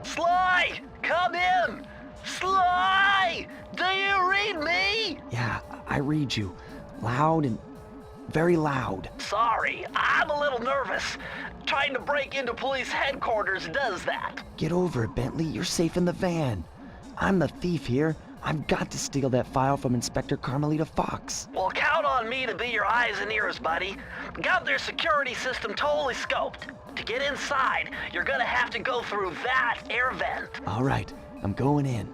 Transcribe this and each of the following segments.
Sly! Come in! Sly! Do you read me? Yeah, I read you. Loud and very loud. Sorry, I'm a little nervous. Trying to break into police headquarters does that. Get over it, Bentley. You're safe in the van. I'm the thief here. I've got to steal that file from Inspector Carmelita Fox. Well, count on me to be your eyes and ears, buddy. Got their security system totally scoped. To get inside, you're gonna have to go through that air vent. All right, I'm going in.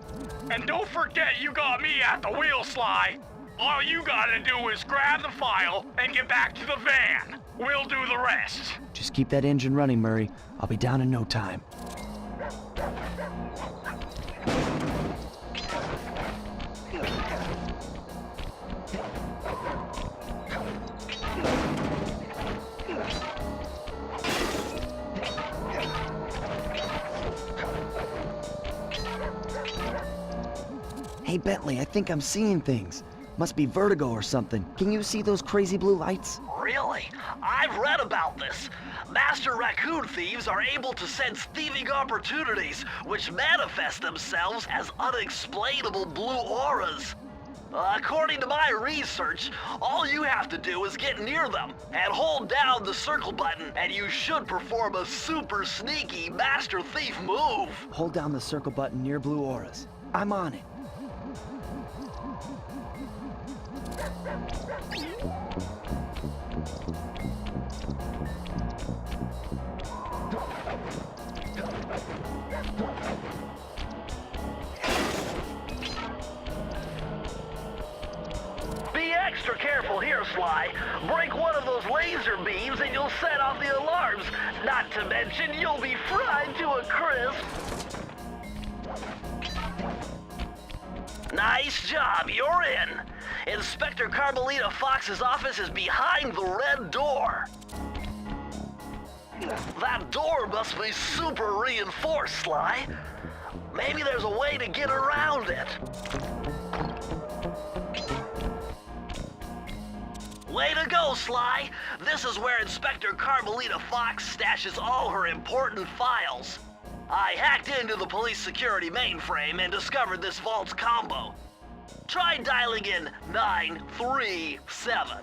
And don't forget you got me at the wheel, Sly. All you gotta do is grab the file and get back to the van. We'll do the rest. Just keep that engine running, Murray. I'll be down in no time. Hey, Bentley, I think I'm seeing things. Must be vertigo or something. Can you see those crazy blue lights? Really? I've read about this. Master raccoon thieves are able to sense thieving opportunities, which manifest themselves as unexplainable blue auras. According to my research, all you have to do is get near them and hold down the circle button, and you should perform a super sneaky master thief move. Hold down the circle button near blue auras. I'm on it. Be extra careful here, Sly. Break one of those laser beams and you'll set off the alarms. Not to mention, you'll be fried to a crisp. Nice job, you're in. Inspector Carmelita Fox's office is behind the red door. That door must be super reinforced, Sly. Maybe there's a way to get around it. Way to go, Sly! This is where Inspector Carmelita Fox stashes all her important files. I hacked into the police security mainframe and discovered this vault's combo. Try dialing in 937.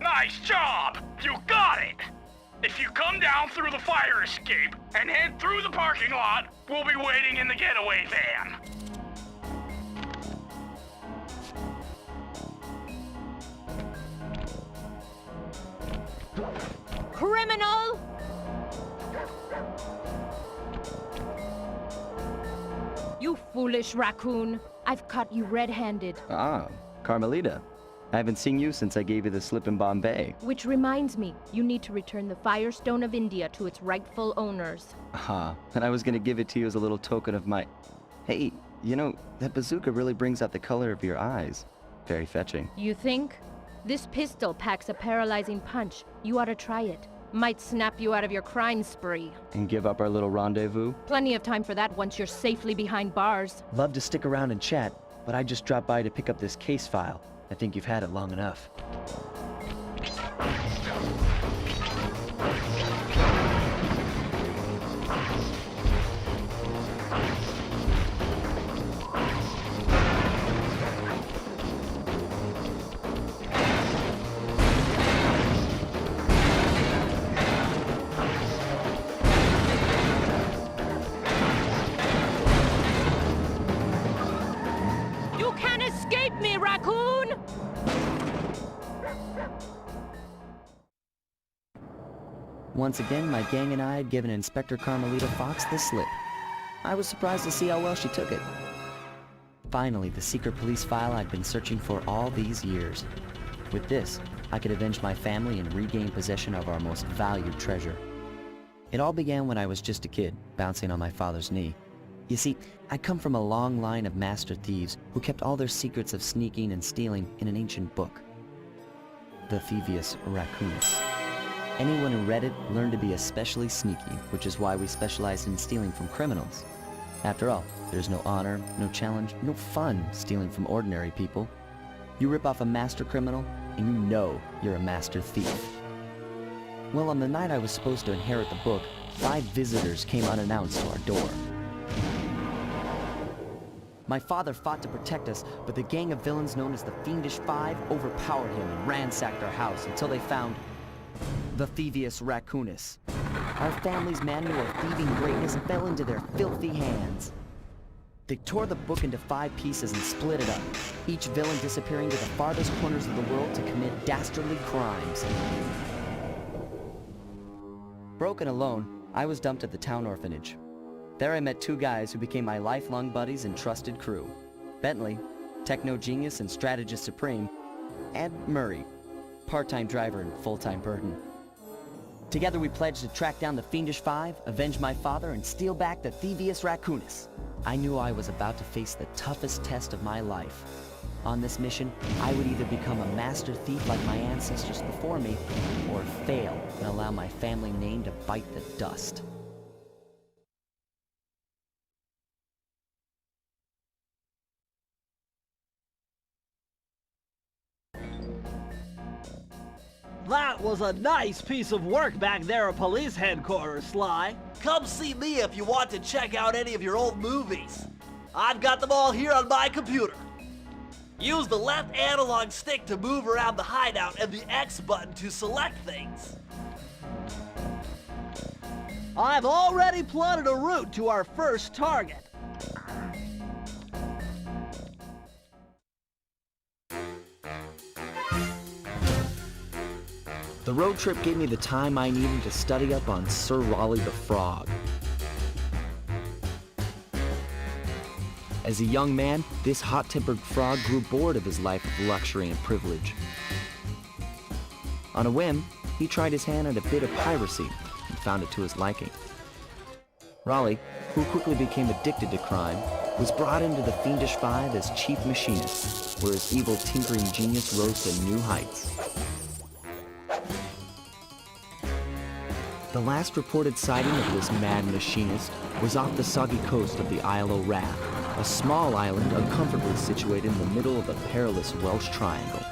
Nice job! You got it! If you come down through the fire escape and head through the parking lot, we'll be waiting in the getaway van. Criminal! You foolish raccoon. I've caught you red-handed. Ah, Carmelita. I haven't seen you since I gave you the slip in Bombay. Which reminds me, you need to return the Firestone of India to its rightful owners. Ah, and I was gonna give it to you as a little token of my... Hey, you know, that bazooka really brings out the color of your eyes. Very fetching. You think? This pistol packs a paralyzing punch. You ought to try it. Might snap you out of your crime spree. And give up our little rendezvous? Plenty of time for that once you're safely behind bars. Love to stick around and chat, but I just dropped by to pick up this case file. I think you've had it long enough. You You can't escape me, Raccoon! Once again, my gang and I had given Inspector Carmelita Fox the slip. I was surprised to see how well she took it. Finally, the secret police file I'd been searching for all these years. With this, I could avenge my family and regain possession of our most valued treasure. It all began when I was just a kid, bouncing on my father's knee. You see, I come from a long line of master thieves who kept all their secrets of sneaking and stealing in an ancient book. The Thievius Raccoonus. Anyone who read it learned to be especially sneaky, which is why we specialized in stealing from criminals. After all, there's no honor, no challenge, no fun stealing from ordinary people. You rip off a master criminal, and you know you're a master thief. Well, on the night I was supposed to inherit the book, 5 visitors came unannounced to our door. My father fought to protect us, but the gang of villains known as the Fiendish Five overpowered him and ransacked our house until they found the Thievius Raccoonus. Our family's manual of thieving greatness fell into their filthy hands. They tore the book into 5 pieces and split it up, each villain disappearing to the farthest corners of the world to commit dastardly crimes. Broken alone, I was dumped at the town orphanage. There I met 2 guys who became my lifelong buddies and trusted crew. Bentley, techno genius and strategist supreme, and Murray, part-time driver and full-time burden. Together we pledged to track down the Fiendish Five, avenge my father, and steal back the Thievius Raccoonus. I knew I was about to face the toughest test of my life. On this mission, I would either become a master thief like my ancestors before me, or fail and allow my family name to bite the dust. That was a nice piece of work back there at police headquarters, Sly. Come see me if you want to check out any of your old movies. I've got them all here on my computer. Use the left analog stick to move around the hideout and the X button to select things. I've already plotted a route to our first target. The road trip gave me the time I needed to study up on Sir Raleigh the Frog. As a young man, this hot-tempered frog grew bored of his life of luxury and privilege. On a whim, he tried his hand at a bit of piracy and found it to his liking. Raleigh, who quickly became addicted to crime, was brought into the Fiendish Five as chief machinist, where his evil tinkering genius rose to new heights. The last reported sighting of this mad machinist was off the soggy coast of the Isle o' Wrath, a small island uncomfortably situated in the middle of the perilous Welsh Triangle.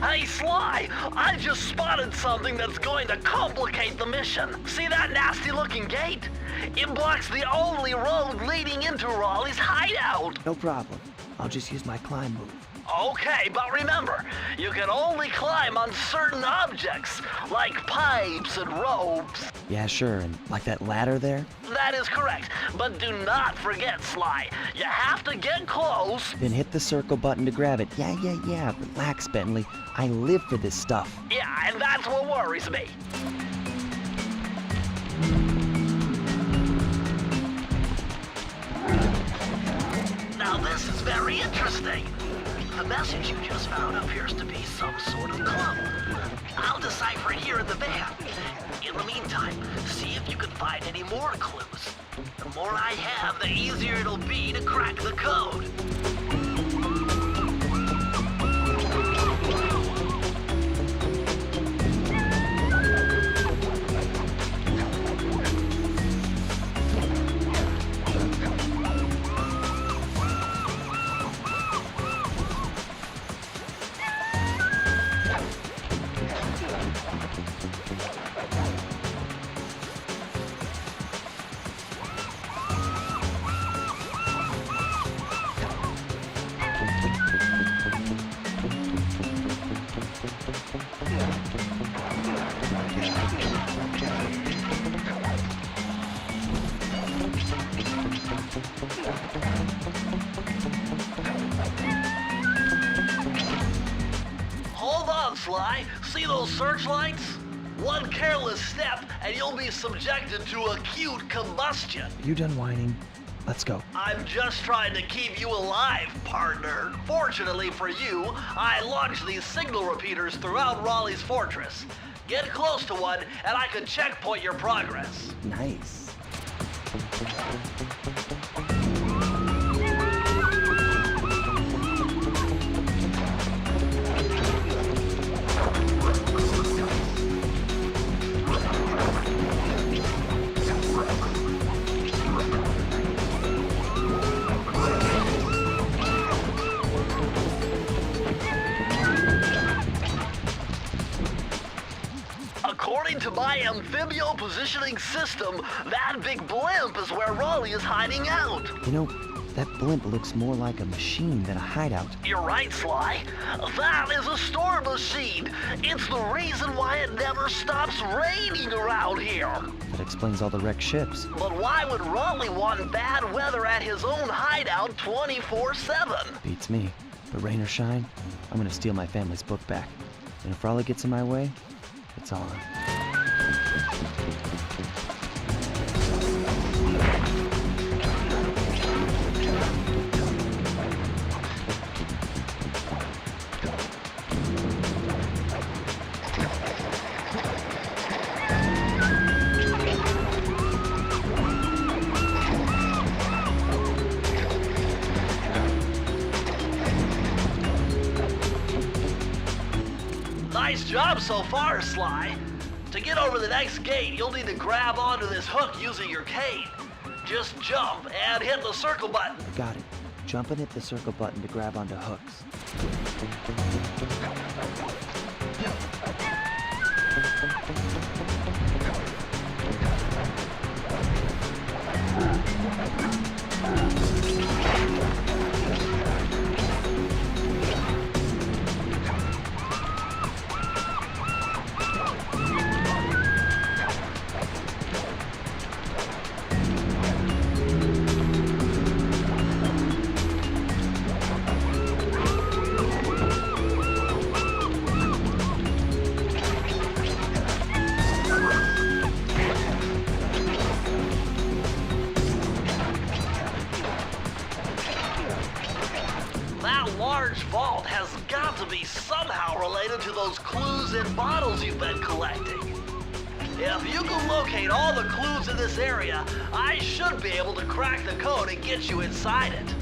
Hey, Sly, I just spotted something that's going to complicate the mission. See that nasty-looking gate? It blocks the only road leading into Raleigh's hideout. No problem. I'll just use my climb move. Okay, but remember, you can only climb on certain objects, like pipes and ropes. Yeah, sure, and like that ladder there? That is correct, but do not forget, Sly. You have to get close. Then hit the circle button to grab it. Yeah. Relax, Bentley. I live for this stuff. Yeah, and that's what worries me. Now this is very interesting. The message you just found appears to be some sort of clue. I'll decipher it here in the van. In the meantime, see if you can find any more clues. The more I have, the easier it'll be to crack the code. Sly. See those searchlights? One careless step, and you'll be subjected to acute combustion. You done whining? Let's go. I'm just trying to keep you alive, partner. Fortunately for you, I launched these signal repeaters throughout Raleigh's fortress. Get close to one, and I can checkpoint your progress. Nice. According to my amphibio positioning system, that big blimp is where Raleigh is hiding out. You know, that blimp looks more like a machine than a hideout. You're right, Sly. That is a storm machine. It's the reason why it never stops raining around here. That explains all the wrecked ships. But why would Raleigh want bad weather at his own hideout 24/7? Beats me. But rain or shine, I'm gonna steal my family's book back. And if Raleigh gets in my way, it's on. Nice job so far, Sly. To get over the next gate, you'll need to grab onto this hook using your cane. Just jump and hit the circle button. Got it. Jump and hit the circle button to grab onto hooks. Vault has got to be somehow related to those clues and bottles you've been collecting. If you can locate all the clues in this area, I should be able to crack the code and get you inside it.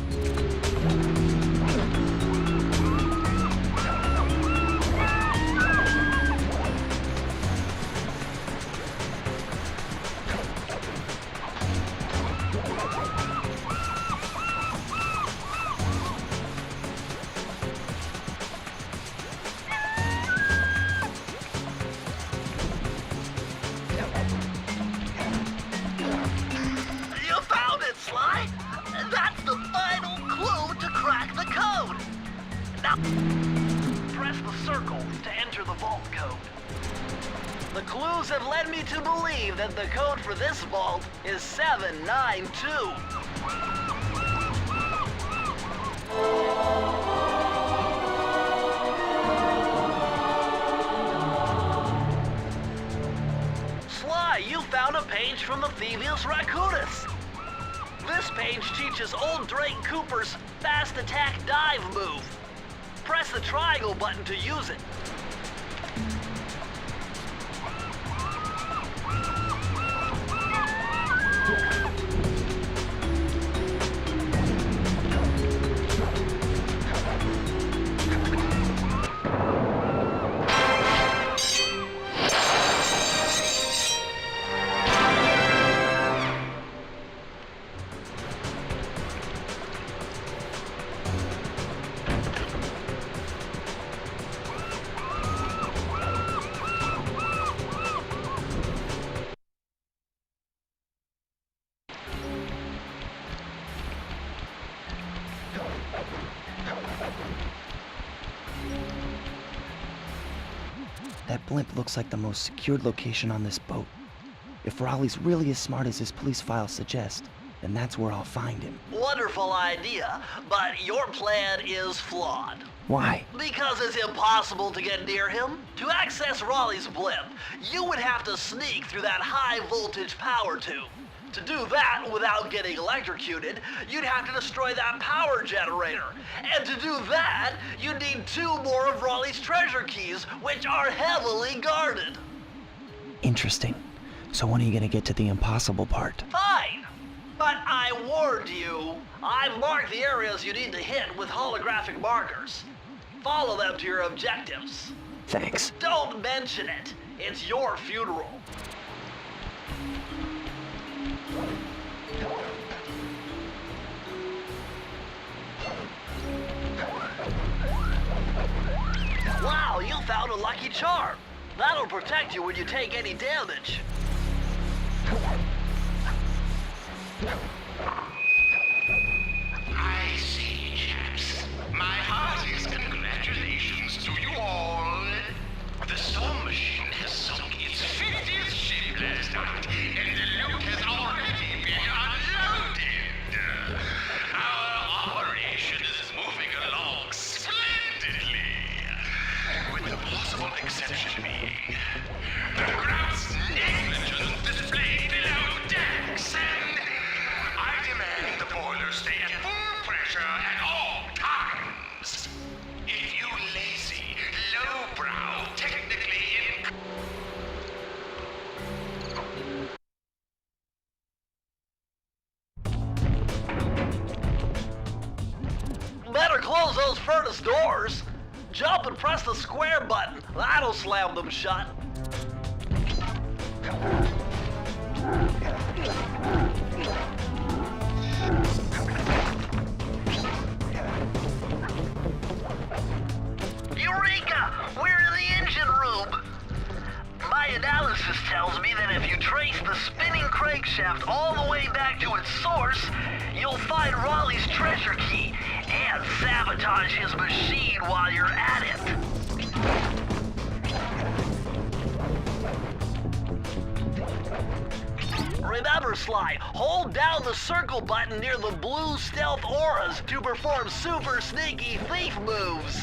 Press the circle to enter the vault code. The clues have led me to believe that the code for this vault is 792. Sly, you found a page from the Thievius Raccoonus. This page teaches old Drake Cooper's fast attack dive move. Press the triangle button to use it. That blimp looks like the most secured location on this boat. If Raleigh's really as smart as his police files suggest, then that's where I'll find him. Wonderful idea, but your plan is flawed. Why? Because it's impossible to get near him. To access Raleigh's blimp, you would have to sneak through that high-voltage power tube. To do that without getting electrocuted, you'd have to destroy that power generator. And to do that, you'd need 2 more of Raleigh's treasure keys, which are heavily guarded. Interesting. So when are you gonna get to the impossible part? Fine. But I warned you. I've marked the areas you need to hit with holographic markers. Follow them to your objectives. Thanks. Don't mention it. It's your funeral. Wow, you found a lucky charm. That'll protect you when you take any damage. I see, chaps. My heartiest congratulations to you all. The storm machine has sunk its 50th ship last night, and the loot has already been unloaded. Our operation is moving along splendidly, with the possible exception being the gross negligence displayed below decks, and I demand the boilers stay at full pressure at all times. If you lazy, lowbrow, technically Better close those furnace doors. Jump and press the square button. That'll slam them shut. Eureka! We're in the engine room. My analysis tells me that if you trace the spinning crankshaft all the way back to its source, you'll find Raleigh's treasure key and sabotage his machine while you're at it. Remember, Sly, hold down the circle button near the blue stealth auras to perform super sneaky thief moves.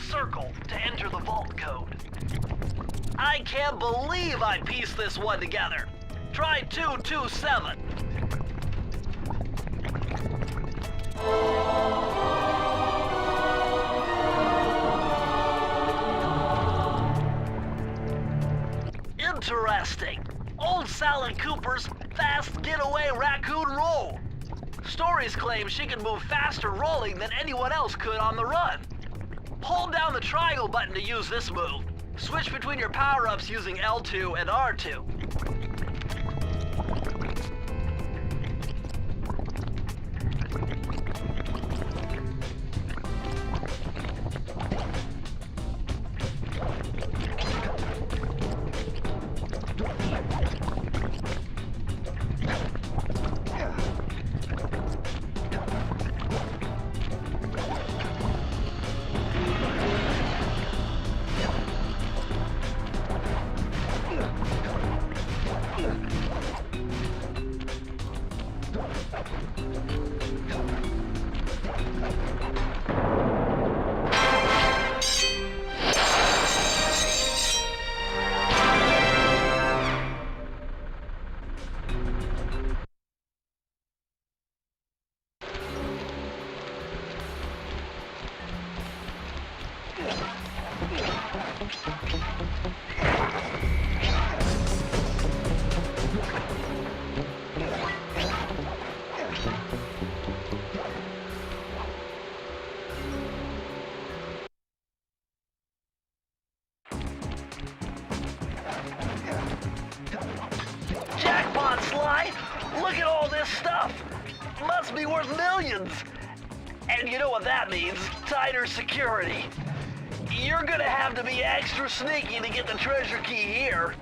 circle to enter the vault code. I can't believe I pieced this one together. Try 227. Interesting. Old Sally Cooper's fast getaway raccoon roll. Stories claim she can move faster rolling than anyone else could on the run. Hold down the triangle button to use this move. Switch between your power-ups using L2 and R2. Jackpot, Sly! Look at all this stuff! Must be worth millions! And you know what that means? Tighter security. You're gonna have to be extra sneaky to get the treasure key here.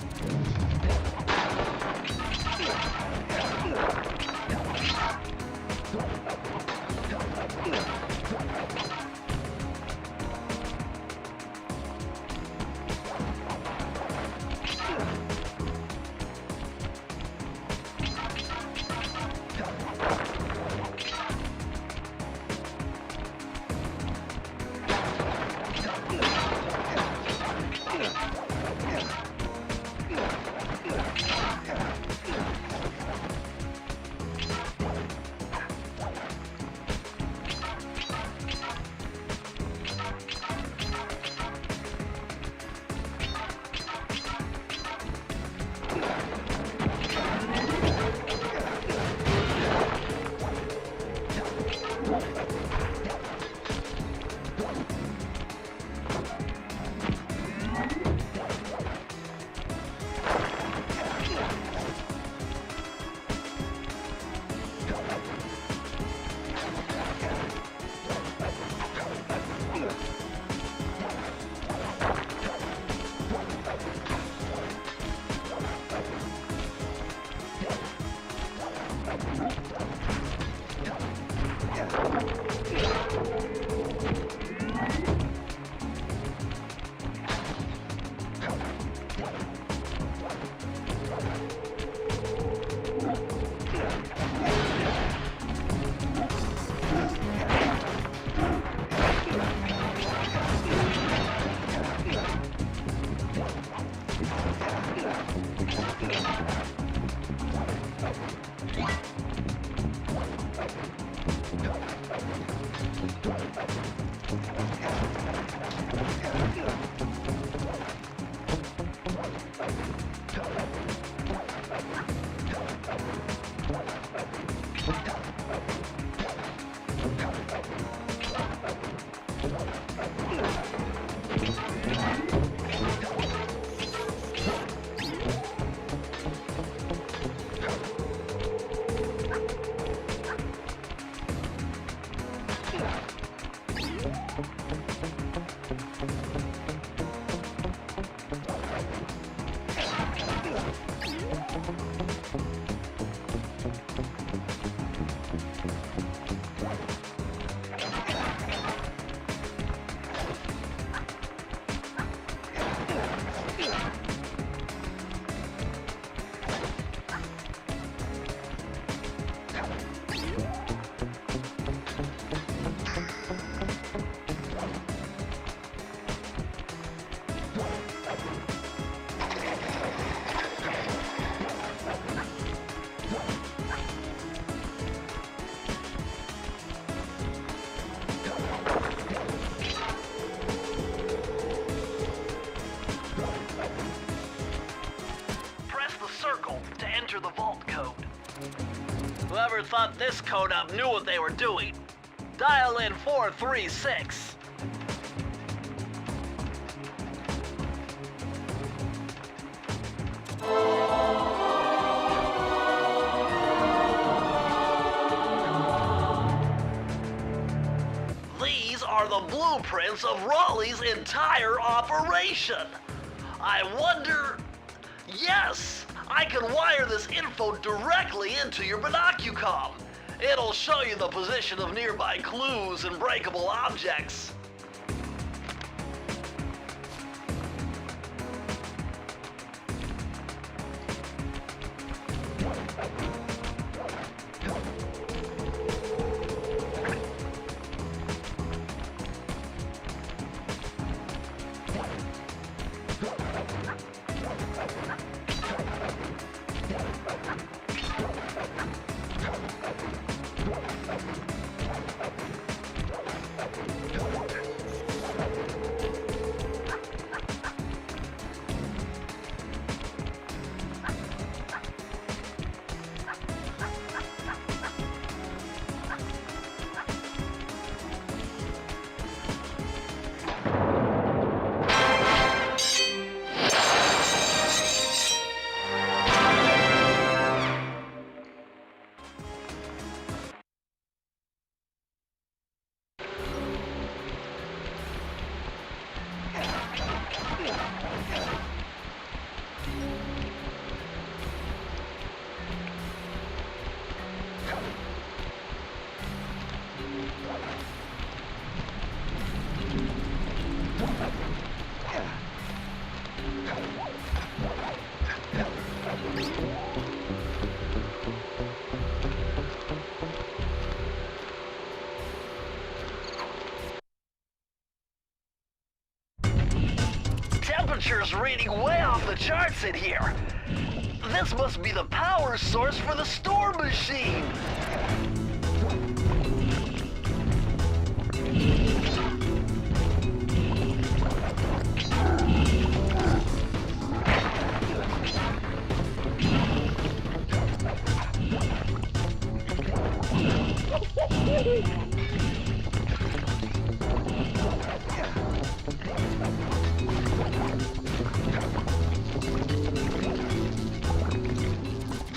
thought this code-up knew what they were doing. Dial in 436. These are the blueprints of Raleigh's entire operation. I wonder... Yes! I can wire this info directly into your binocucom. It'll show you the position of nearby clues and breakable objects. Temperature's reading way off the charts in here. This must be the power source for the storm machine.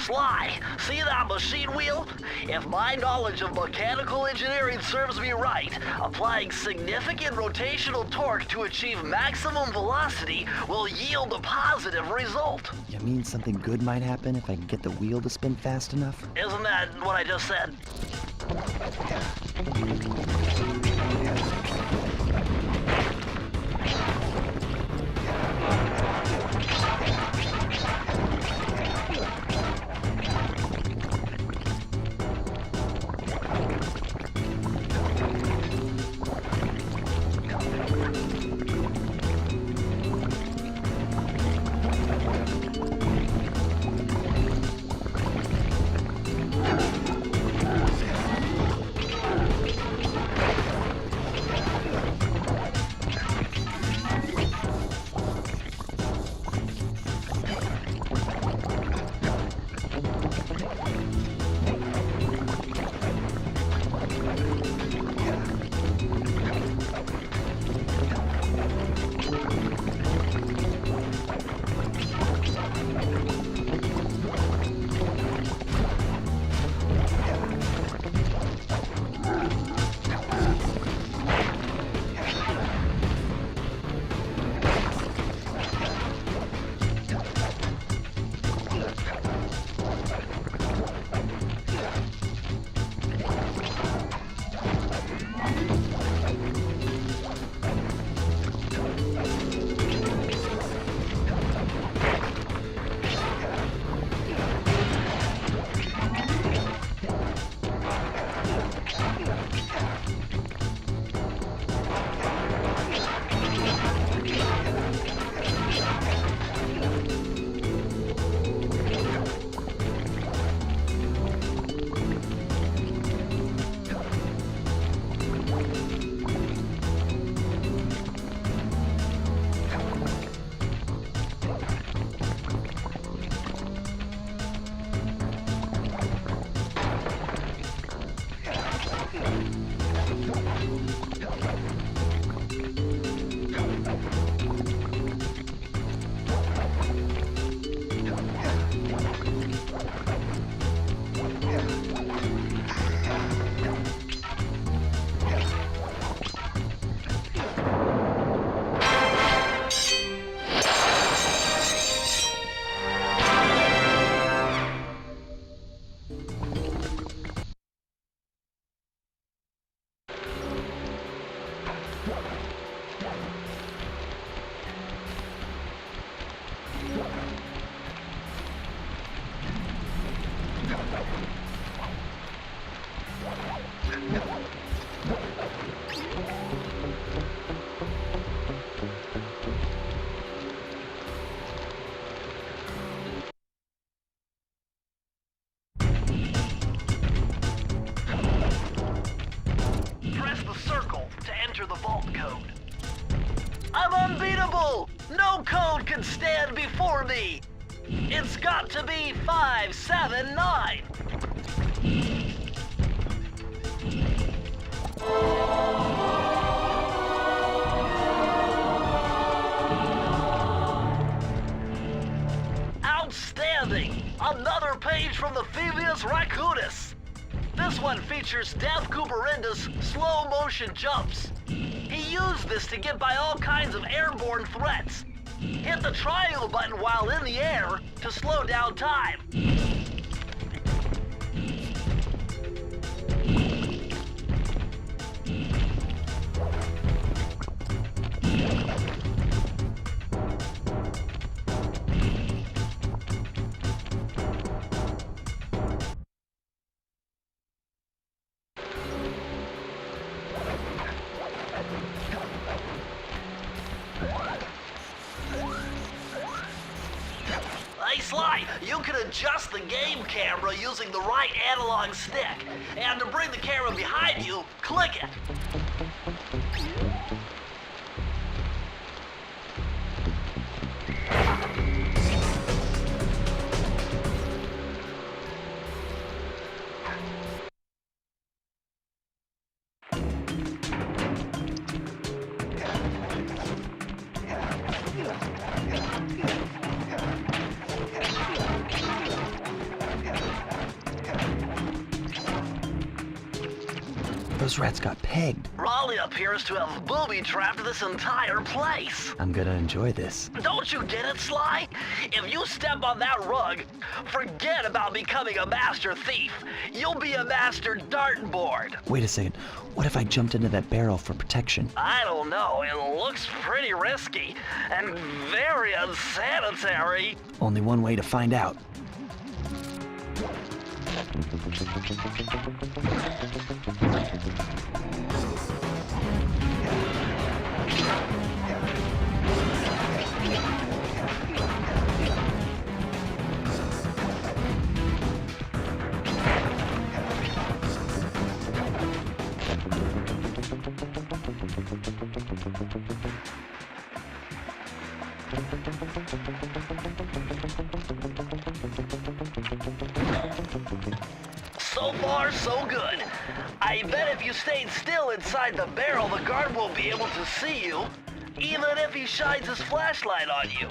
Sly, see that machine wheel? If my knowledge of mechanical engineering serves me right, applying significant rotational torque to achieve maximum velocity will yield a positive result. You mean something good might happen if I can get the wheel to spin fast enough? Isn't that what I just said? Press the circle to enter the vault code. I'm unbeatable! No code can stand before me! It's got to be 579! Outstanding! Another page from the Thievius Raccoonus! This one features Death Cooperinda's slow motion jumps. He used this to get by all kinds of airborne threats. Hit the triangle button while in the air to slow down time. Hey Sly, you can adjust the game camera using the right analog stick. And to bring the camera behind you, click it. Those rats got pegged. Raleigh appears to have booby-trapped this entire place. I'm gonna enjoy this. Don't you get it, Sly? If you step on that rug, forget about becoming a master thief. You'll be a master dartboard. Wait a second. What if I jumped into that barrel for protection? I don't know. It looks pretty risky and very unsanitary. Only one way to find out. So far, so good. I bet if you stayed still inside the barrel, the guard won't be able to see you, even if he shines his flashlight on you.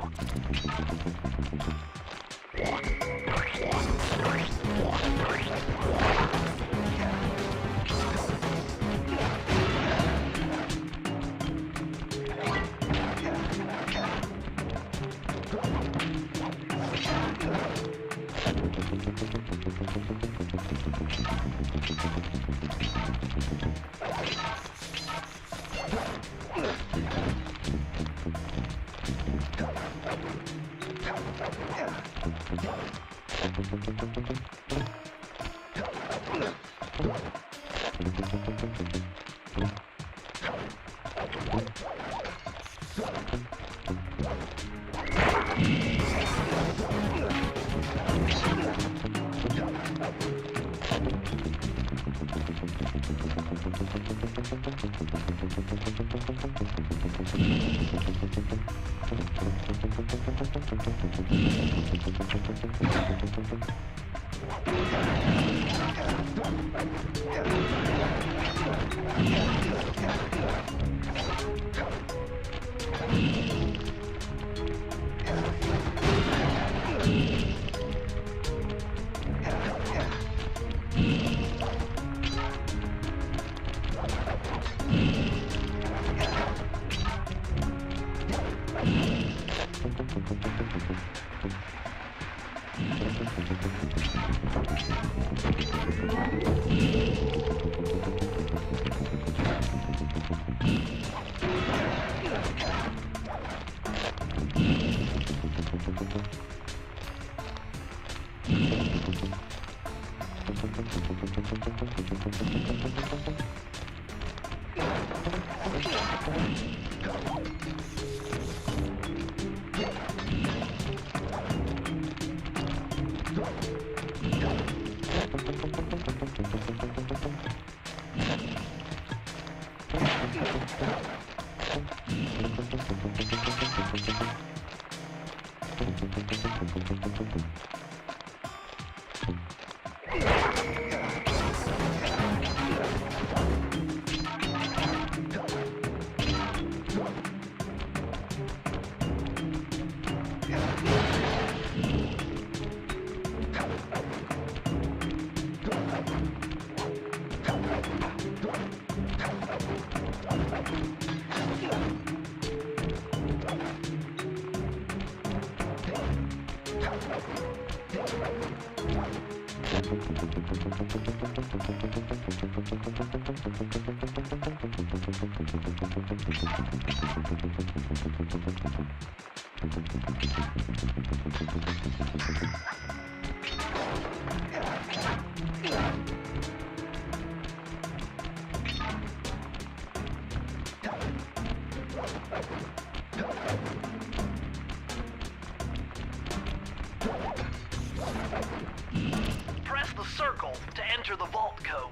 Press the circle to enter the vault code.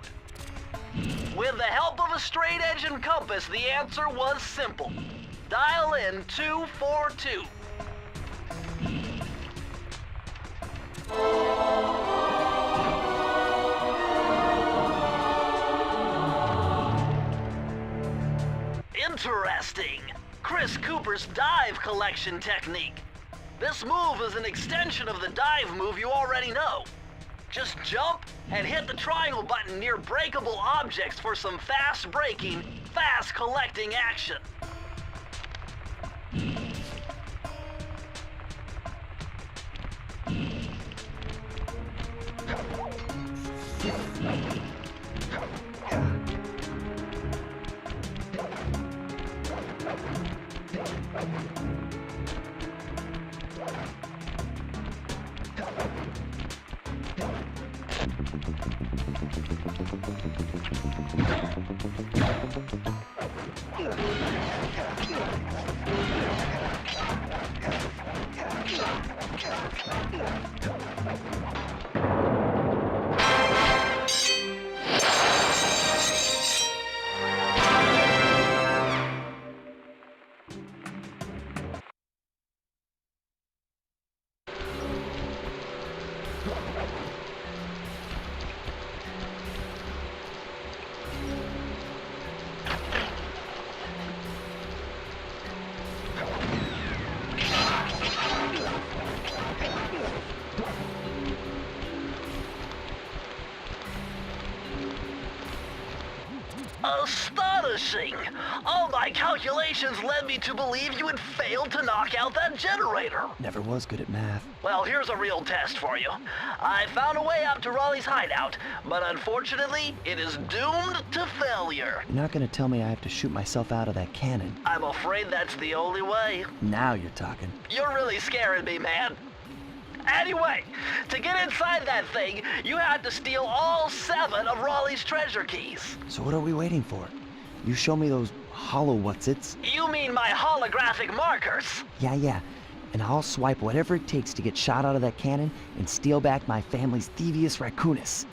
With the help of a straight edge and compass, the answer was simple. Dial in 242. Interesting. Chris Cooper's dive collection technique. This move is an extension of the dive move you already know. Just jump and hit the triangle button near breakable objects for some fast braking, fast collecting action. Astonishing! All my calculations led me to believe you had failed to knock out that generator. Never was good at math. Well, here's a real test for you. I found a way out to Raleigh's hideout, but unfortunately, it is doomed to failure. You're not gonna tell me I have to shoot myself out of that cannon. I'm afraid that's the only way. Now you're talking. You're really scaring me, man. Anyway, to get inside that thing, you had to steal all 7 of Raleigh's treasure keys. So what are we waiting for? You show me those hollow what's-its? You mean my holographic markers? Yeah. And I'll swipe whatever it takes to get shot out of that cannon and steal back my family's Thievius Raccoonus.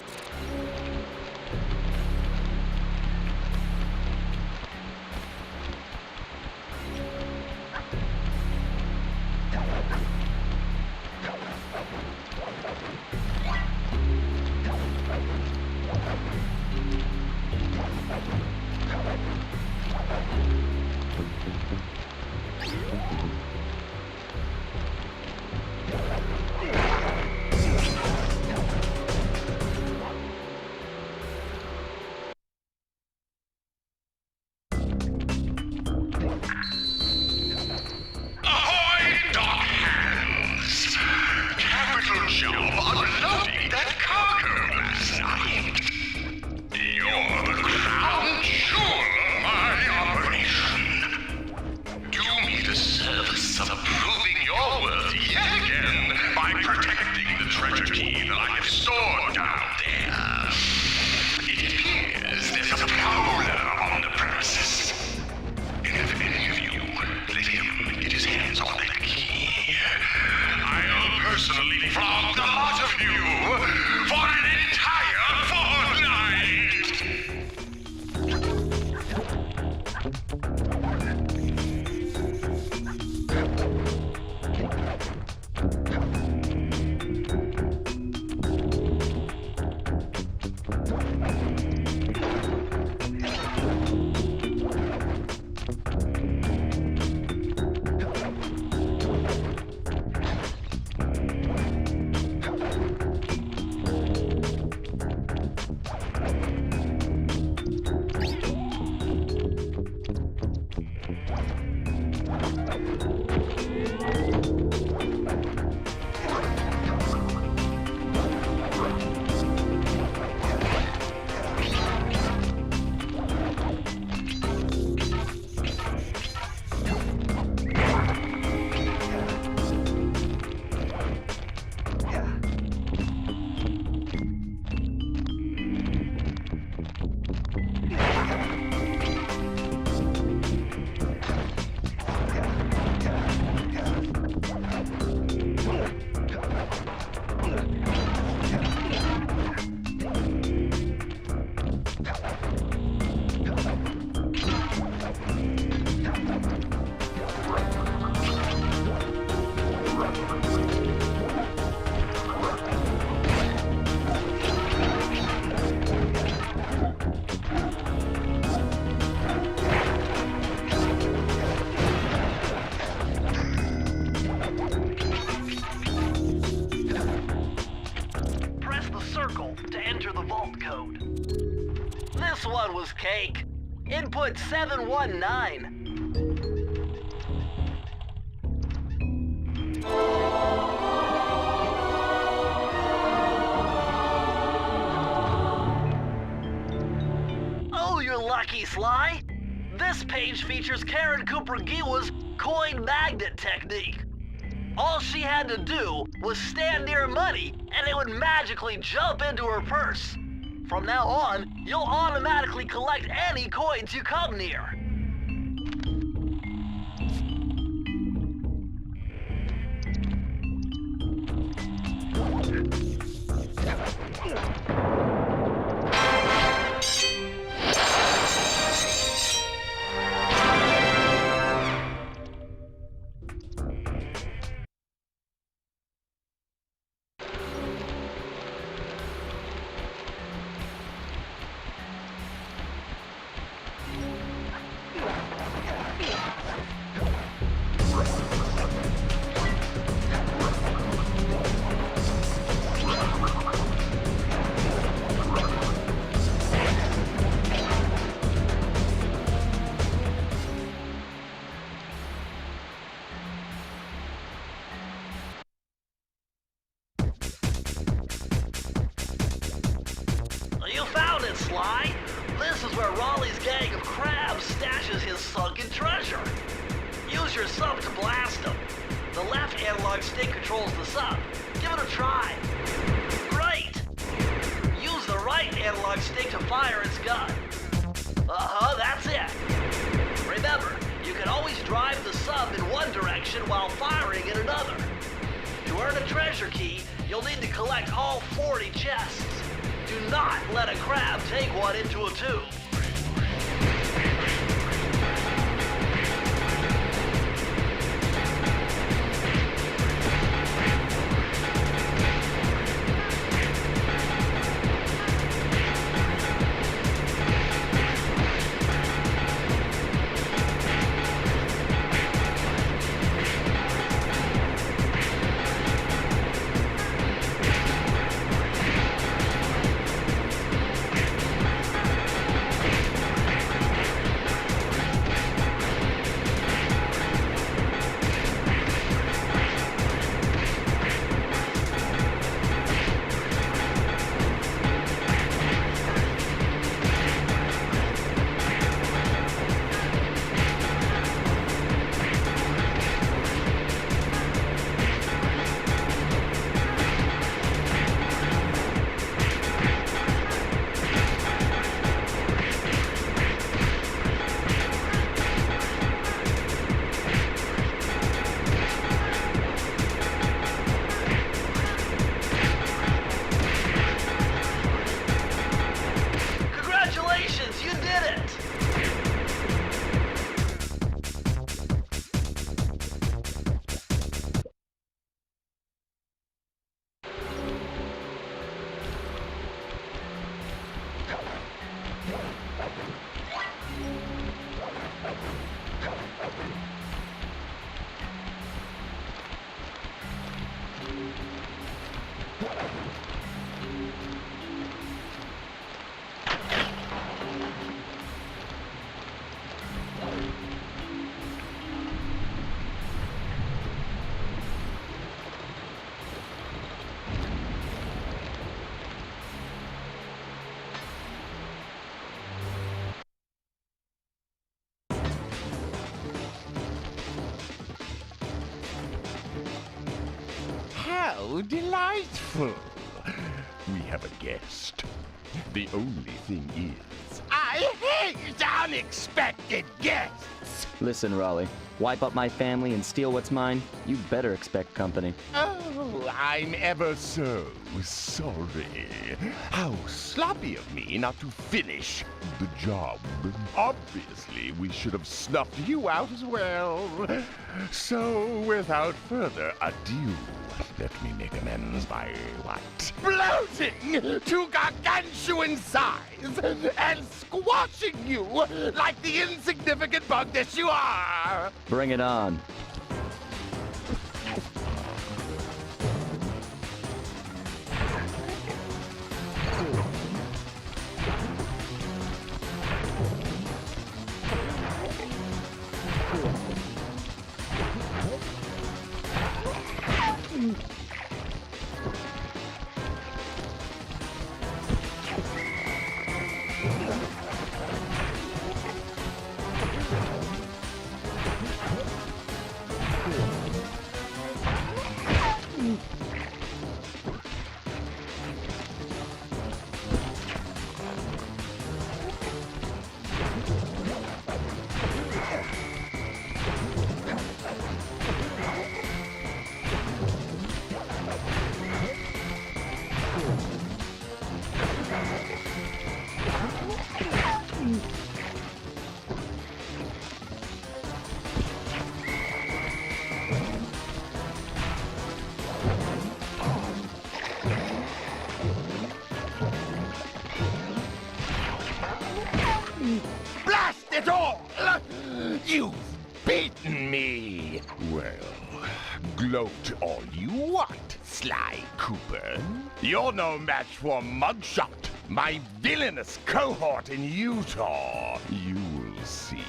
one was cake. Input 719. Oh, you're lucky, Sly. This page features Karen Cooper-Giwa's coin magnet technique. All she had to do was stand near money, and it would magically jump into her purse. From now on, you'll automatically collect any coins you come near. You found it, Sly. This is where Raleigh's gang of crabs stashes his sunken treasure. Use your sub to blast them. The left analog stick controls the sub. Give it a try. Great! Use the right analog stick to fire its gun. That's it. Remember, you can always drive the sub in one direction while firing in another. To earn a treasure key, you'll need to collect all 40 chests. Do not let a crab take one into a tube. How delightful! We have a guest. The only thing is, I hate unexpected guests! Listen, Raleigh. Wipe up my family and steal what's mine? You better expect company. Oh, I'm ever so sorry. How sloppy of me not to finish the job. Obviously, we should have snuffed you out as well. So, without further ado, let me make amends by what? Bloating to gargantuan size and squashing you like the insignificant bug that you are! Bring it on. Blast it all! You've beaten me! Well, gloat all you want, Sly Cooper. You're no match for Muggshot, my villainous cohort in Utah. You will see.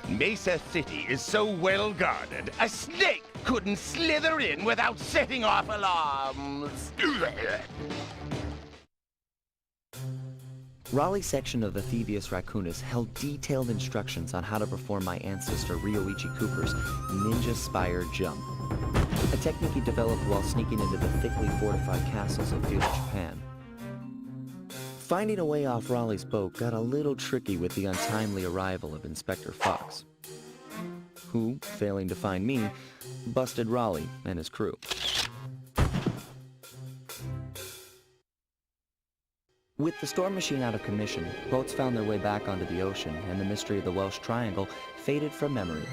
Mesa City is so well guarded, a snake couldn't slither in without setting off alarms. Raleigh's section of the Thievius Raccoonus held detailed instructions on how to perform my ancestor Ryoichi Cooper's Ninja Spire Jump, a technique he developed while sneaking into the thickly fortified castles of feudal Japan. Finding a way off Raleigh's boat got a little tricky with the untimely arrival of Inspector Fox, who, failing to find me, busted Raleigh and his crew. With the storm machine out of commission, boats found their way back onto the ocean, and the mystery of the Welsh Triangle faded from memory.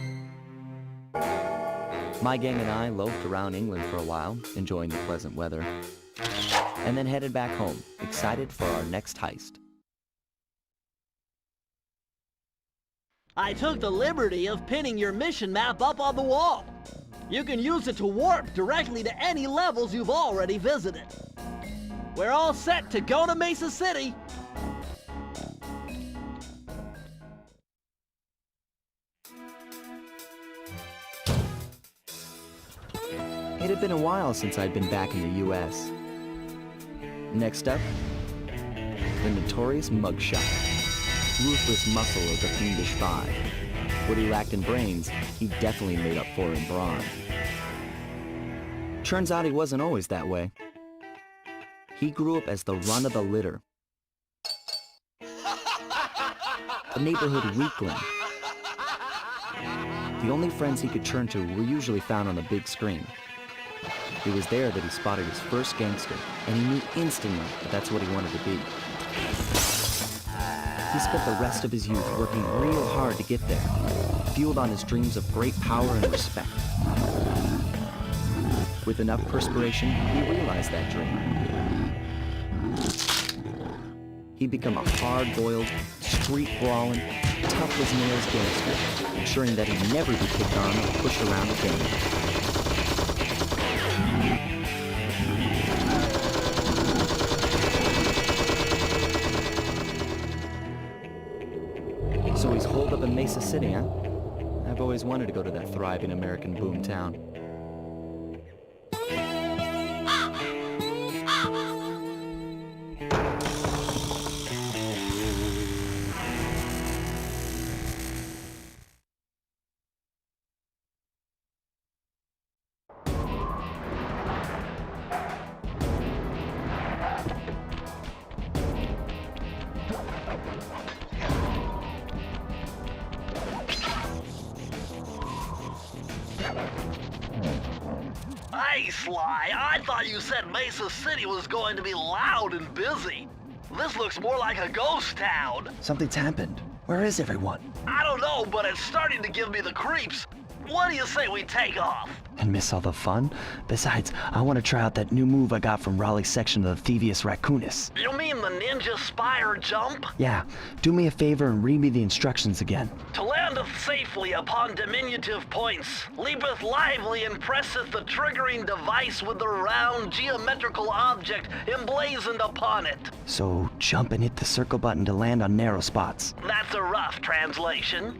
My gang and I loafed around England for a while, enjoying the pleasant weather, and then headed back home, excited for our next heist. I took the liberty of pinning your mission map up on the wall. You can use it to warp directly to any levels you've already visited. We're all set to go to Mesa City. It had been a while since I'd been back in the U.S. Next up, the notorious Muggshot. Ruthless muscle of the fiendish five. What he lacked in brains, he definitely made up for in brawn. Turns out he wasn't always that way. He grew up as the run of the litter. A neighborhood weakling. The only friends he could turn to were usually found on the big screen. It was there that he spotted his first gangster, and he knew instantly that that's what he wanted to be. He spent the rest of his youth working real hard to get there, fueled on his dreams of great power and respect. With enough perspiration, he realized that dream. He'd become a hard-boiled, street-brawling, tough-as-nails gangster, ensuring that he'd never be kicked on or pushed around again. So he's holed up in Mesa City, huh? I've always wanted to go to that thriving American boom town. Hey, Sly, I thought you said Mesa City was going to be loud and busy. This looks more like a ghost town. Something's happened. Where is everyone? I don't know, but it's starting to give me the creeps. What do you say we take off? And miss all the fun? Besides, I want to try out that new move I got from Raleigh's section of the Thievius Raccoonus. You mean the Ninja Spire Jump? Yeah, do me a favor and read me the instructions again. To landeth safely upon diminutive points, leapeth lively and presseth the triggering device with the round geometrical object emblazoned upon it. So jump and hit the circle button to land on narrow spots. That's a rough translation.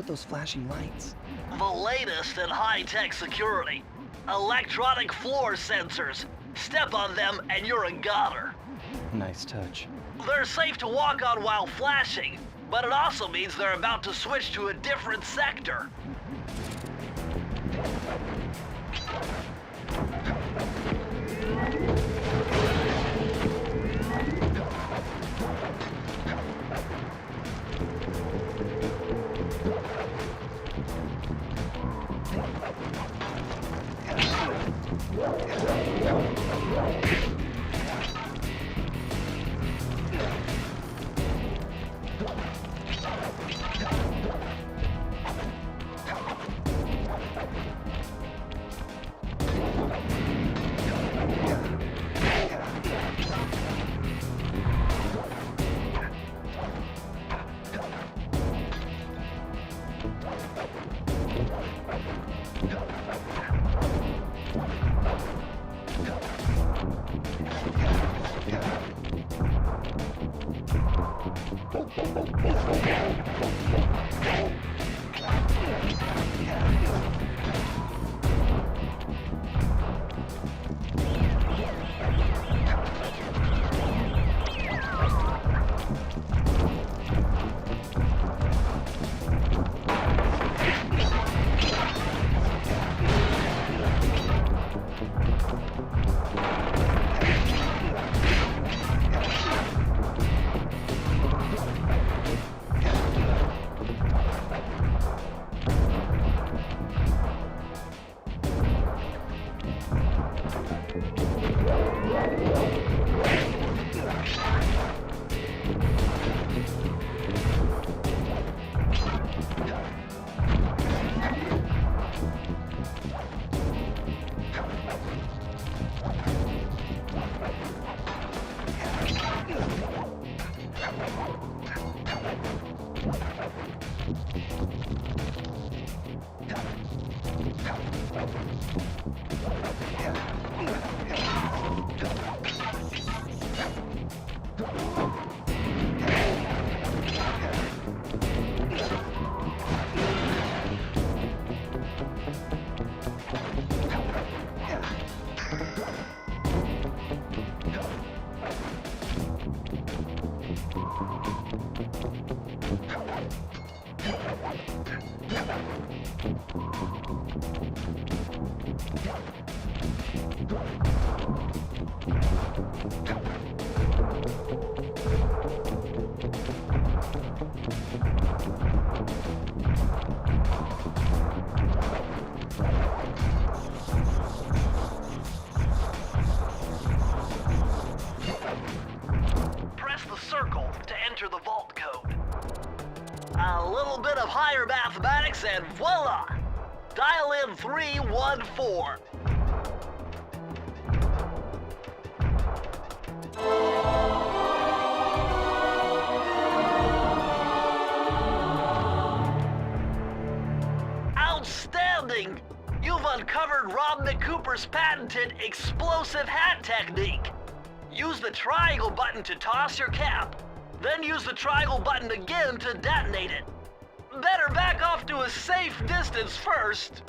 with those flashing lights? The latest in high-tech security. Electronic floor sensors. Step on them and you're a goner. Nice touch. They're safe to walk on while flashing, but it also means they're about to switch to a different sector. The vault code. A little bit of higher mathematics and voila! Dial in 314. Outstanding! You've uncovered Rob McCooper's patented explosive hat technique. Use the triangle button to toss your cap. Then use the triangle button again to detonate it. Better back off to a safe distance first.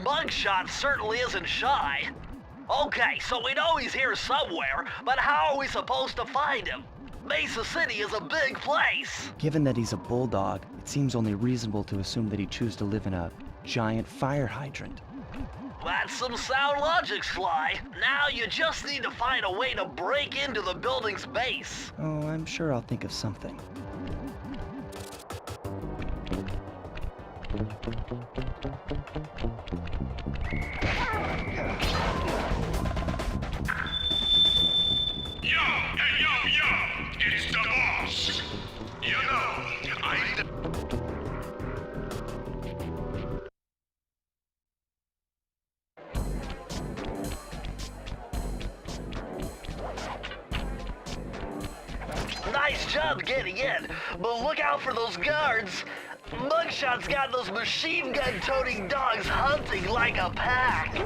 Muggshot certainly isn't shy. Okay, so we know he's here somewhere, but how are we supposed to find him? Mesa City is a big place. Given that he's a bulldog, it seems only reasonable to assume that he'd choose to live in a giant fire hydrant. That's some sound logic, Sly. Now you just need to find a way to break into the building's base. Oh, I'm sure I'll think of something. It's the boss. You know, Nice job getting in, but look out for those guards. Muggshot's got those machine gun-toting dogs hunting like a pack.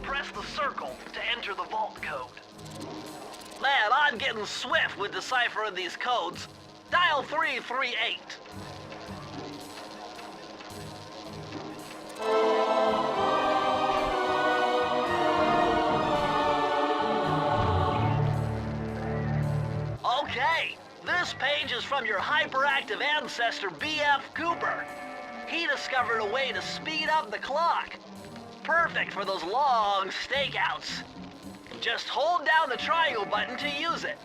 Press the circle to enter the vault code. Man, I'm getting swift with deciphering these codes. Dial 338. Okay, this page is from your hyperactive ancestor, B.F. Cooper. He discovered a way to speed up the clock. Perfect for those long stakeouts. Just hold down the triangle button to use it.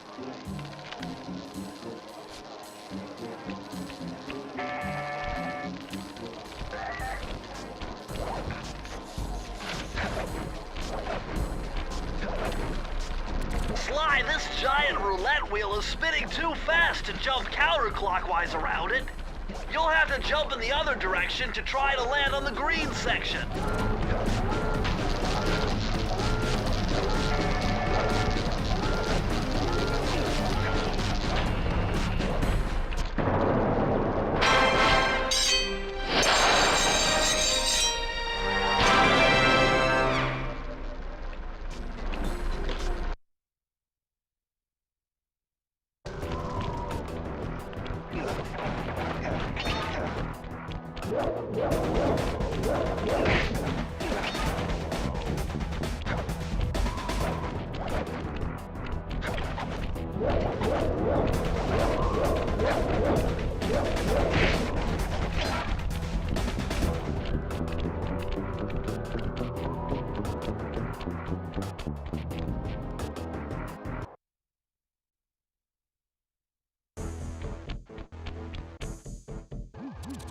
Sly, this giant roulette wheel is spinning too fast to jump counterclockwise around it. You'll have to jump in the other direction to try to land on the green section.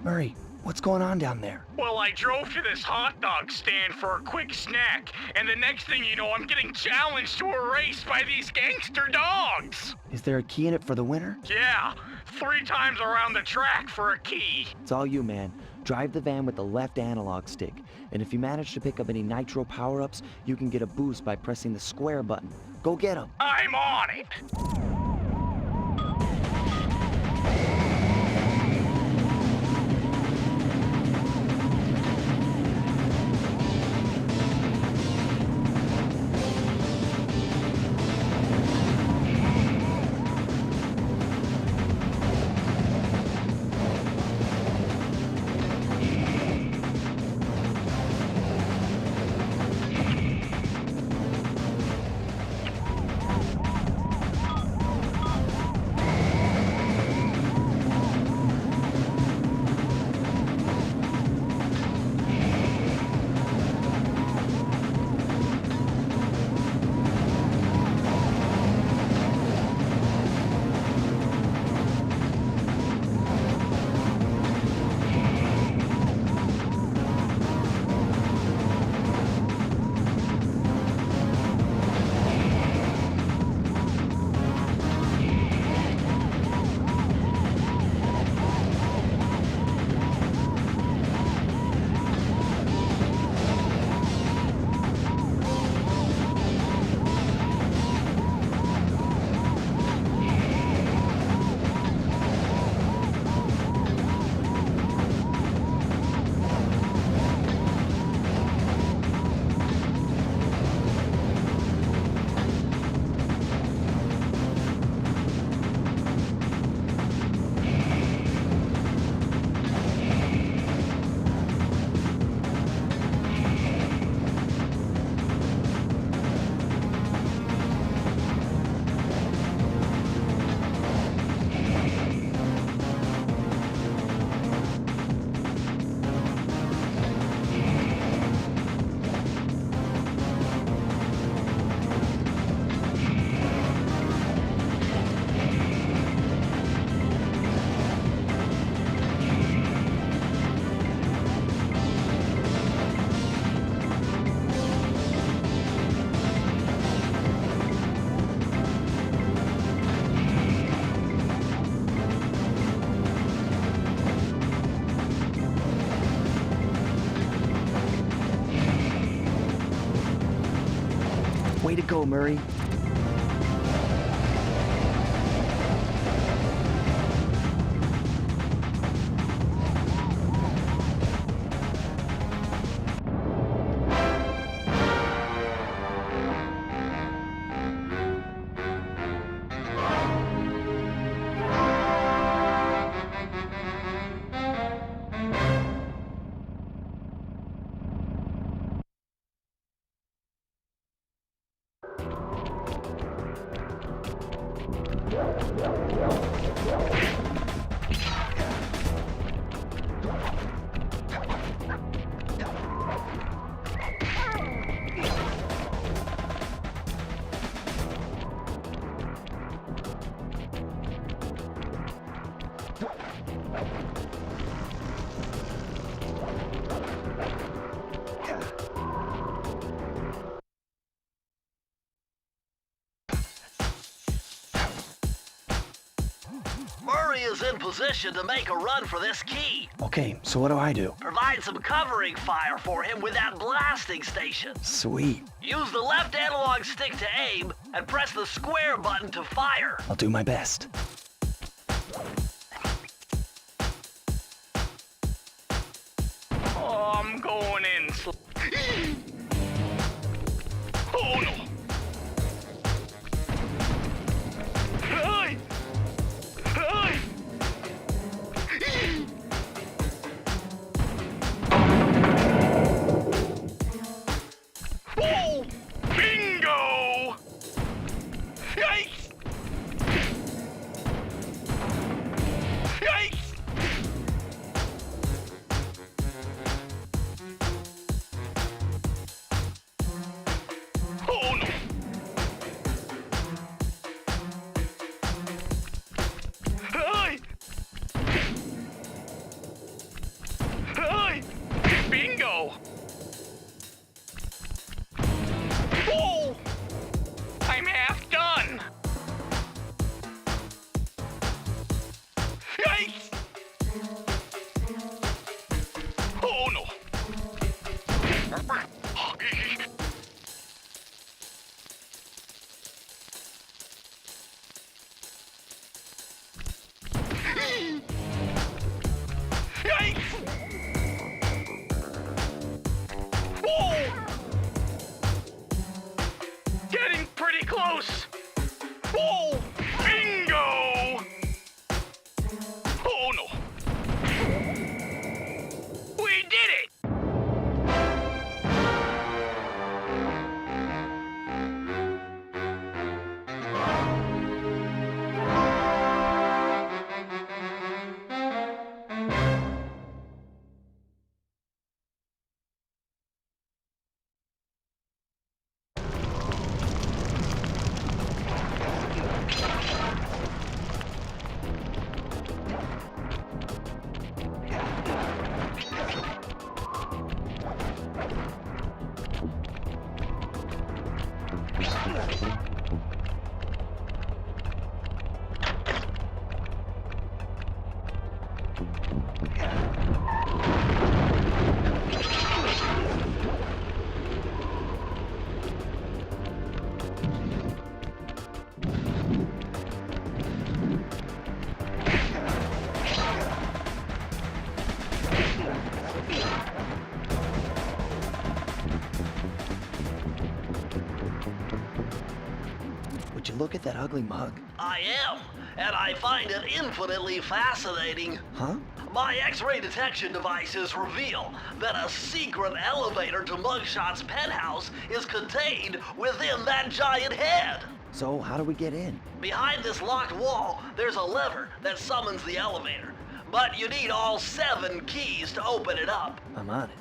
Murray, what's going on down there? Well, I drove to this hot dog stand for a quick snack, and the next thing you know, I'm getting challenged to a race by these gangster dogs. Is there a key in it for the winner? Yeah, 3 times around the track for a key. It's all you, man. Drive the van with the left analog stick, and if you manage to pick up any nitro power-ups, you can get a boost by pressing the square button. Go get them. I'm on it. Way to go, Murray. Murray is in position to make a run for this key. Okay, so what do I do? Provide some covering fire for him with that blasting station. Sweet. Use the left analog stick to aim and press the square button to fire. I'll do my best. Oh, I'm going in. Oh no! Hey! Hey! Oh! Bingo! Yikes! Yikes! Oh no! Hey! Hey! Bingo! Oh! I'm half done! Yikes! Oh no! Yikes! Whoa! Getting pretty close! Whoa! Bingo! Oh no! We did it! Would you look at that ugly mug? I am, and I find it infinitely fascinating. Huh? My X-ray detection devices reveal that a secret elevator to Muggshot's penthouse is contained within that giant head. So how do we get in? Behind this locked wall, there's a lever that summons the elevator. But you need all 7 keys to open it up. I'm on it.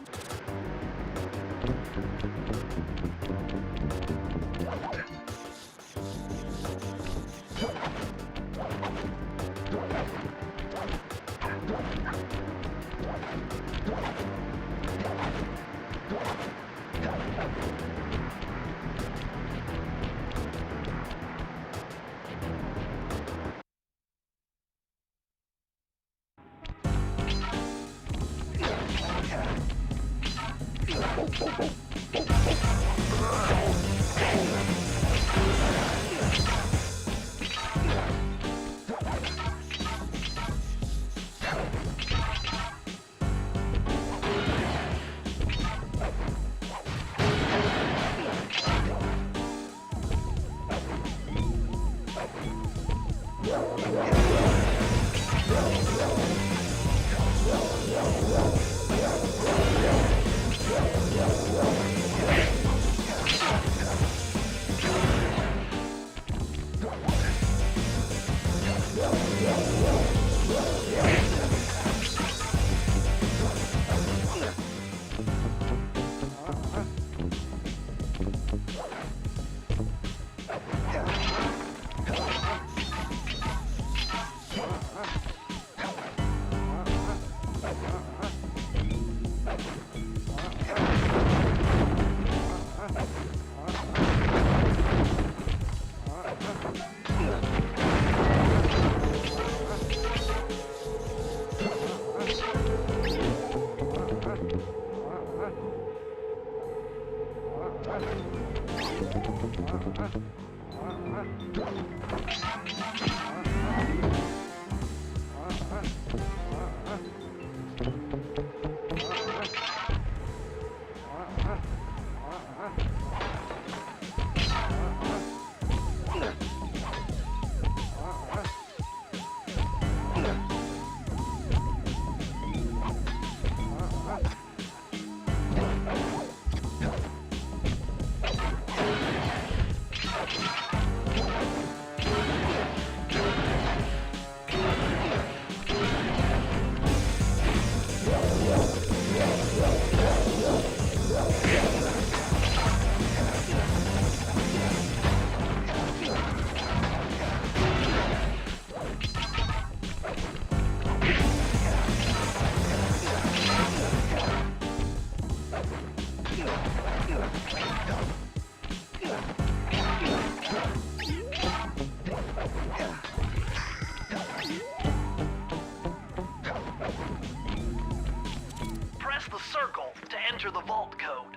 The vault code.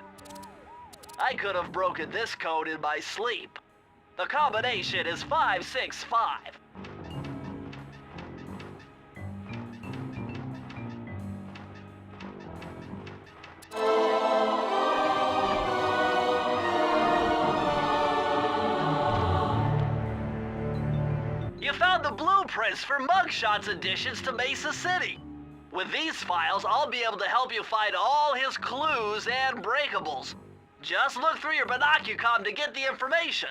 I could have broken this code in my sleep. The combination is 565. You found the blueprints for Muggshot's additions to Mesa City. With these files, I'll be able to help you find all his clues and breakables. Just look through your binocucom to get the information.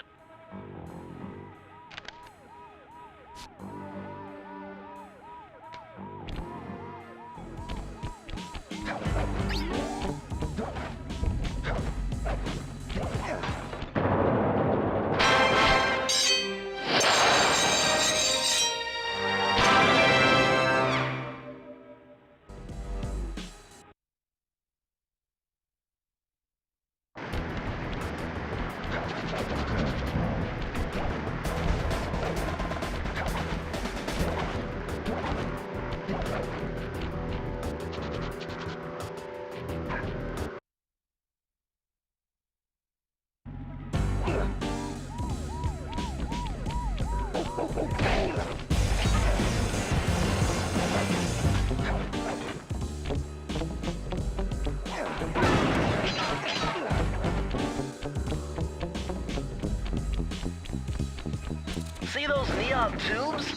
See those neon tubes?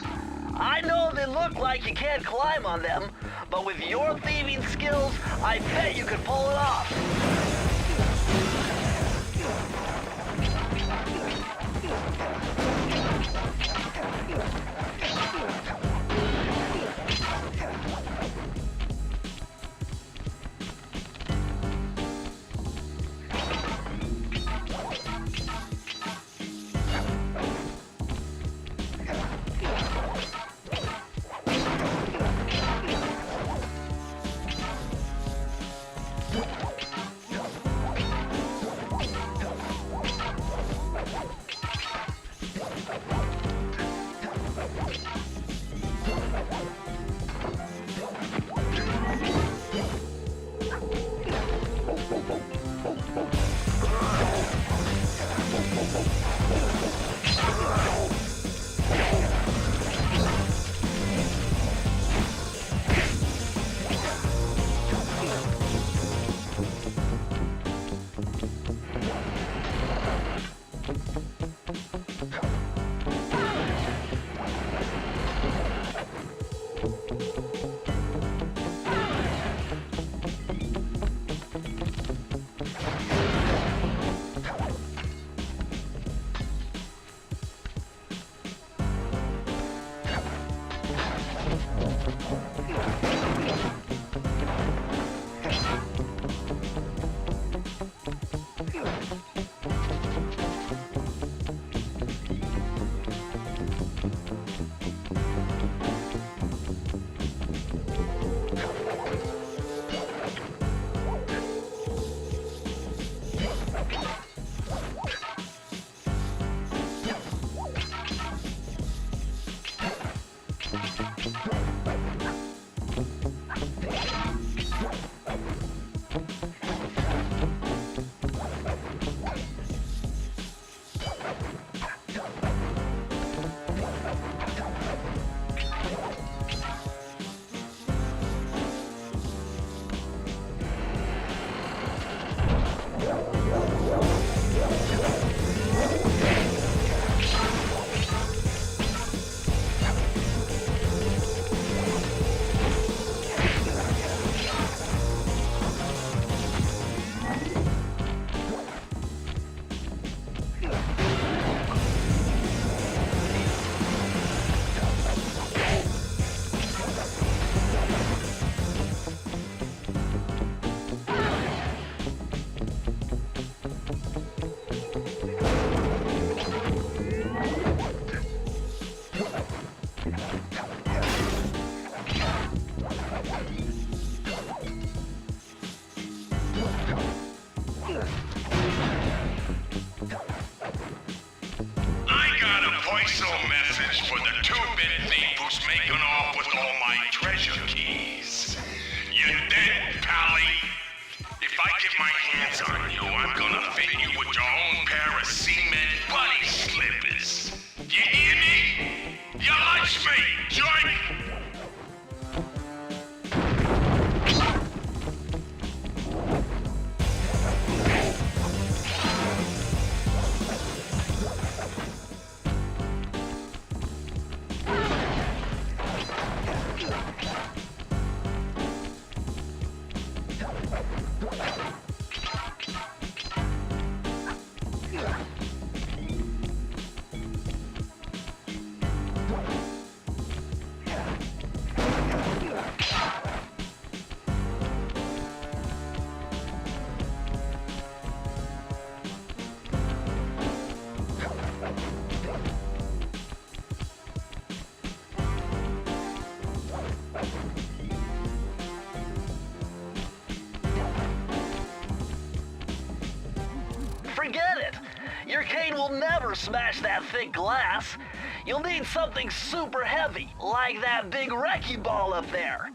I know they look like you can't climb on them, but with your thieving skills, I bet you could pull it off. get my hands on you, I'm gonna fit you with your own pair of cement bunny slippers. You hear me? You lunch me, joint! Forget it! Your cane will never smash that thick glass. You'll need something super heavy, like that big wrecking ball up there.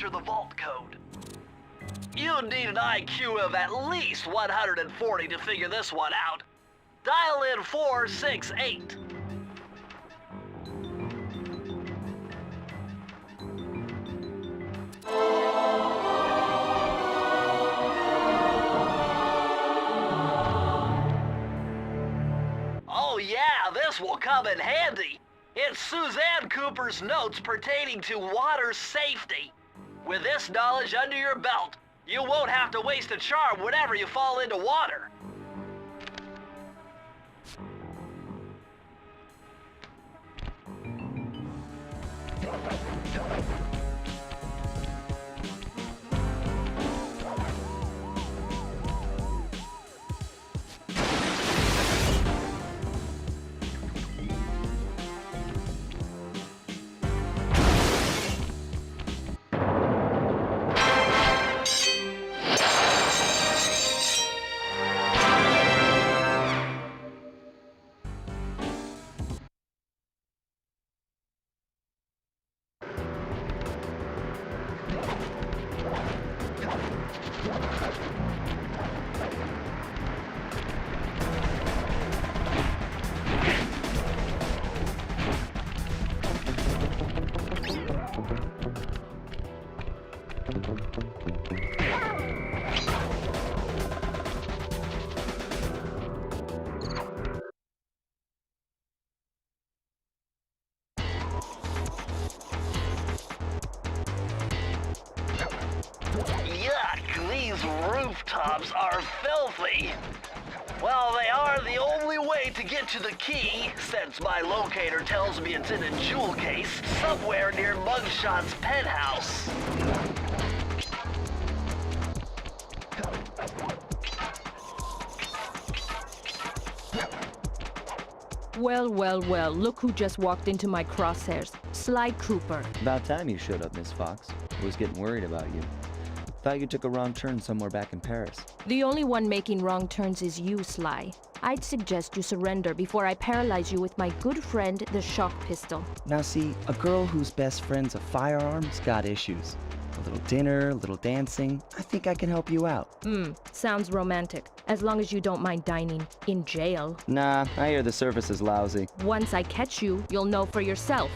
The vault code. You'd need an IQ of at least 140 to figure this one out. Dial in 468. Oh yeah, this will come in handy. It's Suzanne Cooper's notes pertaining to water safety. With this knowledge under your belt, you won't have to waste a charm whenever you fall into water. Rooftops are filthy. Well, they are the only way to get to the key, since my locator tells me it's in a jewel case somewhere near Muggshot's penthouse. Well, well, well, look who just walked into my crosshairs. Sly Cooper. About time you showed up, Miss Fox. I was getting worried about you. Thought you took a wrong turn somewhere back in Paris. The only one making wrong turns is you, Sly. I'd suggest you surrender before I paralyze you with my good friend, the shock pistol. Now see, a girl whose best friend's a firearm's got issues. A little dinner, a little dancing. I think I can help you out. Sounds romantic. As long as you don't mind dining in jail. Nah, I hear the service is lousy. Once I catch you, you'll know for yourself.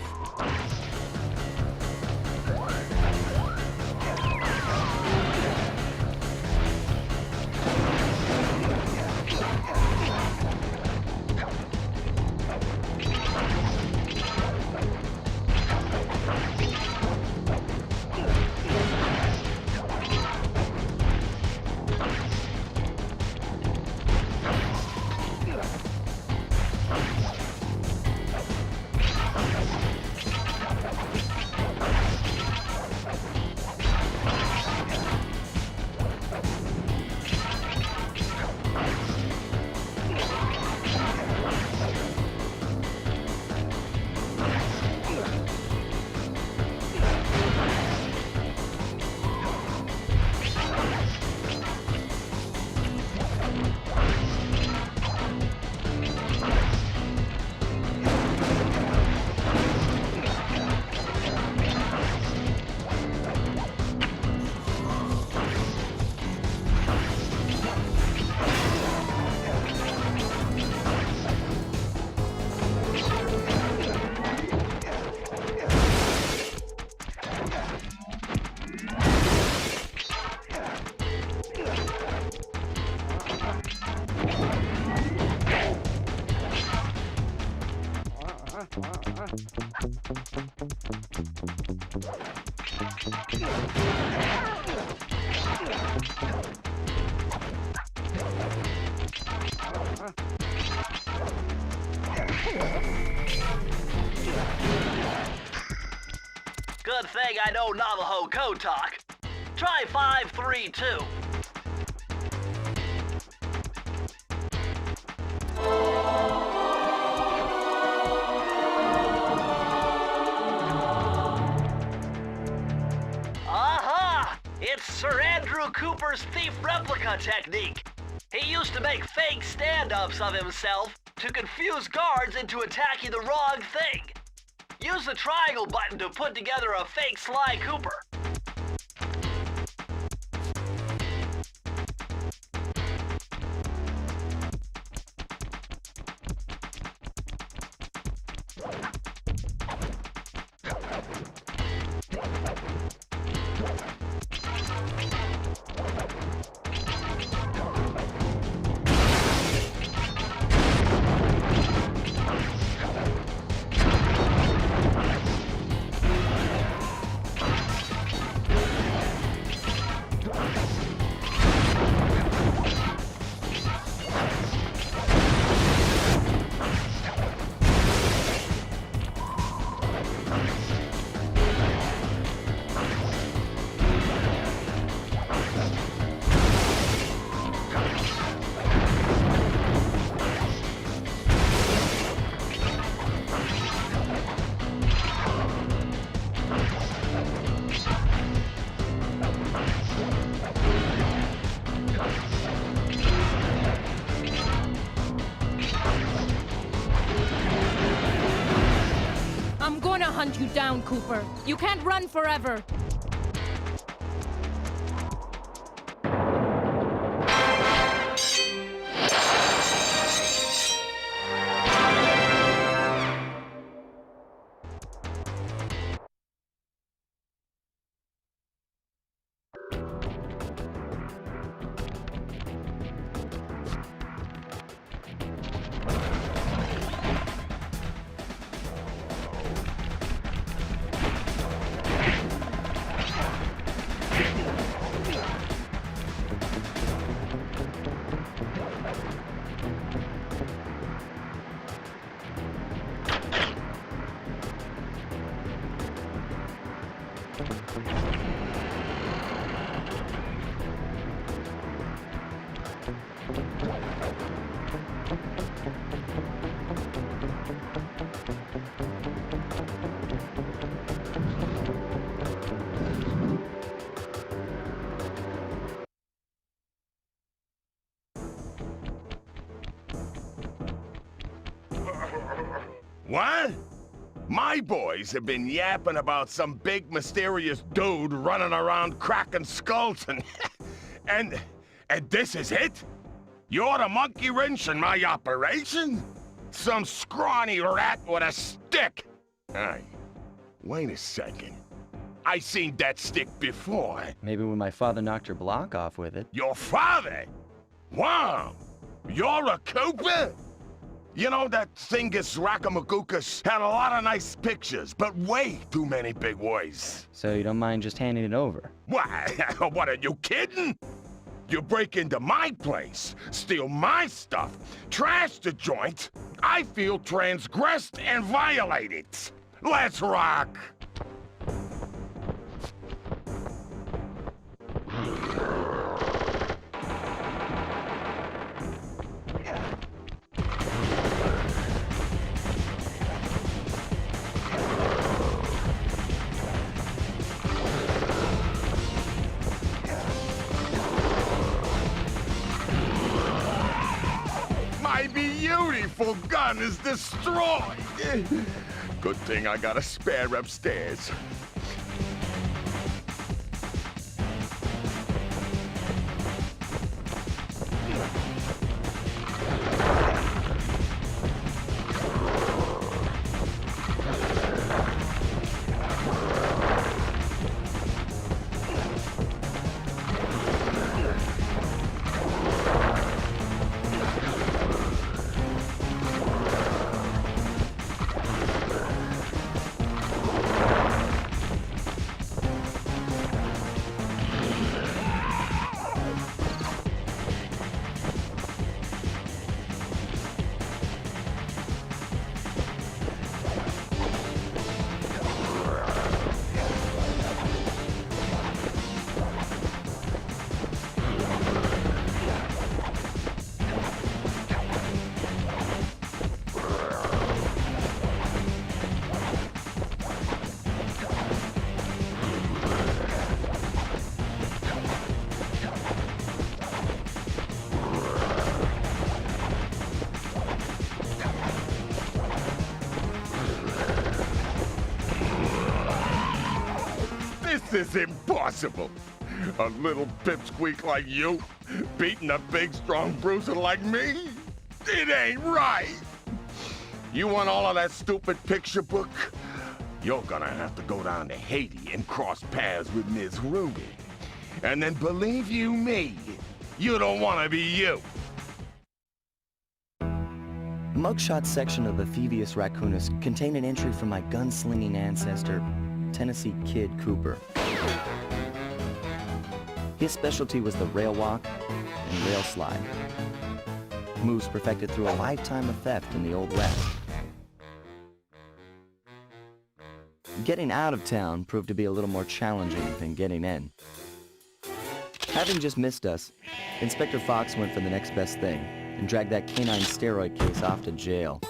Good thing I know Navajo code talk. Try 532. Aha! It's Sir Andrew Cooper's thief replica technique. He used to make fake stand-ups of himself to confuse guards into attacking the wrong thing. Use the triangle button to put together a fake Sly Cooper. Hunt you down, Cooper. You can't run forever. What? My boys have been yapping about some big mysterious dude running around cracking skulls and this is it? You're the monkey wrench in my operation? Some scrawny rat with a stick? Hey, wait a second. I seen that stick before. Maybe when my father knocked your block off with it. Your father? Wow! You're a Cooper? You know, that Thievius Raccoonus had a lot of nice pictures, but way too many big words. So you don't mind just handing it over? What? What, are you kidding? You break into my place, steal my stuff, trash the joint. I feel transgressed and violated. Let's rock! My beautiful gun is destroyed. Good thing I got a spare upstairs. is impossible. A little pipsqueak like you, beating a big, strong bruiser like me? It ain't right. You want all of that stupid picture book? You're gonna have to go down to Haiti and cross paths with Miss Ruby. And then believe you me, you don't want to be you. Muggshot section of the Thievius Raccoonus contained an entry from my gunslinging ancestor, Tennessee Kid Cooper. His specialty was the rail walk and rail slide, moves perfected through a lifetime of theft in the Old West. Getting out of town proved to be a little more challenging than getting in. Having just missed us, Inspector Fox went for the next best thing and dragged that canine steroid case off to jail.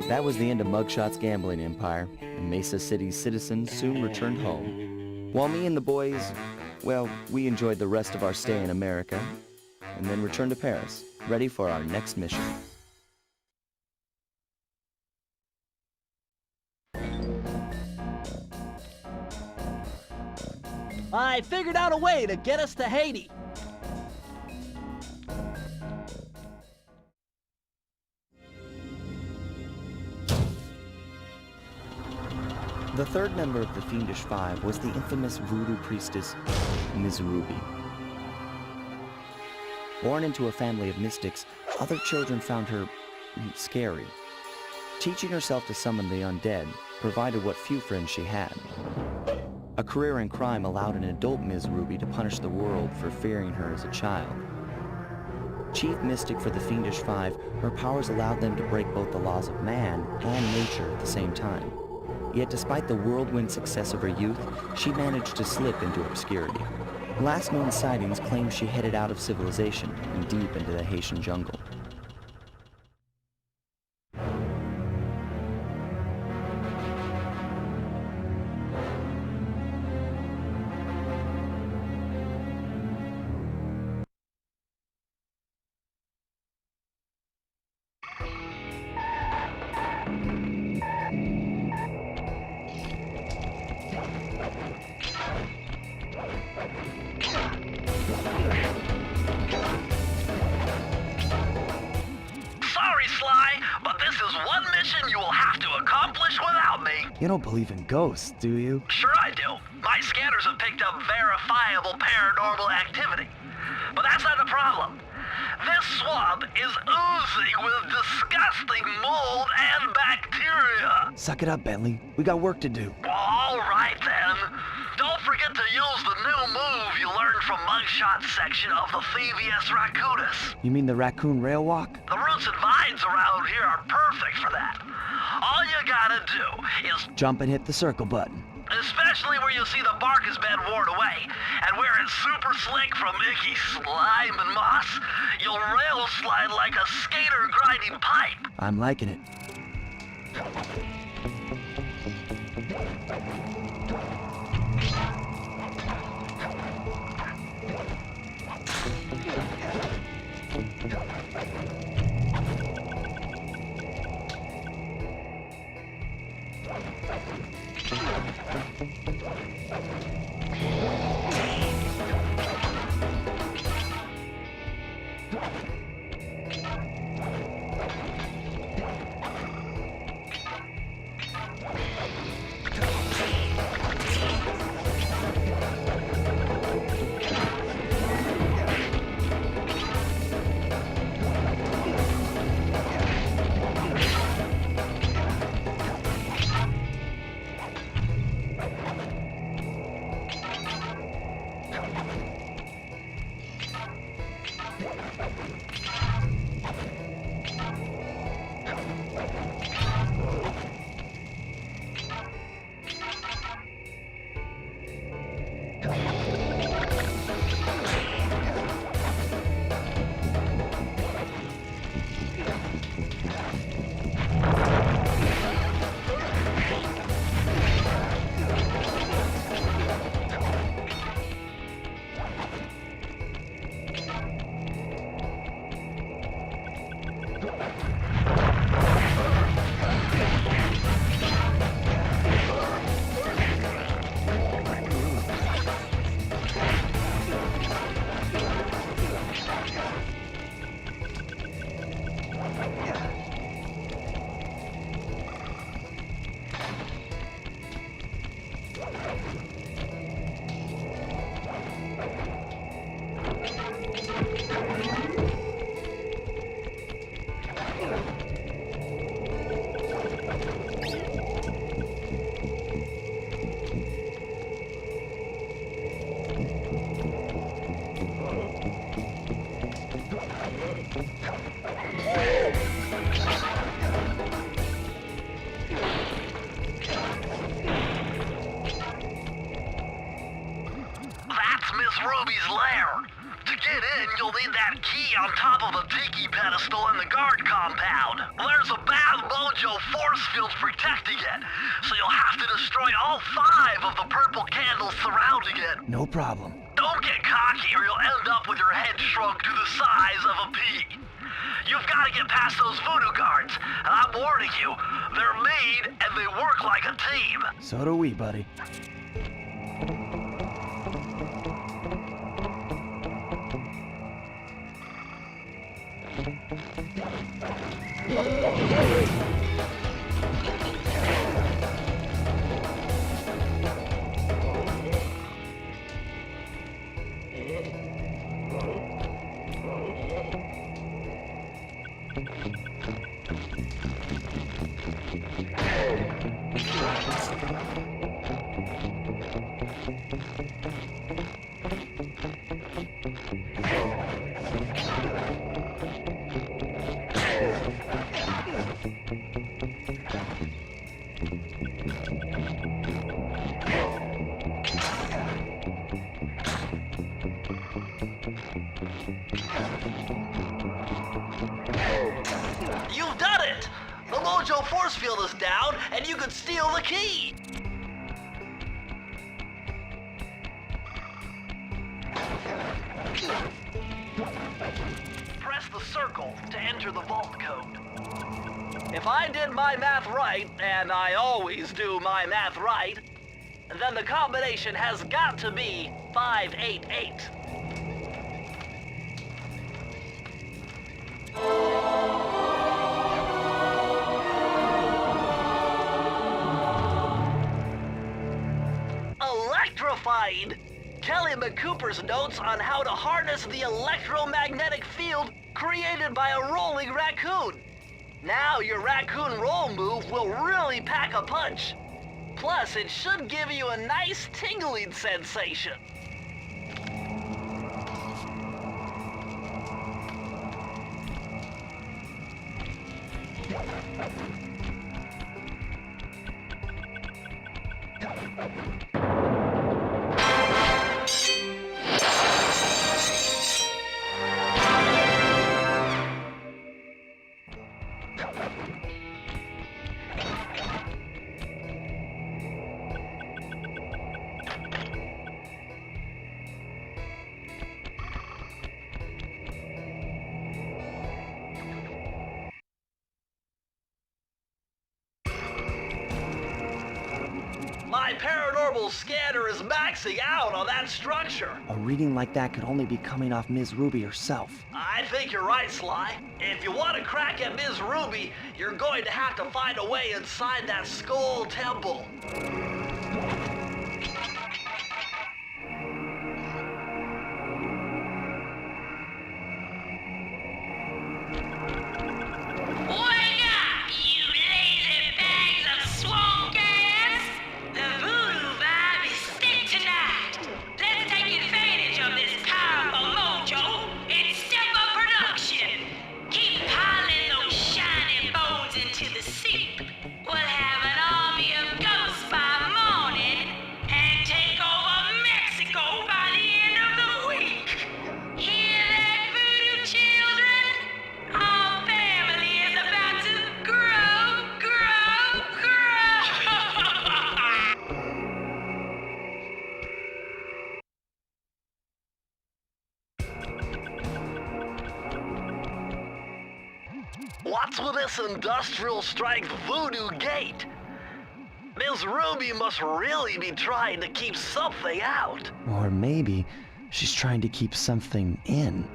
That was the end of Muggshot's gambling empire, and Mesa City's citizens soon returned home. While me and the boys, well, we enjoyed the rest of our stay in America, and then returned to Paris, ready for our next mission. I figured out a way to get us to Haiti. The third member of the Fiendish Five was the infamous voodoo priestess, Ms. Ruby. Born into a family of mystics, other children found her scary. Teaching herself to summon the undead provided what few friends she had. A career in crime allowed an adult Ms. Ruby to punish the world for fearing her as a child. Chief mystic for the Fiendish Five, her powers allowed them to break both the laws of man and nature at the same time. Yet despite the whirlwind success of her youth, she managed to slip into obscurity. Last known sightings claim she headed out of civilization and deep into the Haitian jungle. You don't believe in ghosts, do you? Sure I do. My scanners have picked up verifiable paranormal activity. But that's not the problem. This swamp is oozing with disgusting mold and bacteria. Suck it up, Bentley. We got work to do. Well, all right then. Don't forget to use the new move you learned from Muggshot's section of the Thievius Raccoonus. You mean the raccoon rail walk? The roots and vines around here are perfect for that. All you gotta do is jump and hit the circle button. Especially where you see the bark has been worn away, and where it's super slick from icky slime and moss, you'll rail slide like a skater grinding pipe. I'm liking it. you'll need that key on top of a tiki pedestal in the guard compound. There's a bad mojo force field protecting it, so you'll have to destroy all 5 of the purple candles surrounding it. No problem. Don't get cocky or you'll end up with your head shrunk to the size of a pea. You've got to get past those voodoo guards, and I'm warning you, they're mean and they work like a team. So do we, buddy. You've done it! The mojo force field is down, and you could steal the key! Press the circle to enter the vault code. If I did my math right, and I always do my math right, then the combination has got to be 588. Electrified! Kelly McCooper's notes on how to harness the electromagnetic field created by a rolling raccoon. Now your raccoon roll move will really pack a punch. Plus, it should give you a nice tingling sensation. My paranormal scanner is maxing out on that structure. A reading like that could only be coming off Ms. Ruby herself. I think you're right, Sly. If you want to crack at Ms. Ruby, you're going to have to find a way inside that skull temple. What's with this industrial strength voodoo gate? Ms. Ruby must really be trying to keep something out. Or maybe she's trying to keep something in.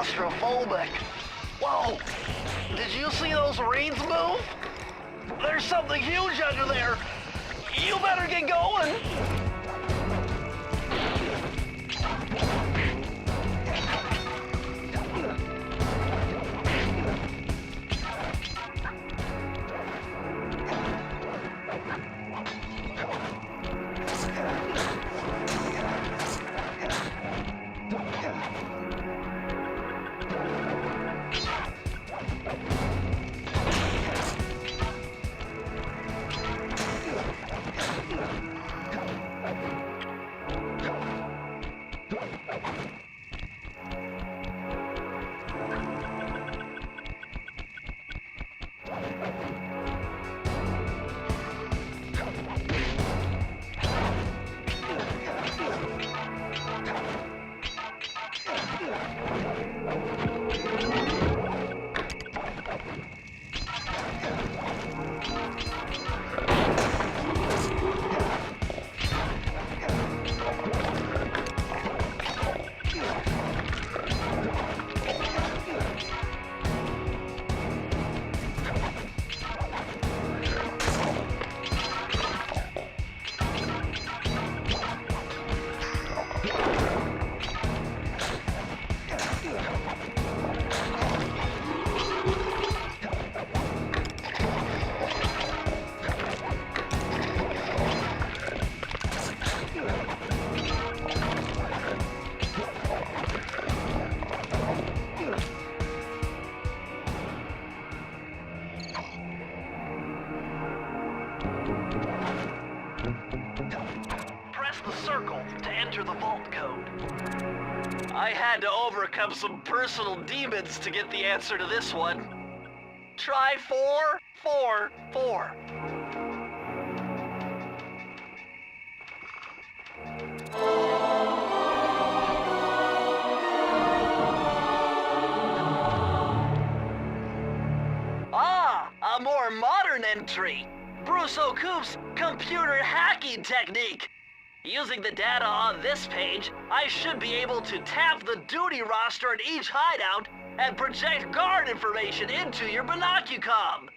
claustrophobic. Whoa! Did you see those reeds move? There's something huge under there. You better get going. I had to overcome some personal demons to get the answer to this one. Try 4, 4, 4. Ah, a more modern entry. Bruce O'Coop's computer hacking technique. Using the data on this page, I should be able to tap the duty roster at each hideout and project guard information into your binocucom.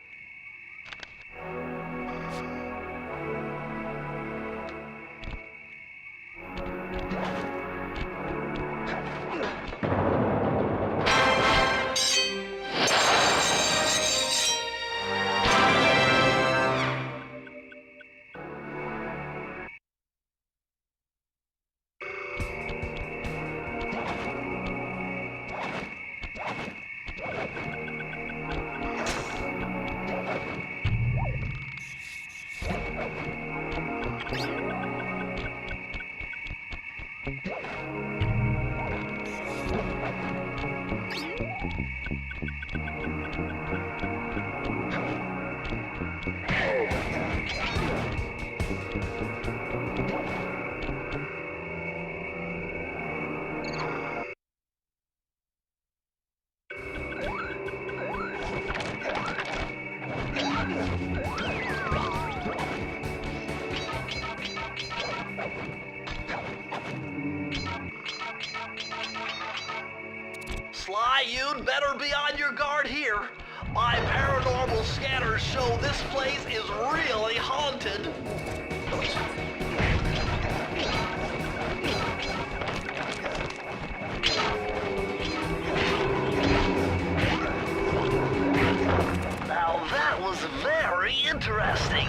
Sly, you'd better be on your guard here. My paranormal scanners show this place is really haunted. Now that was very interesting.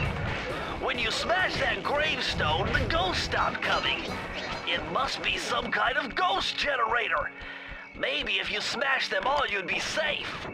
When you smash that gravestone, the ghosts stop coming. It must be some kind of ghost generator. Maybe if you smash them all, you'd be safe.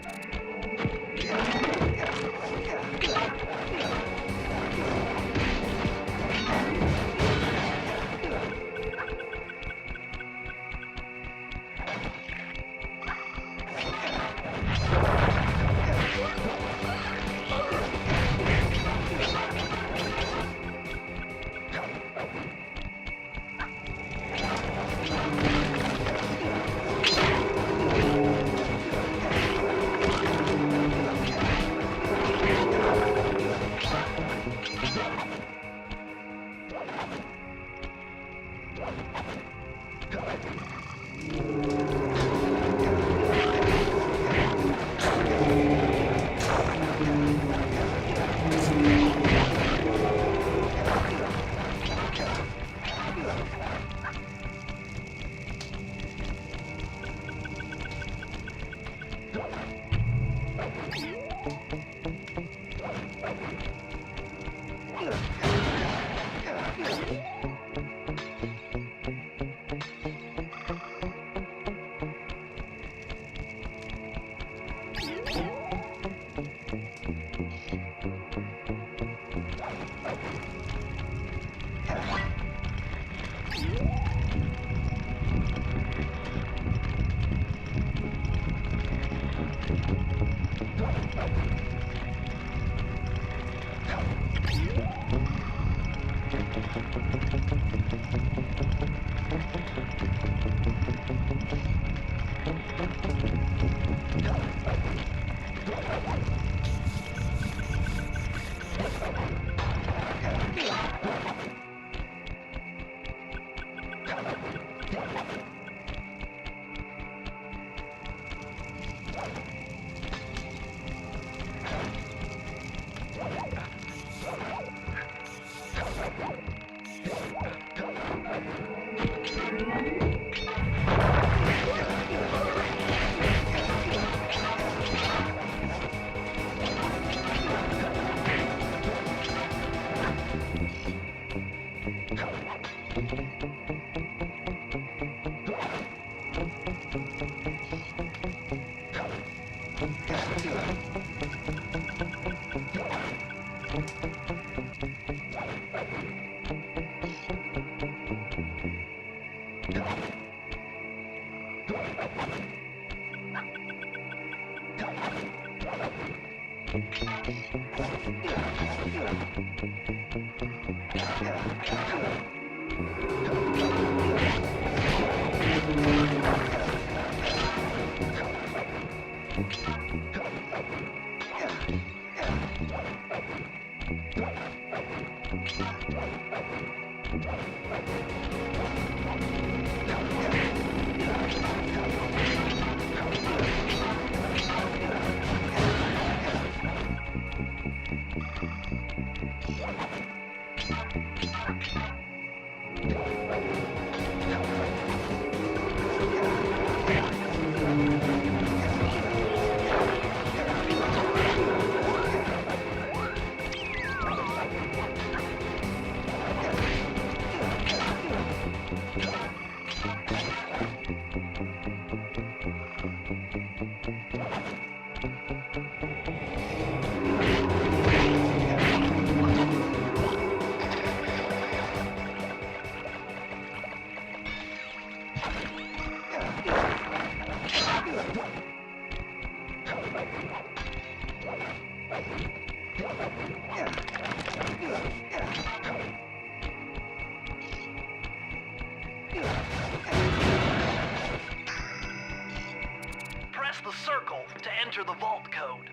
The vault code.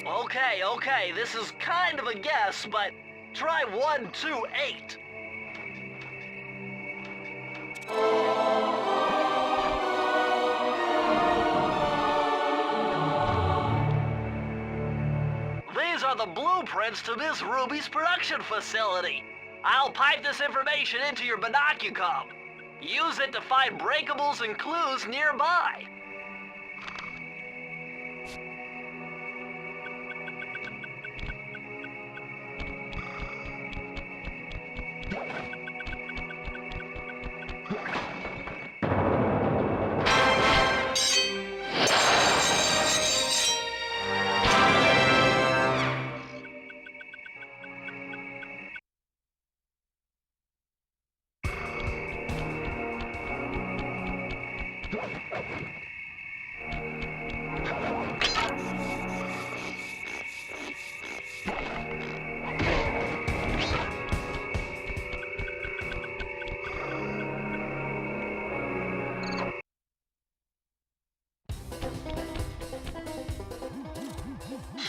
Okay, this is kind of a guess, but try 128. These are the blueprints to Miss Ruby's production facility. I'll pipe this information into your binocucom. Use it to find breakables and clues nearby.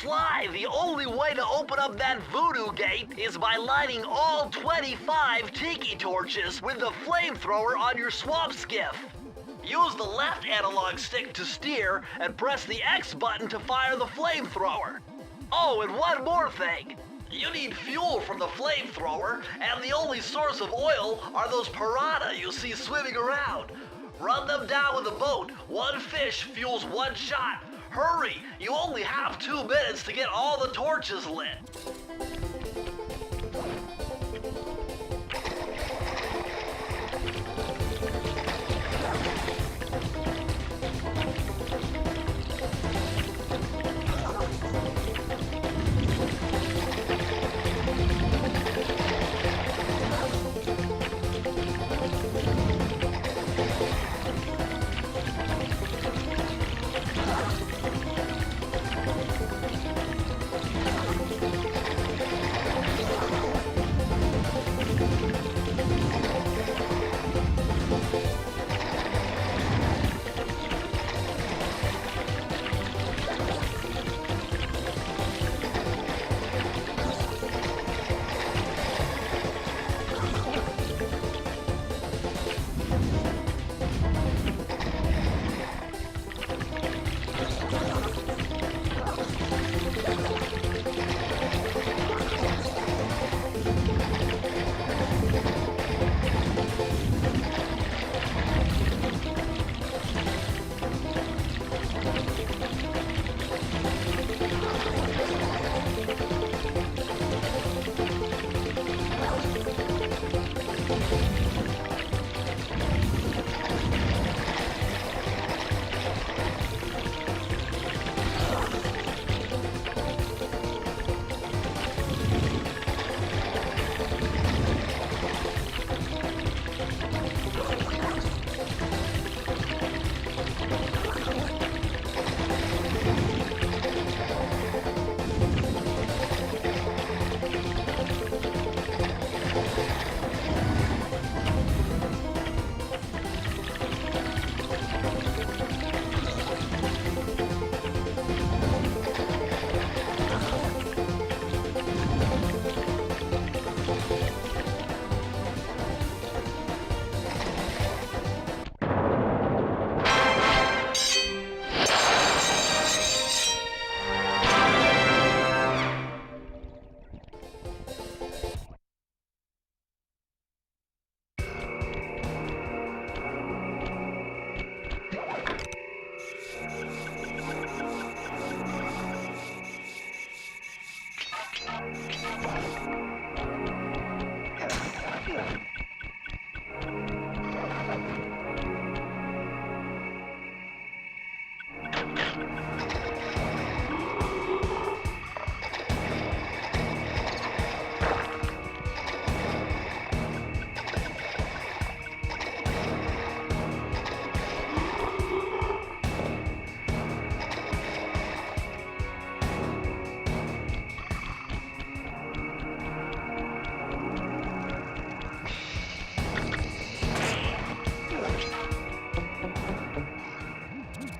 Sly, the only way to open up that voodoo gate is by lighting all 25 tiki torches with the flamethrower on your swamp skiff. Use the left analog stick to steer and press the X button to fire the flamethrower. Oh, and one more thing. You need fuel from the flamethrower, and the only source of oil are those piranha you see swimming around. Run them down with a boat. One fish fuels one shot. Hurry! You only have 2 minutes to get all the torches lit.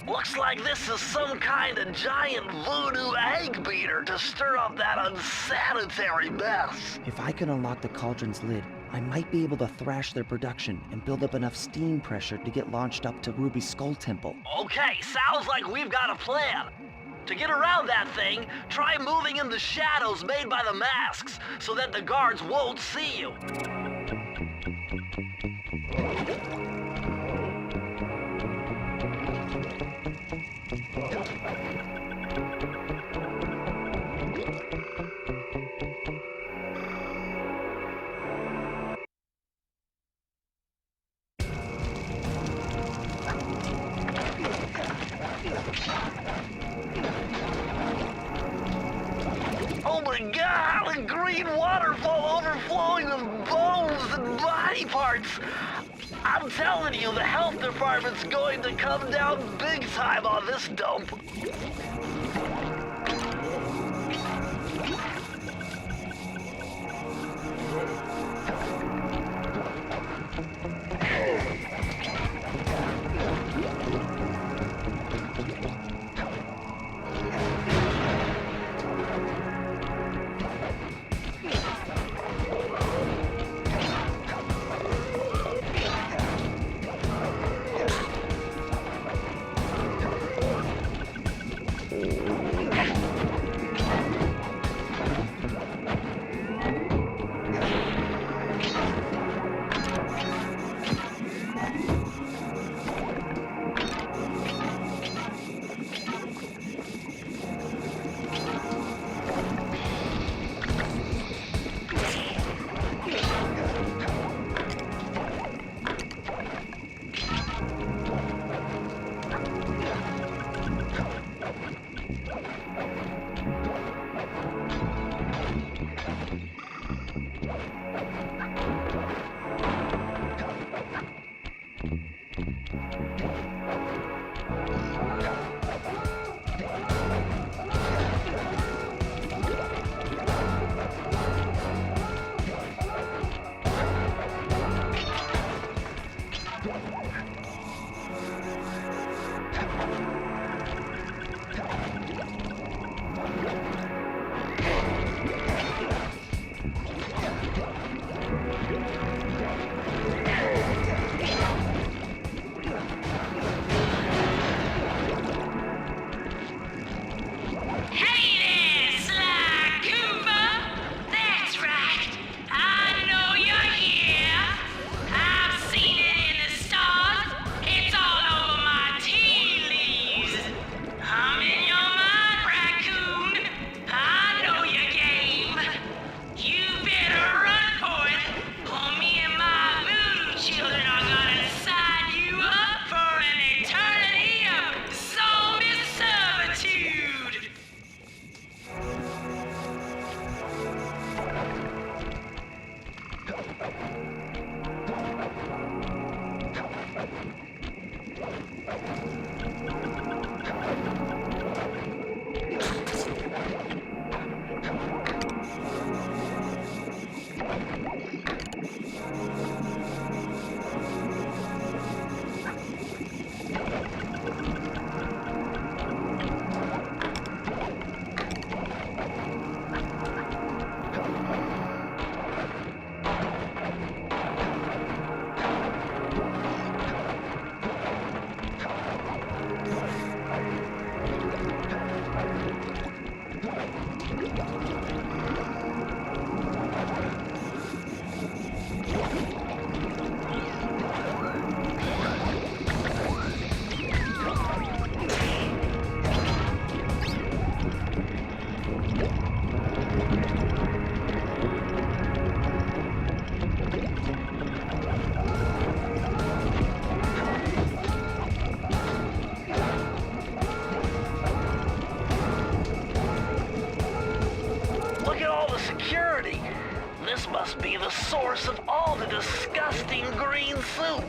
Looks like this is some kind of giant voodoo egg beater to stir up that unsanitary mess. If I can unlock the cauldron's lid, I might be able to thrash their production and build up enough steam pressure to get launched up to Ruby's Skull Temple. Okay, sounds like we've got a plan. To get around that thing, try moving in the shadows made by the masks so that the guards won't see you. Oh my God, a green waterfall overflowing with bones and body parts. I'm telling you, the health department's going to come down big time on this dump. must be the source of all the disgusting green soup.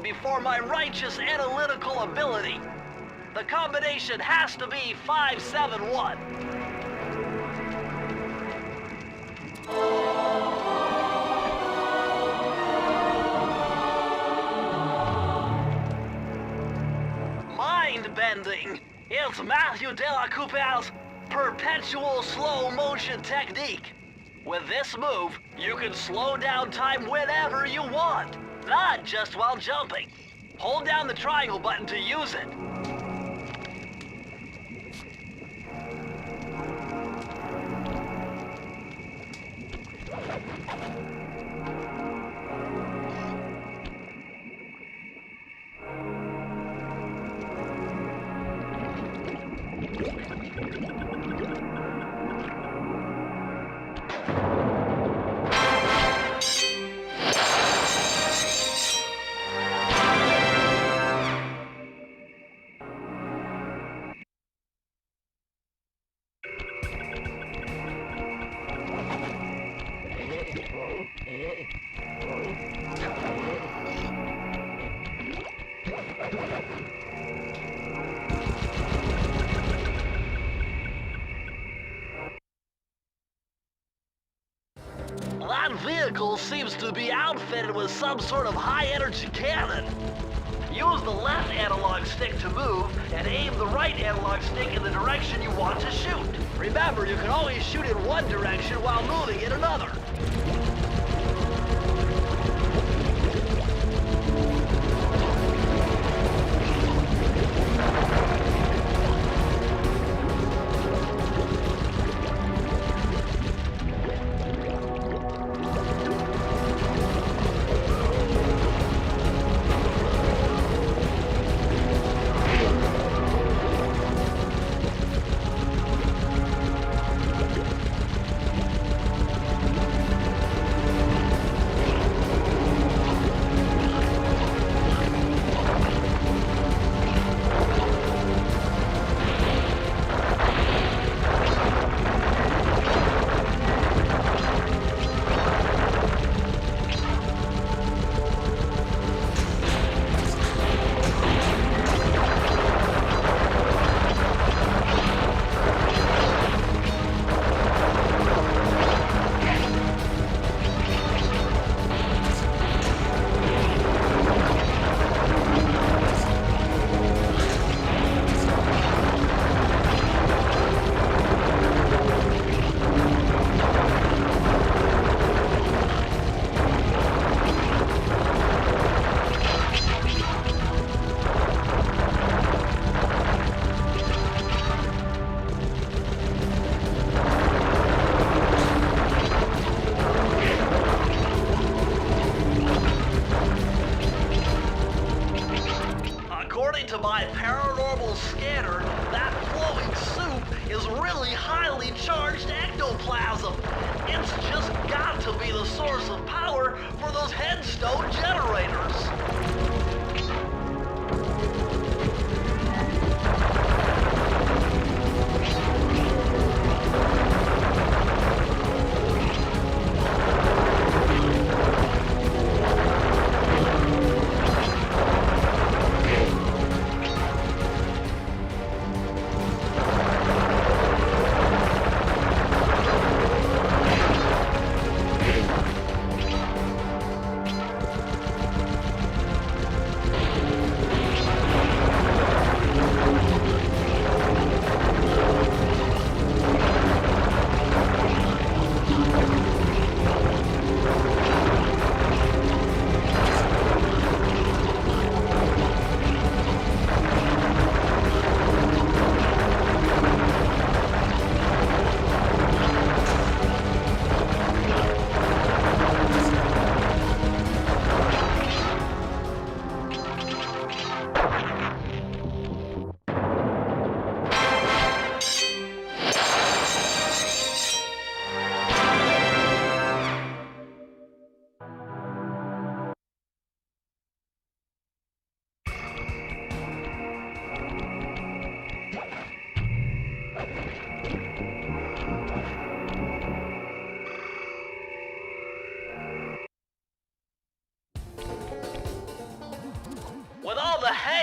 Before my righteous analytical ability. The combination has to be 571. Mind-bending. It's Matthew de la Coupe's perpetual slow motion technique. With this move, you can slow down time whenever you want. Not just while jumping. Hold down the triangle button to use it. That vehicle seems to be outfitted with some sort of high-energy cannon. Use the left analog stick to move, and aim the right analog stick in the direction you want to shoot. Remember, you can always shoot in one direction while moving in another. To my paranormal scanner, that flowing soup is really highly charged ectoplasm. It's just got to be the source of power for those headstone generators.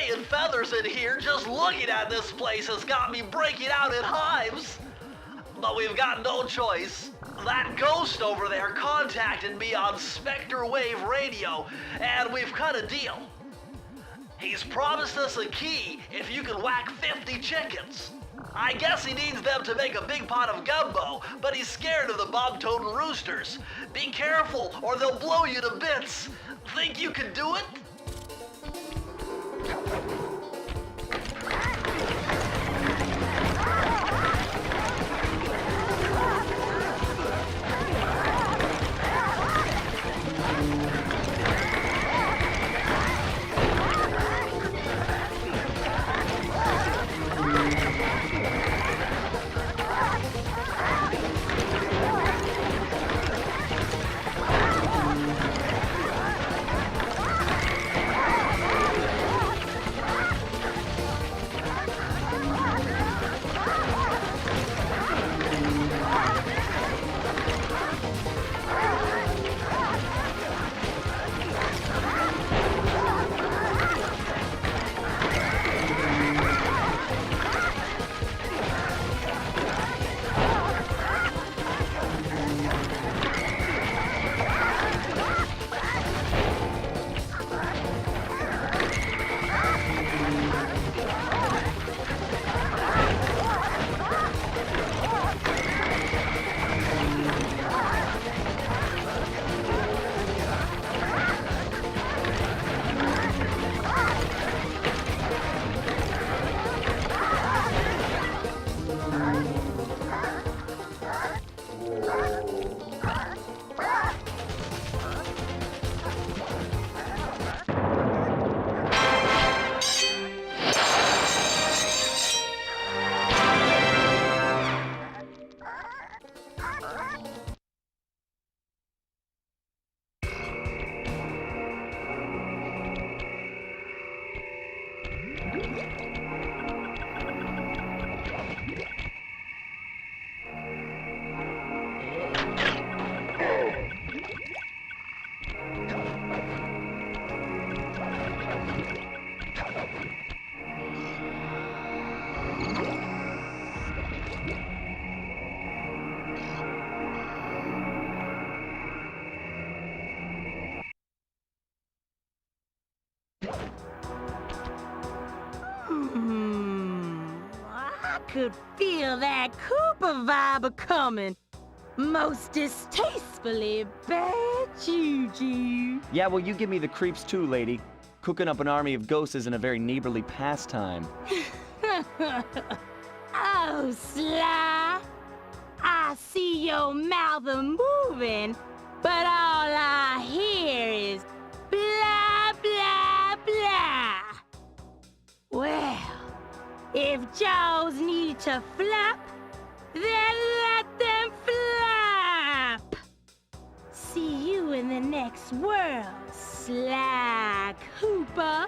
spraying feathers in here. Just looking at this place has got me breaking out in hives. But we've got no choice. That ghost over there contacted me on Spectre Wave Radio, and we've cut a deal. He's promised us a key if you can whack 50 chickens. I guess he needs them to make a big pot of gumbo, but he's scared of the bob-toting roosters. Be careful, or they'll blow you to bits. Think you can do it? I could feel that Cooper vibe a-coming. Most distastefully bad juju. Yeah, well, you give me the creeps too, lady. Cooking up an army of ghosts isn't a very neighborly pastime. Oh, Sly. I see your mouth a-moving, but all I hear is blah, blah, blah. Well, if jaws need to flap, then let them flap. See you in the next world, Sly Cooper.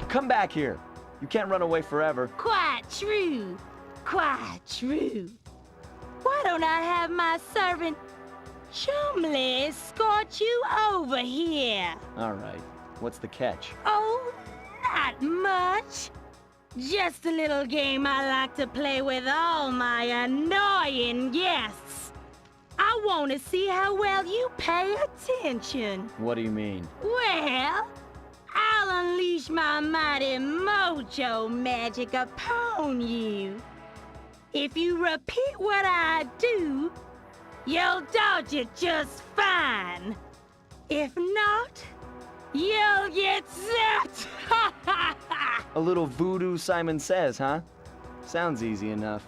Come back here. You can't run away forever. Quite true. Quite true. Why don't I have my servant Chumley escort you over here? All right. What's the catch? Oh, not much. Just a little game I like to play with all my annoying guests. I want to see how well you pay attention. What do you mean? Well, I'll unleash my mighty mojo magic upon you. If you repeat what I do, you'll dodge it just fine. If not, you'll get zapped! A little voodoo, Simon Says, huh? Sounds easy enough.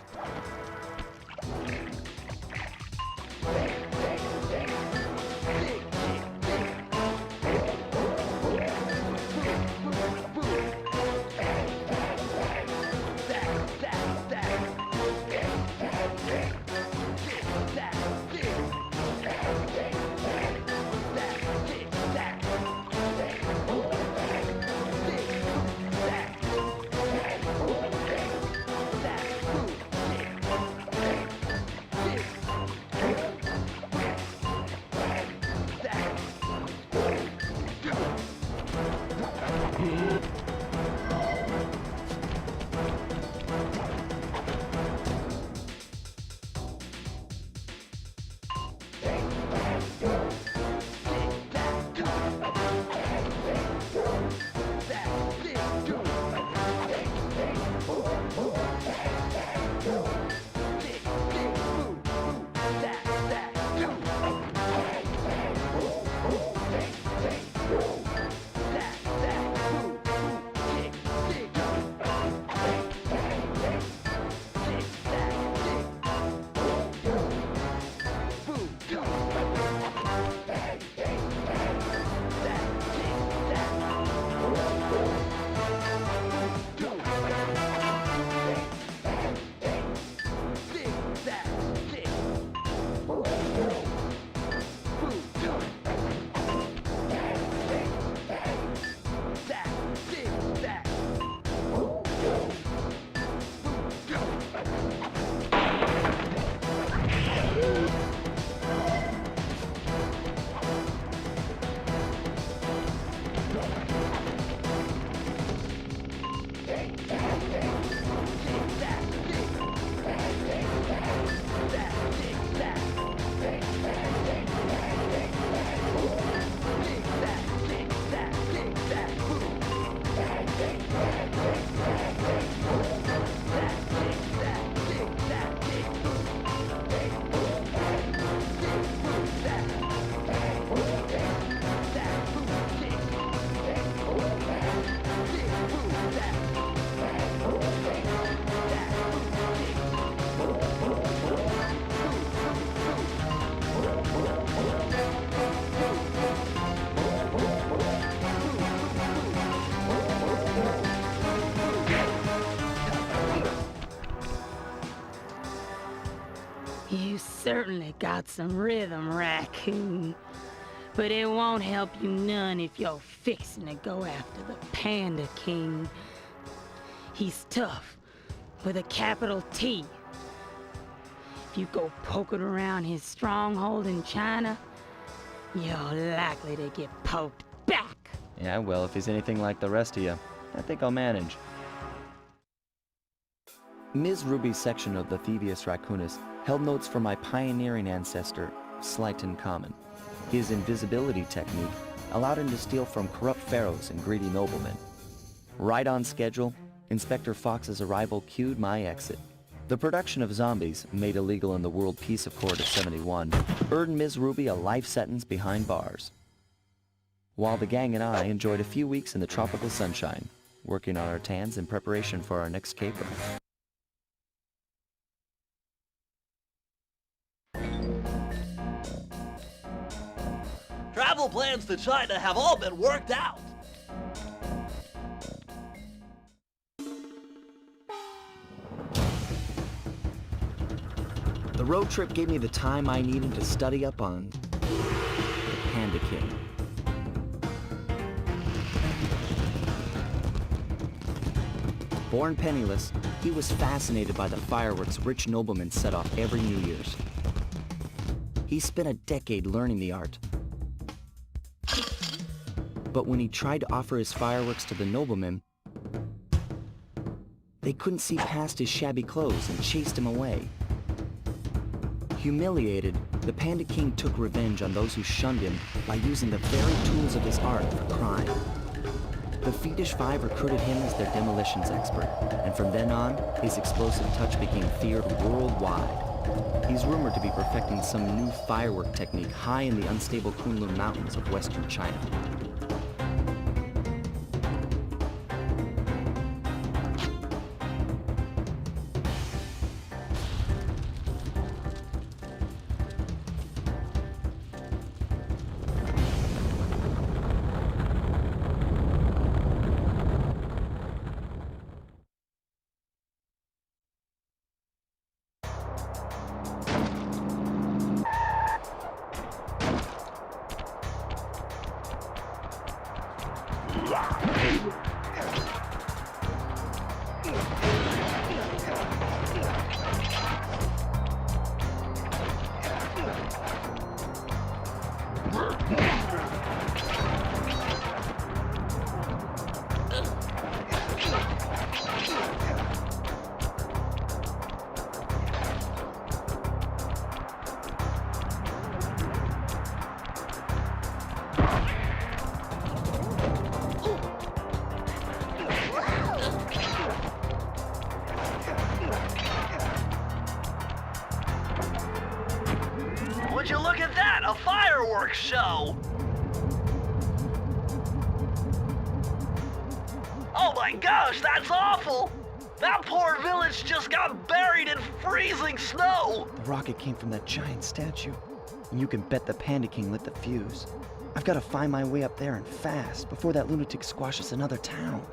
You certainly got some rhythm, Raccoon. But it won't help you none if you're fixing to go after the Panda King. He's tough, with a capital T. If you go poking around his stronghold in China, you're likely to get poked back. Yeah, well, if he's anything like the rest of you, I think I'll manage. Ms. Ruby's section of the Thievius Raccoonus held notes for my pioneering ancestor, Slighton Common. His invisibility technique allowed him to steal from corrupt pharaohs and greedy noblemen. Right on schedule, Inspector Fox's arrival cued my exit. The production of zombies, made illegal in the World Peace Accord of '71, earned Ms. Ruby a life sentence behind bars. While the gang and I enjoyed a few weeks in the tropical sunshine, working on our tans in preparation for our next caper. Travel plans to China have all been worked out. The road trip gave me the time I needed to study up on the Panda King. Born penniless, he was fascinated by the fireworks rich noblemen set off every New Year's. He spent a decade learning the art. But when he tried to offer his fireworks to the noblemen, they couldn't see past his shabby clothes and chased him away. Humiliated, the Panda King took revenge on those who shunned him by using the very tools of his art for crime. The Fiendish Five recruited him as their demolitions expert, and from then on, his explosive touch became feared worldwide. He's rumored to be perfecting some new firework technique high in the unstable Kunlun Mountains of western China. Would you look at that? A fireworks show! Oh my gosh, that's awful! That poor village just got buried in freezing snow! The rocket came from that giant statue. And you can bet the Panda King lit the fuse. I've got to find my way up there and fast before that lunatic squashes another town.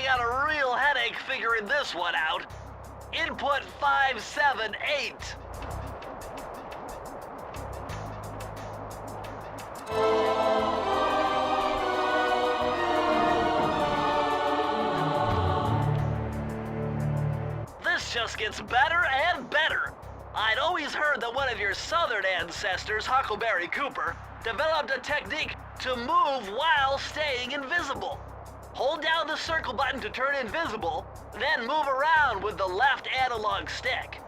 I got a real headache figuring this one out. Input 578. This just gets better and better. I'd always heard that one of your southern ancestors, Huckleberry Cooper, developed a technique to move while staying invisible. Hold down the circle button to turn invisible, then move around with the left analog stick.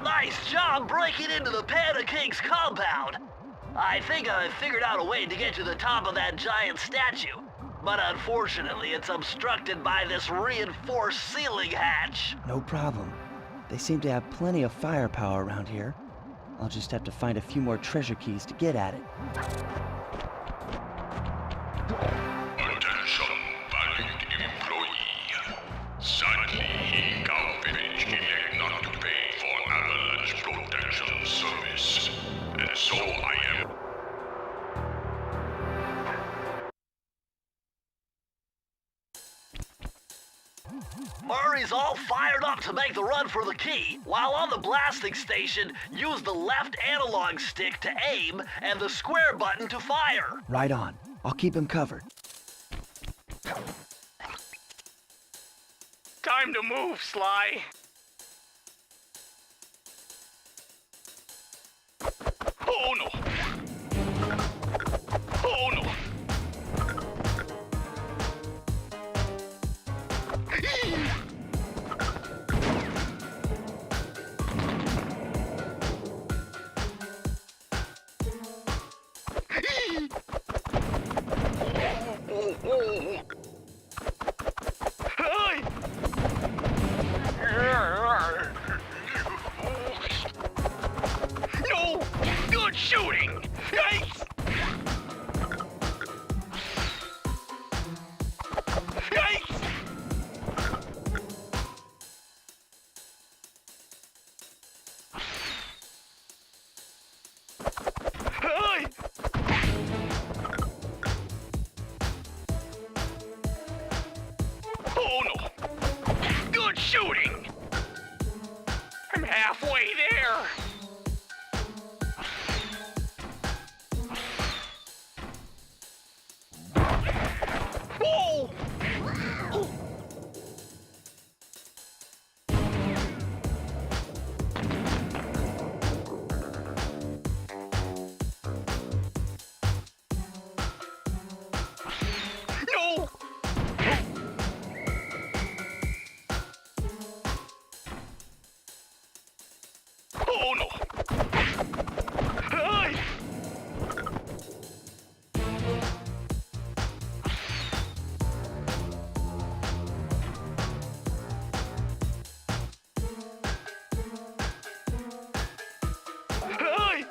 Nice job breaking into the Panda King's compound. I think I've figured out a way to get to the top of that giant statue. But unfortunately, it's obstructed by this reinforced ceiling hatch. No problem. They seem to have plenty of firepower around here. I'll just have to find a few more treasure keys to get at it. Attention, valued employee. Sadly, Garbage elect not to pay for avalanche protection service. And so I am... Murray's all fired up to make the run for the key. While on the blasting station, use the left analog stick to aim and the square button to fire. Right on. I'll keep him covered. Time to move, Sly. Oh no! Oh no! No! Good shooting! Yikes! Yikes! Hey! Oh no! Good shooting! I'm halfway there! Whoa! No! Oh no! Hey! Hey!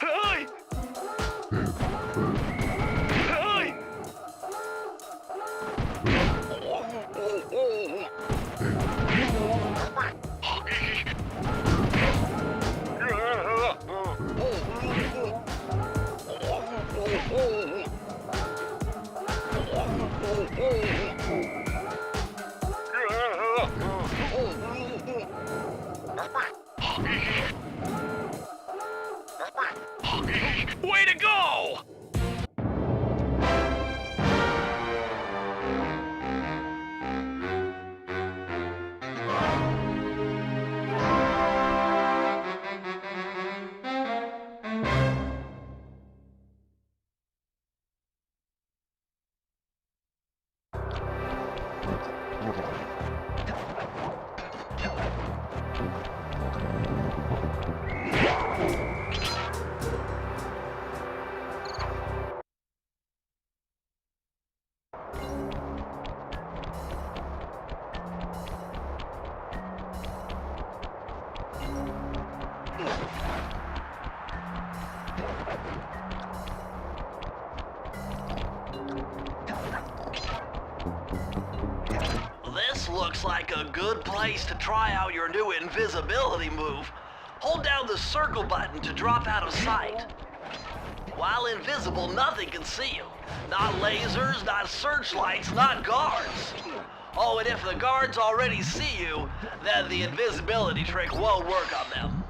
Hey! Hey! Way to go! This looks like a good place to try out your new invisibility move. Hold down the circle button to drop out of sight. While invisible, nothing can see you. Not lasers, not searchlights, not guards. Oh, and if the guards already see you, then the invisibility trick won't work on them.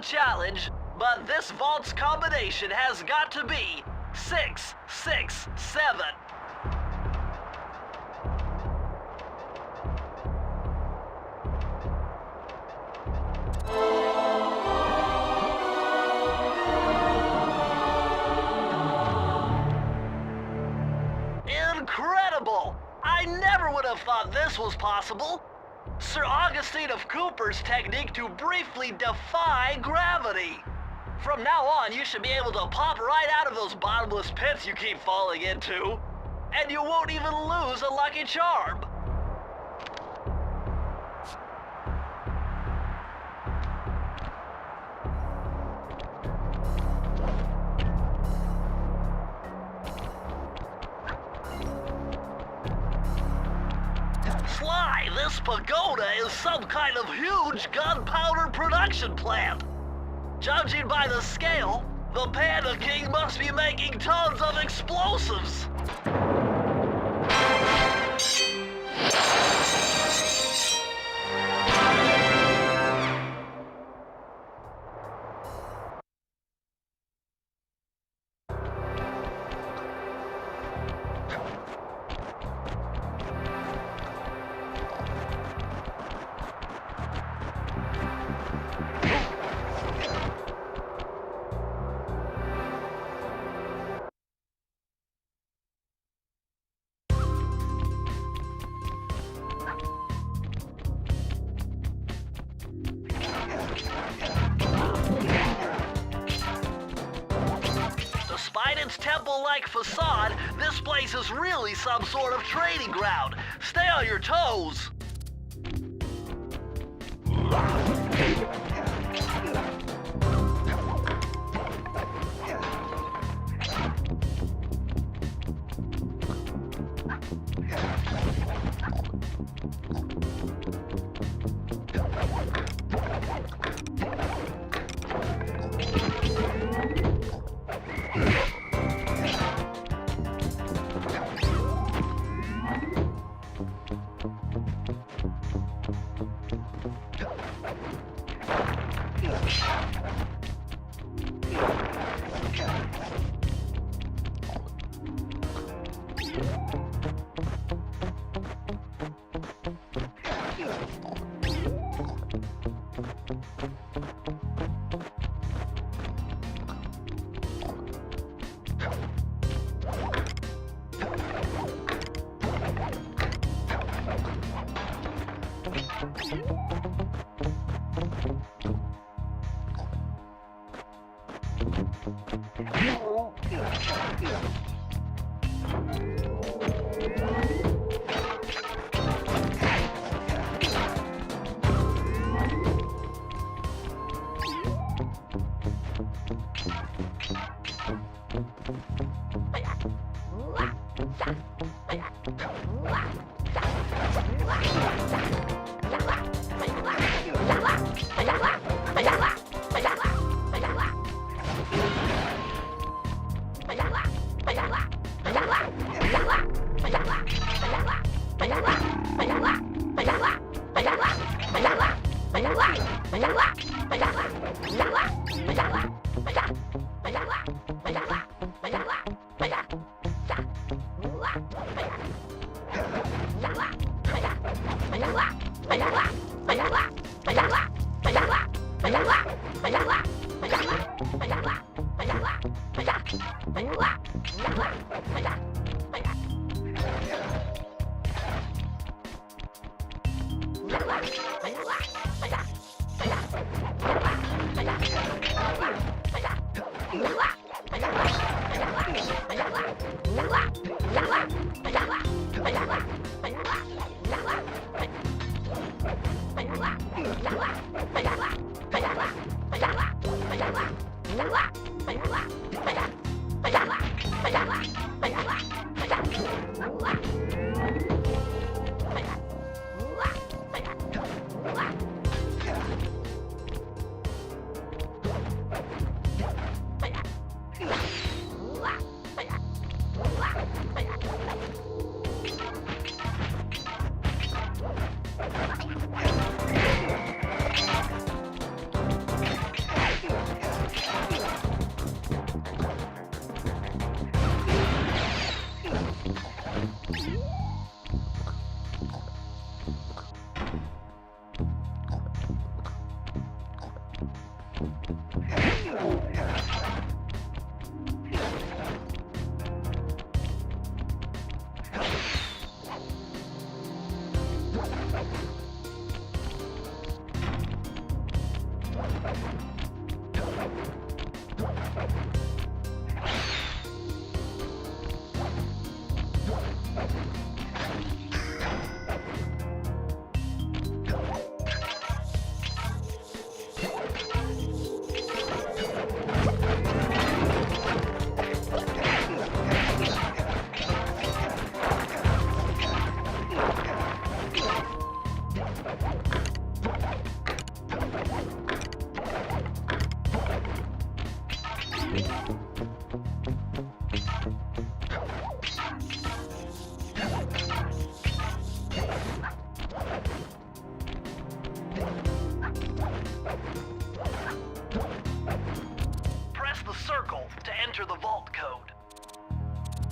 Challenge, but this vault's combination has got to be 667. Incredible! I never would have thought this was possible. Sir Augustine of Cooper's technique to briefly defy gravity. From now on, you should be able to pop right out of those bottomless pits you keep falling into, and you won't even lose a lucky charm. Sly, this pagoda is some kind of huge gunpowder production plant. Judging by the scale, the Panda King must be making tons of explosives. Despite its temple-like facade, this place is really some sort of trading ground. Stay on your toes.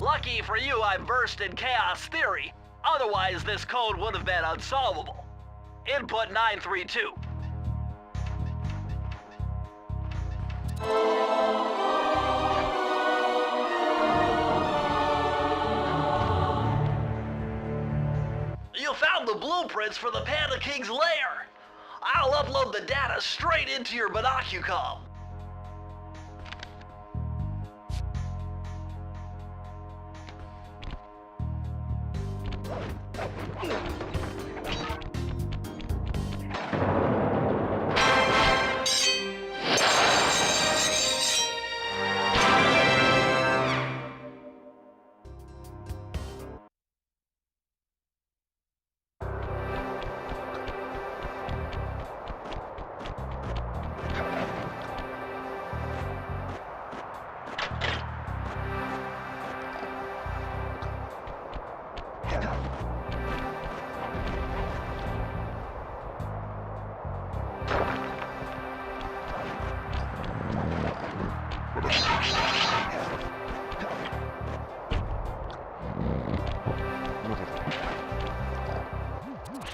Lucky for you, I burst in Chaos Theory. Otherwise, this code would have been unsolvable. Input 932. You found the blueprints for the Panda King's lair. I'll upload the data straight into your Binocucom.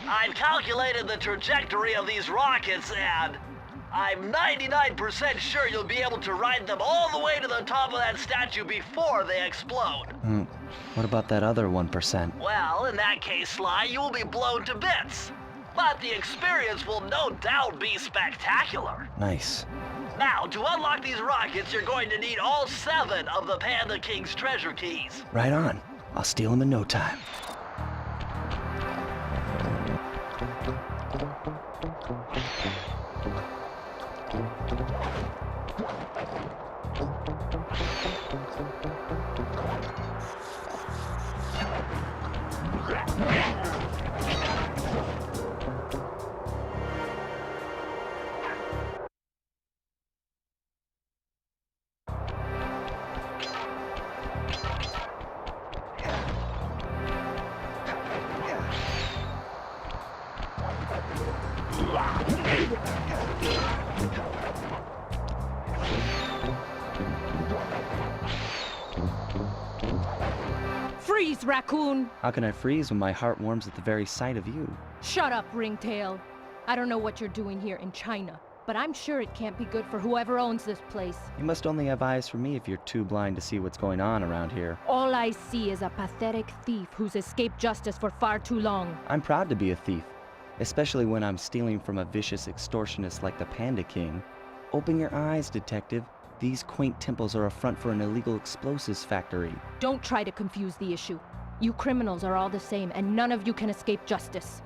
I've calculated the trajectory of these rockets, and I'm 99% sure you'll be able to ride them all the way to the top of that statue before they explode. What about that other 1%? Well, in that case, Sly, you will be blown to bits. But the experience will no doubt be spectacular. Nice. Now, to unlock these rockets, you're going to need all 7 of the Panda King's treasure keys. Right on. I'll steal them in no time. Freeze, raccoon! How can I freeze when my heart warms at the very sight of you? Shut up, Ringtail. I don't know what you're doing here in China, but I'm sure it can't be good for whoever owns this place. You must only have eyes for me if you're too blind to see what's going on around here. All I see is a pathetic thief who's escaped justice for far too long. I'm proud to be a thief, especially when I'm stealing from a vicious extortionist like the Panda King. Open your eyes, detective. These quaint temples are a front for an illegal explosives factory. Don't try to confuse the issue. You criminals are all the same, and none of you can escape justice.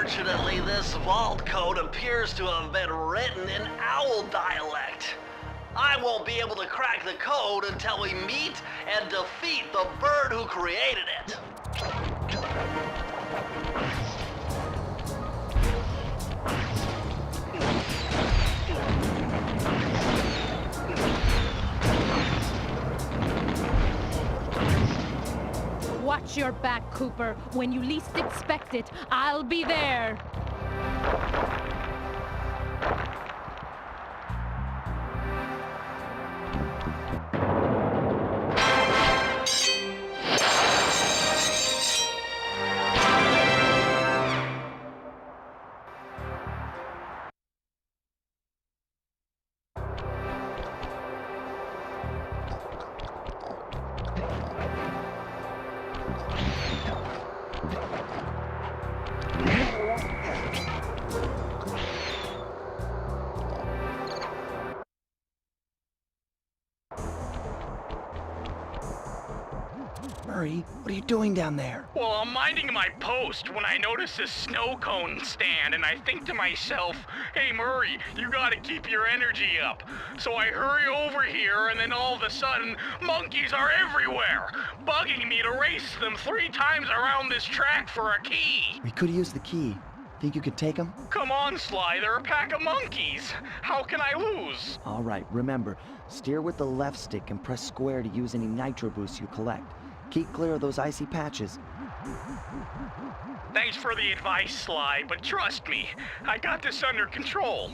Unfortunately, this vault code appears to have been written in owl dialect. I won't be able to crack the code until we meet and defeat the bird who created it. Watch your back, Cooper. When you least expect it, I'll be there. Murray, what are you doing down there? Well, I'm minding my post when I notice this snow cone stand, and I think to myself, hey Murray, you gotta keep your energy up. So I hurry over here, and then all of a sudden, monkeys are everywhere, bugging me to race them 3 times around this track for a key. We could use the key. Think you could take them? Come on, Sly, they're a pack of monkeys. How can I lose? All right, remember, steer with the left stick and press square to use any nitro boosts you collect. Keep clear of those icy patches. Thanks for the advice, Sly, but trust me, I got this under control.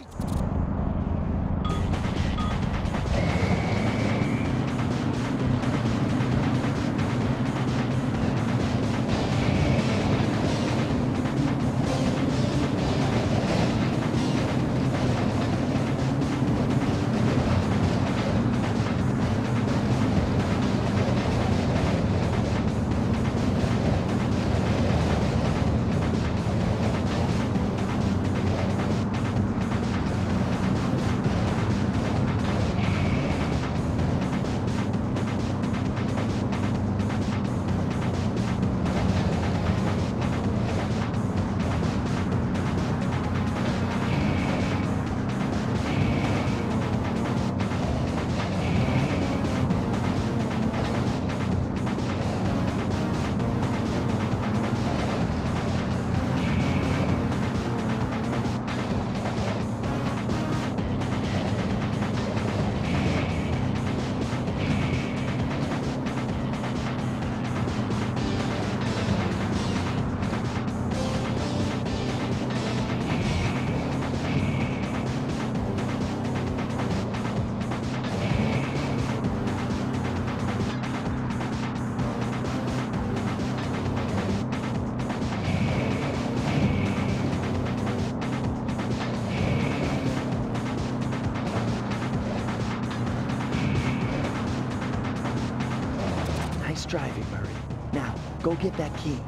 Driving, Murray. Now, go get that key.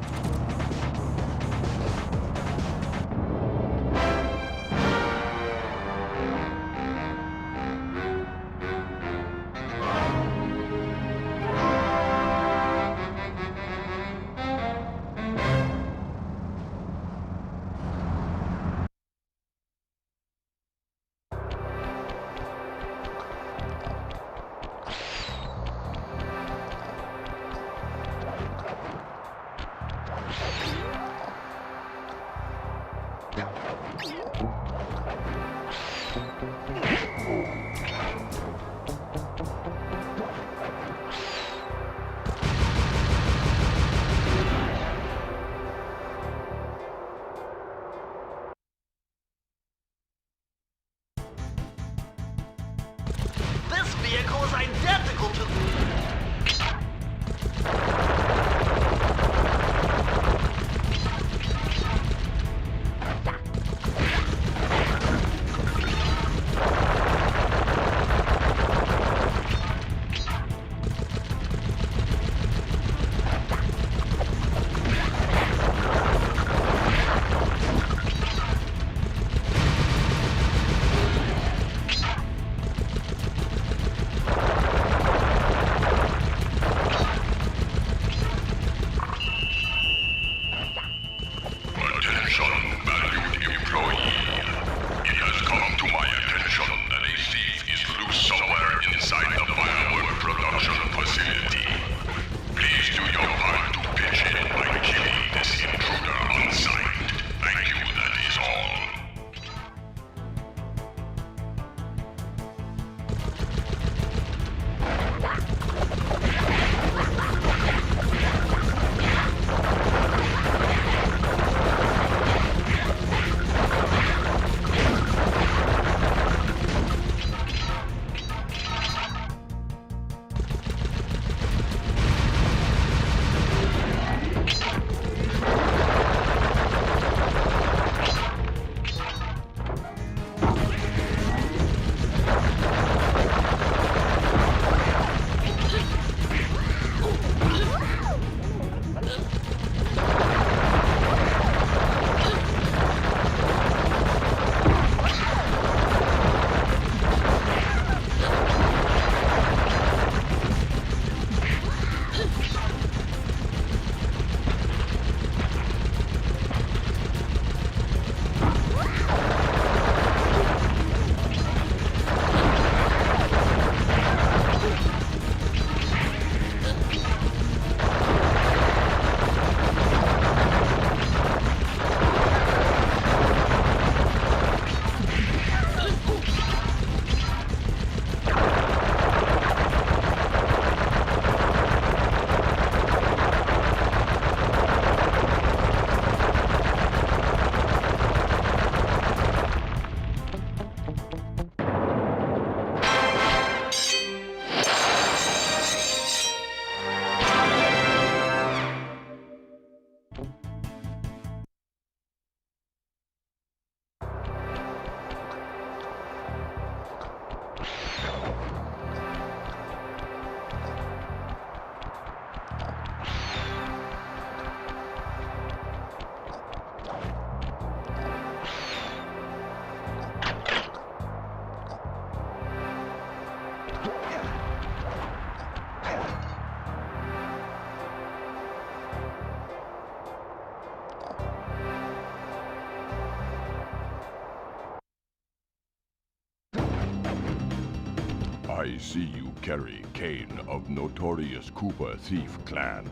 I see you carry Kane of notorious Cooper thief clan.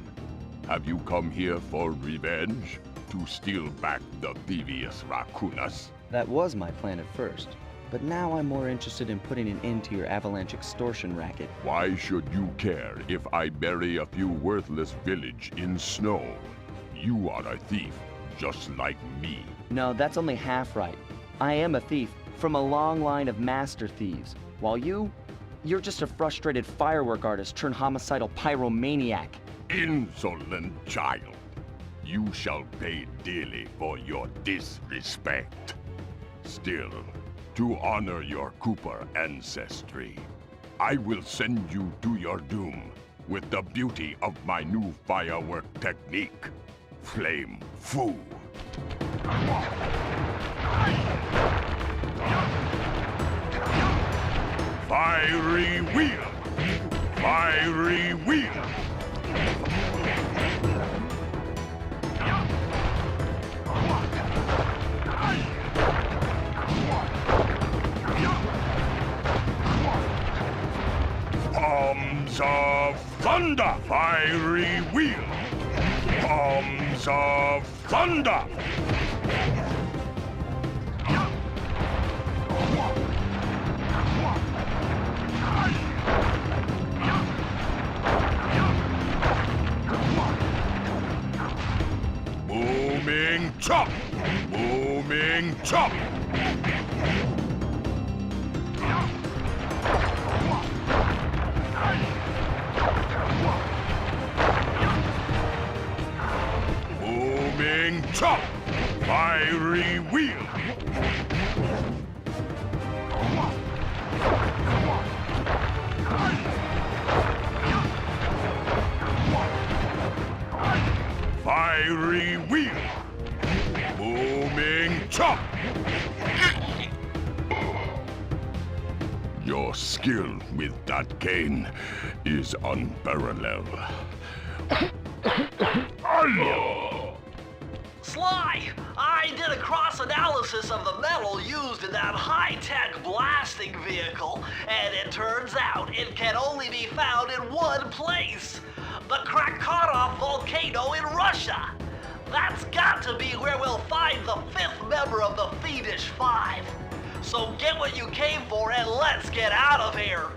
Have you come here for revenge? To steal back the Thievius Raccoonus? That was my plan at first, but now I'm more interested in putting an end to your avalanche extortion racket. Why should you care if I bury a few worthless village in snow? You are a thief, just like me. No, that's only half right. I am a thief from a long line of master thieves, while you're just a frustrated firework artist turned homicidal pyromaniac. Insolent child. You shall pay dearly for your disrespect. Still, to honor your Cooper ancestry, I will send you to your doom with the beauty of my new firework technique, Flame Foo. Fiery wheel! Fiery wheel! Palms of thunder! Fiery wheel! Palms of thunder! Booming chop! Booming chop! Booming chop! Fiery wheel! Fiery wheel! Booming chop! Your skill with that cane is unparalleled. Sly, I did a cross-analysis of the metal used in that high-tech blasting vehicle, and it turns out it can only be found in one place. The Krakatoa volcano in Russia. That's got to be where we'll find the fifth member of the Fiendish Five. So get what you came for and let's get out of here.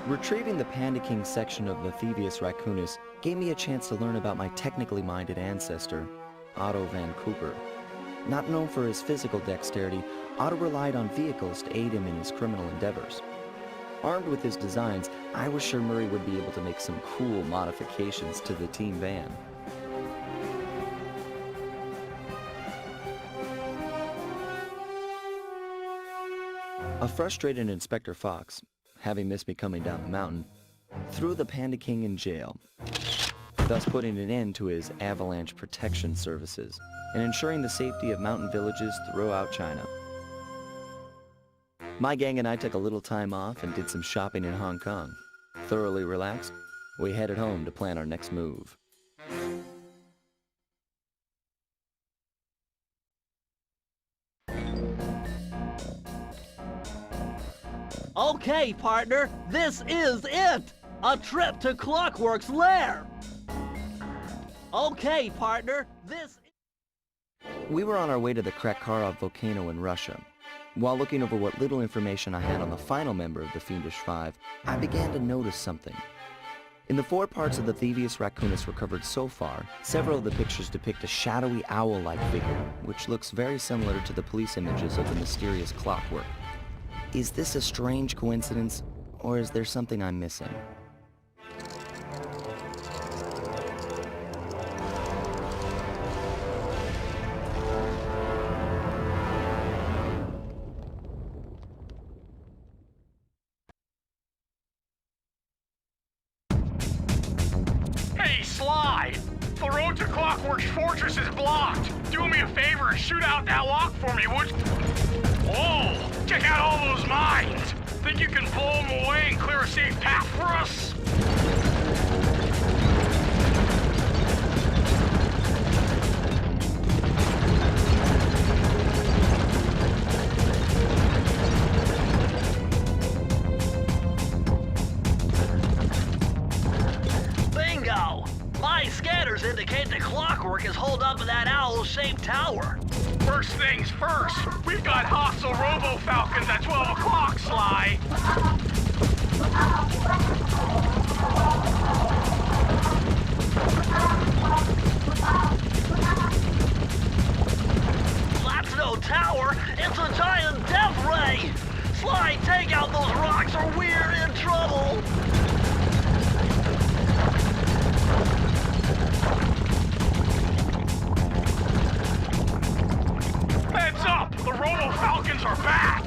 Retrieving the Panda King section of the Thievius Raccoonus gave me a chance to learn about my technically minded ancestor, Otto Van Cooper. Not known for his physical dexterity, Otto relied on vehicles to aid him in his criminal endeavors. Armed with his designs, I was sure Murray would be able to make some cool modifications to the team van. A frustrated Inspector Fox, having missed me coming down the mountain, threw the Panda King in jail, thus putting an end to his avalanche protection services and ensuring the safety of mountain villages throughout China. My gang and I took a little time off and did some shopping in Hong Kong. Thoroughly relaxed, we headed home to plan our next move. Okay, partner, this is it! A trip to Clockwerk's lair! Okay, partner, this... We were on our way to the Krakatoa volcano in Russia. While looking over what little information I had on the final member of the Fiendish Five, I began to notice something. In the 4 parts of the Thievius Raccoonus recovered so far, several of the pictures depict a shadowy owl-like figure, which looks very similar to the police images of the mysterious Clockwerk. Is this a strange coincidence, or is there something I'm missing? Hey, Sly! The road to Clockwerk's fortress is blocked. Do me a favor and shoot out that lock for me, would you? Whoa! Check out all those mines! Think you can blow them away and clear a safe path for us? My scanners indicate the Clockwerk is holed up in that owl-shaped tower. First things first, we've got hostile robo-falcons at 12 o'clock, Sly. That's no tower, it's a giant death ray! Sly, take out those rocks or we're in trouble! Heads up! The robo-falcons are back!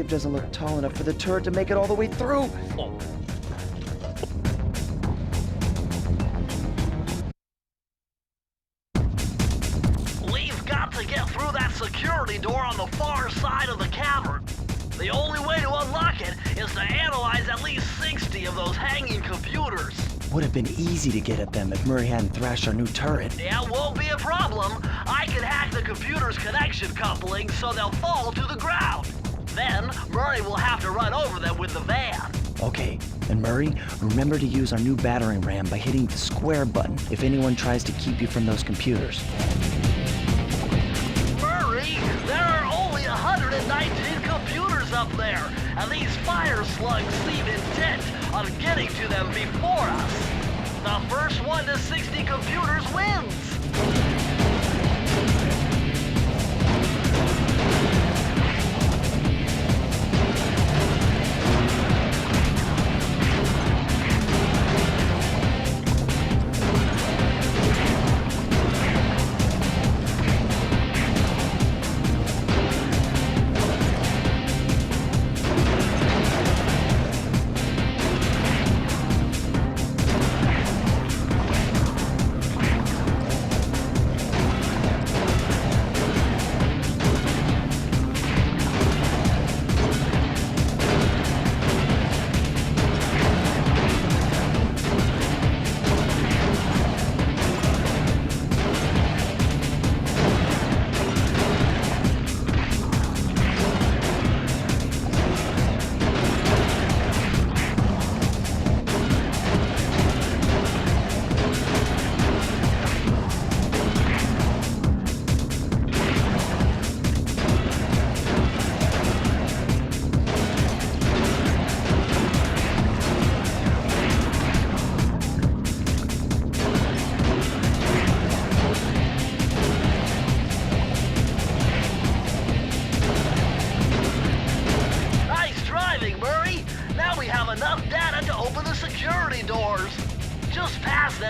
Doesn't look tall enough for the turret to make it all the way through. We've got to get through that security door on the far side of the cavern. The only way to unlock it is to analyze at least 60 of those hanging computers. Would have been easy to get at them if Murray hadn't thrashed our new turret. Yeah, won't be a problem. I can hack the computer's connection coupling so they'll fall to the ground. Then, Murray will have to run over them with the van. Okay, and Murray, remember to use our new battering ram by hitting the square button if anyone tries to keep you from those computers. Murray, there are only 119 computers up there, and these fire slugs seem intent on getting to them before us. The first one to 60 computers wins.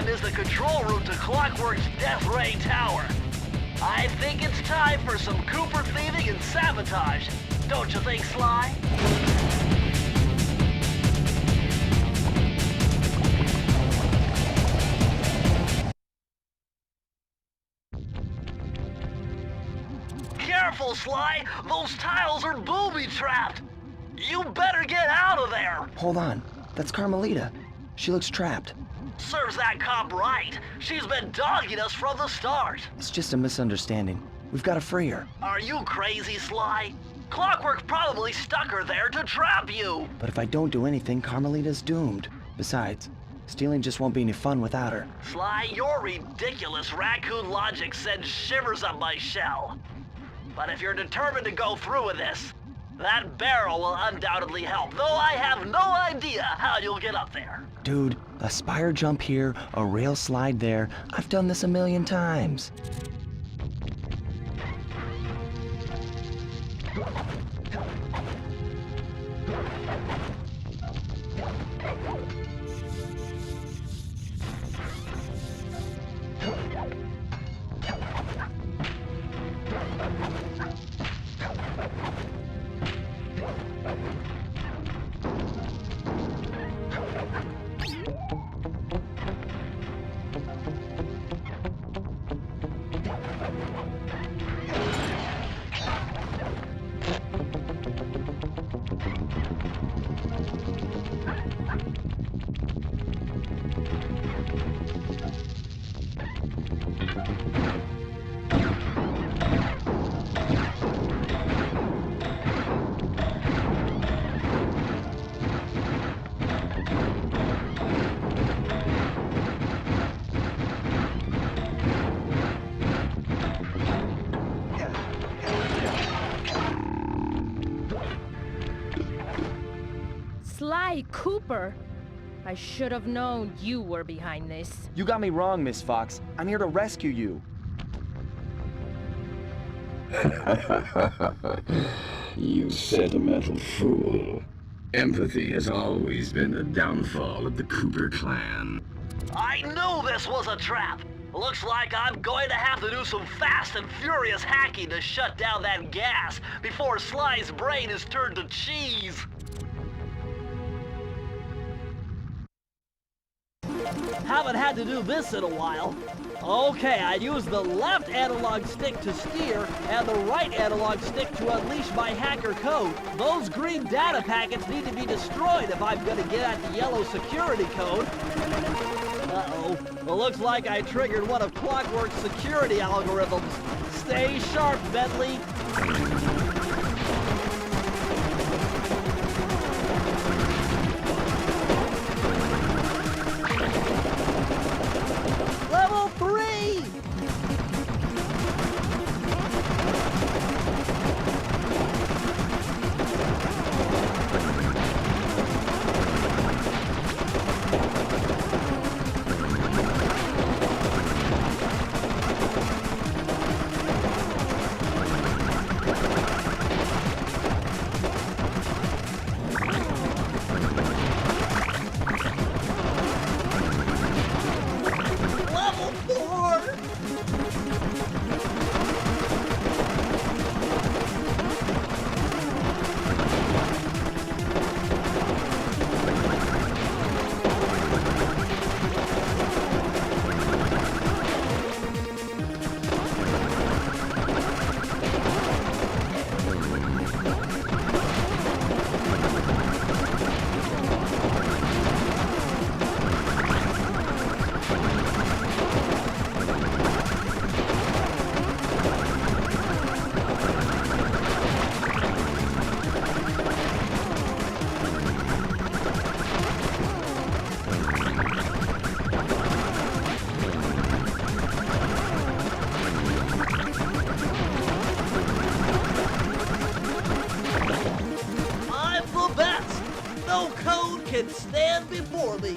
Is the control route to Clockwerk's Death Ray Tower. I think it's time for some Cooper thieving and sabotage. Don't you think, Sly? Careful, Sly! Those tiles are booby-trapped! You better get out of there! Hold on. That's Carmelita. She looks trapped. Serves that cop right. She's been dogging us from the start. It's just a misunderstanding. We've got to free her. Are you crazy, Sly? Clockwerk probably stuck her there to trap you. But if I don't do anything, Carmelita's doomed. Besides, stealing just won't be any fun without her. Sly, your ridiculous raccoon logic sends shivers up my shell. But if you're determined to go through with this, that barrel will undoubtedly help, though I have no idea how you'll get up there. Dude, a spire jump here, a rail slide there. I've done this a million times. Sly Cooper? I should have known you were behind this. You got me wrong, Miss Fox. I'm here to rescue you. You sentimental fool. Empathy has always been the downfall of the Cooper clan. I knew this was a trap. Looks like I'm going to have to do some fast and furious hacking to shut down that gas before Sly's brain is turned to cheese. Haven't had to do this in a while. Okay, I use the left analog stick to steer and the right analog stick to unleash my hacker code. Those green data packets need to be destroyed if I'm gonna get at the yellow security code. Uh-oh. Well, looks like I triggered one of Clockwerk's security algorithms. Stay sharp, Bentley. Level 3! Can stand before me.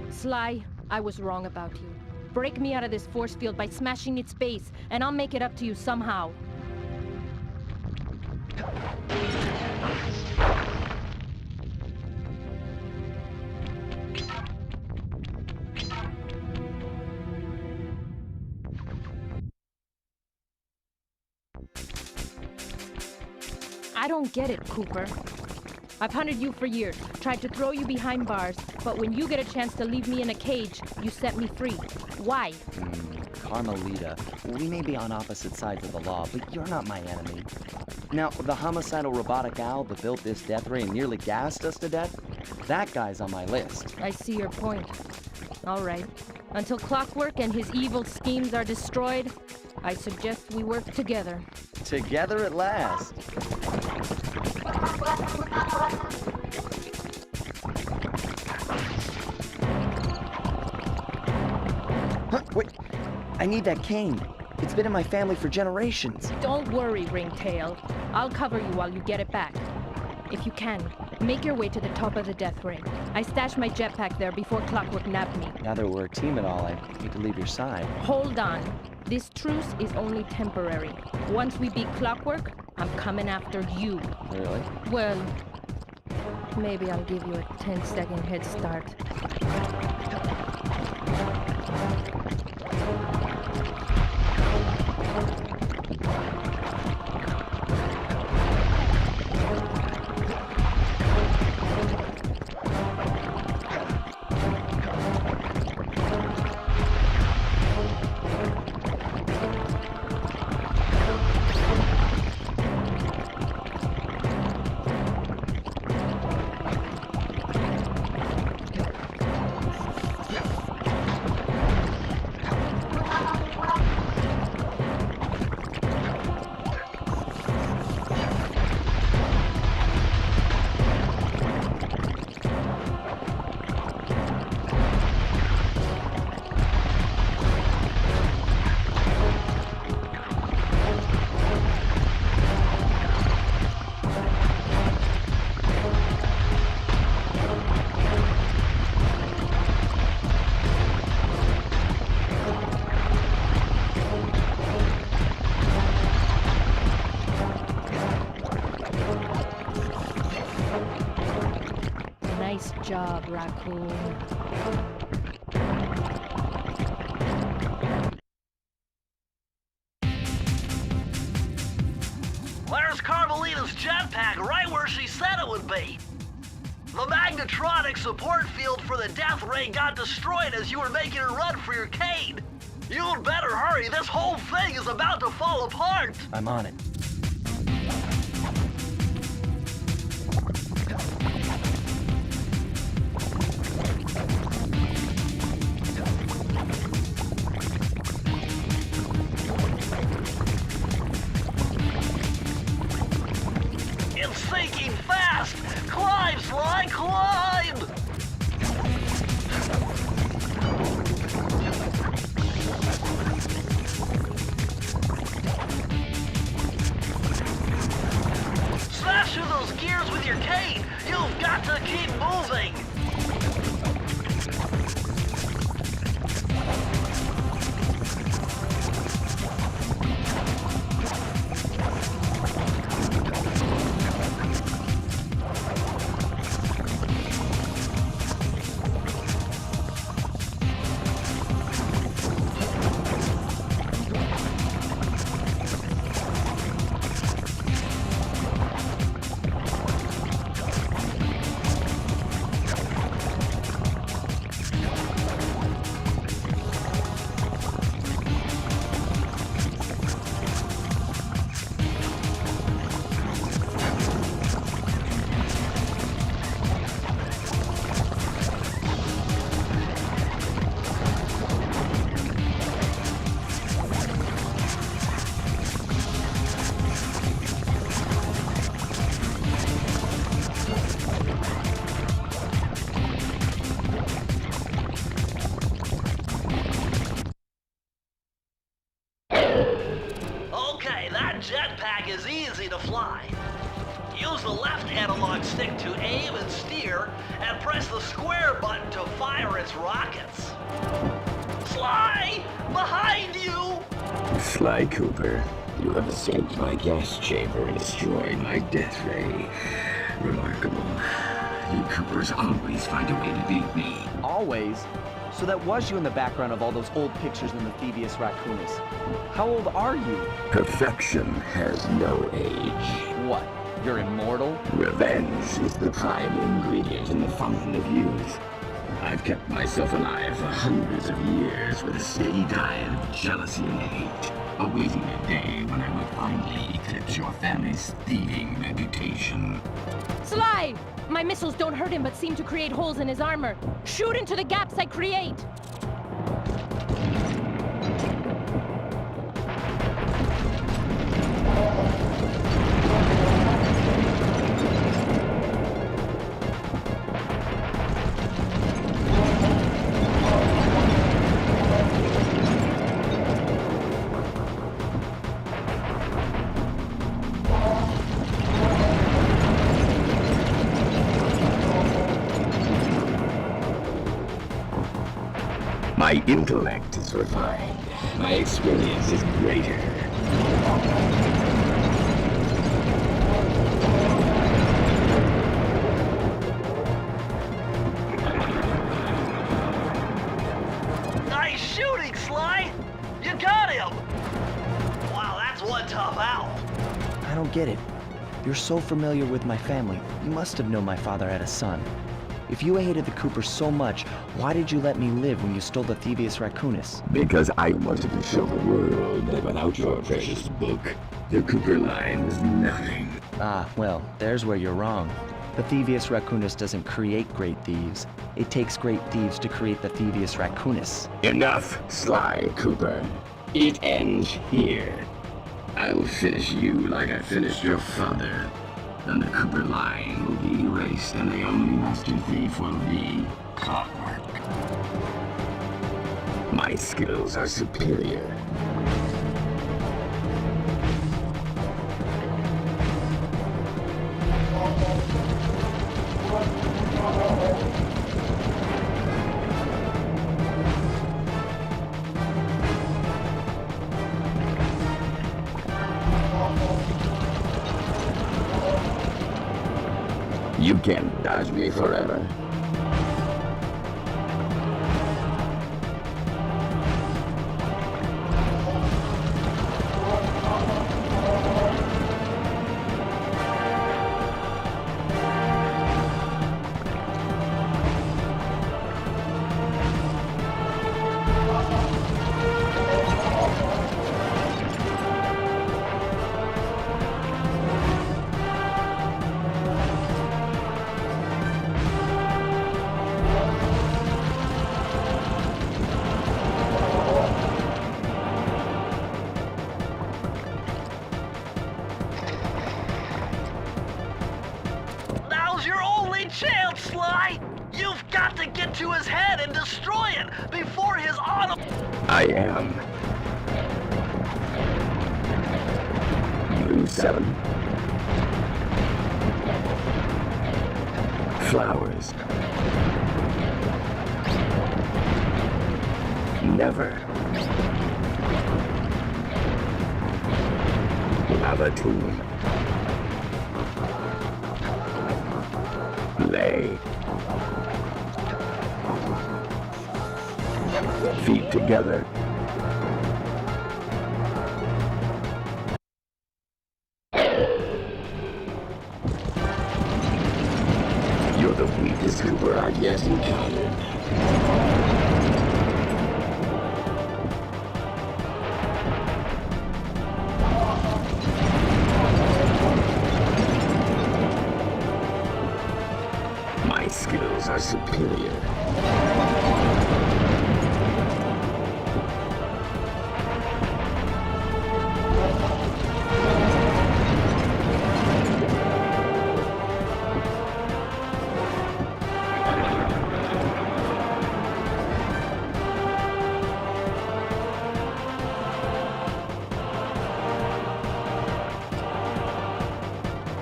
Sly, I was wrong about you. Break me out of this force field by smashing its base, and I'll make it up to you somehow. I don't get it, Cooper. I've hunted you for years, tried to throw you behind bars, but when you get a chance to leave me in a cage, you set me free. Why? Carmelita, we may be on opposite sides of the law, but you're not my enemy. Now, the homicidal robotic owl that built this death ray and nearly gassed us to death, that guy's on my list. I see your point. All right. Until Clockwerk and his evil schemes are destroyed, I suggest we work together. Together at last. Huh, wait, I need that cane. It's been in my family for generations. Don't worry, Ringtail. I'll cover you while you get it back. If you can, make your way to the top of the death ray. I stashed my jetpack there before Clockwerk nabbed me. Now that we're a team and all, I hate to leave your side. Hold on. This truce is only temporary. Once we beat Clockwerk, I'm coming after you. Really? Well, maybe I'll give you a 10-second head start. Nice job, Raccoon. There's Carmelita's jetpack right where she said it would be. The magnetronic support field for the death ray got destroyed as you were making a run for your cane. You'd better hurry, this whole thing is about to fall apart. I'm on it. It's sinking fast! Climb, Sly, climb! Smash through those gears with your cane! You've got to keep moving! Jetpack is easy to fly. Use the left analog stick to aim and steer, and press the square button to fire its rockets. Sly! Behind you! Sly Cooper, you have escaped my gas chamber and destroyed my death ray. Remarkable. You Coopers always find a way to beat me. Always? So that was you in the background of all those old pictures in the Thievius Raccoonus. How old are you? Perfection has no age. What? You're immortal? Revenge is the prime ingredient in the fountain of youth. I've kept myself alive for hundreds of years with a steady diet of jealousy and hate, awaiting the day when I will finally eclipse your family's thieving reputation. Sly! My missiles don't hurt him but seem to create holes in his armor. Shoot into the gaps I create! My intellect is refined. My experience is greater. Nice shooting, Sly! You got him! Wow, that's one tough owl. I don't get it. You're so familiar with my family. You must have known my father had a son. If you hated the Coopers so much, why did you let me live when you stole the Thievius Raccoonus? Because I wanted to show the world that without your precious book, the Cooper line was nothing. Ah, well, there's where you're wrong. The Thievius Raccoonus doesn't create great thieves. It takes great thieves to create the Thievius Raccoonus. Enough, Sly Cooper. It ends here. I will finish you like I finished your father. Then the Cooper line will be erased, and the only master thief will be Clockwerk. My skills are superior. You can't dodge me forever. Now's your only chance, Sly! You've got to get to his head and destroy it before his auto... I am. Blue 7. Flowers. Never. Lava tomb. Lay. Feet together. You're the weakest Cooper I've yet encountered. My skills are superior.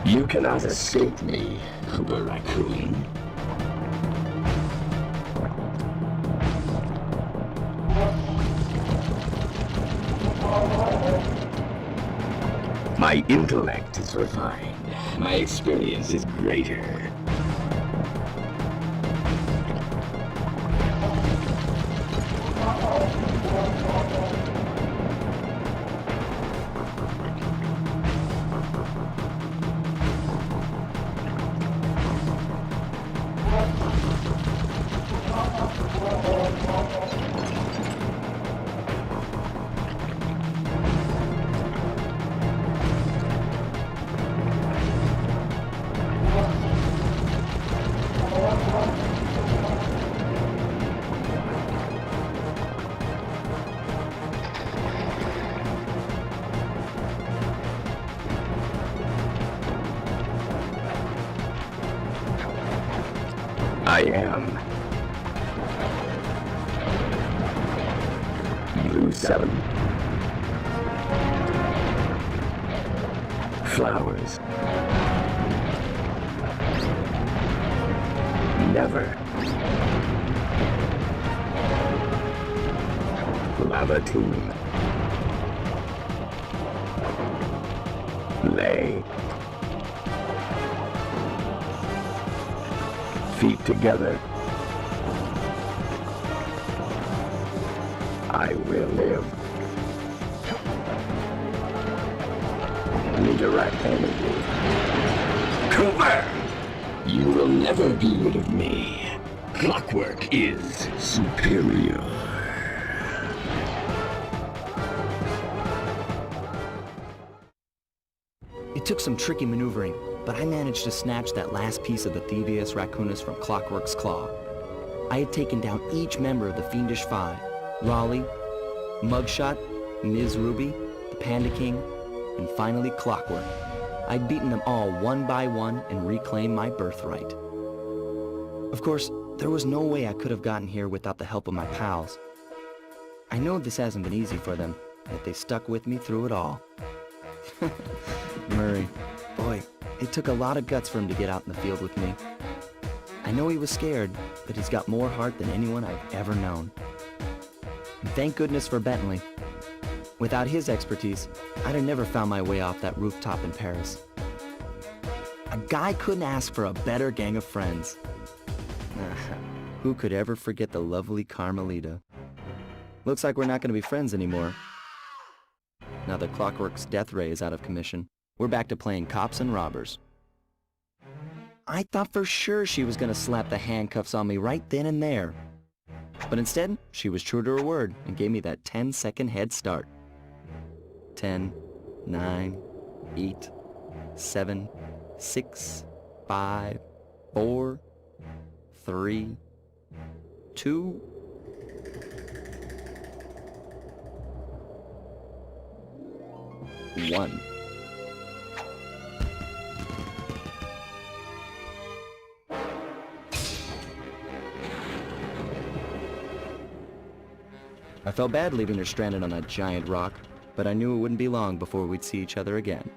You cannot escape me, Cooper Raccoon. My intellect is refined. My experience is greater. I am. Blue 7. Flowers. Never. have a team. Lay. Feet together. I will live. Redirect energy. Cooper! You will never be rid of me. Clockwerk is superior. It took some tricky maneuvering, but I managed to snatch that last piece of the Thievius Raccoonus from Clockwerk's claw. I had taken down each member of the Fiendish Five: Raleigh, Muggshot, Ms. Ruby, the Panda King, and finally Clockwerk. I'd beaten them all one by one and reclaimed my birthright. Of course, there was no way I could have gotten here without the help of my pals. I know this hasn't been easy for them, yet they stuck with me through it all. Murray, boy, it took a lot of guts for him to get out in the field with me. I know he was scared, but he's got more heart than anyone I've ever known. And thank goodness for Bentley. Without his expertise, I'd have never found my way off that rooftop in Paris. A guy couldn't ask for a better gang of friends. Who could ever forget the lovely Carmelita? Looks like we're not going to be friends anymore. Now that Clockwerk's death ray is out of commission, we're back to playing cops and robbers. I thought for sure she was going to slap the handcuffs on me right then and there. But instead, she was true to her word and gave me that 10-second head start. 10, 9, 8, 7, 6, 5, 4, 3, 2... One. I felt bad leaving her stranded on that giant rock, but I knew it wouldn't be long before we'd see each other again.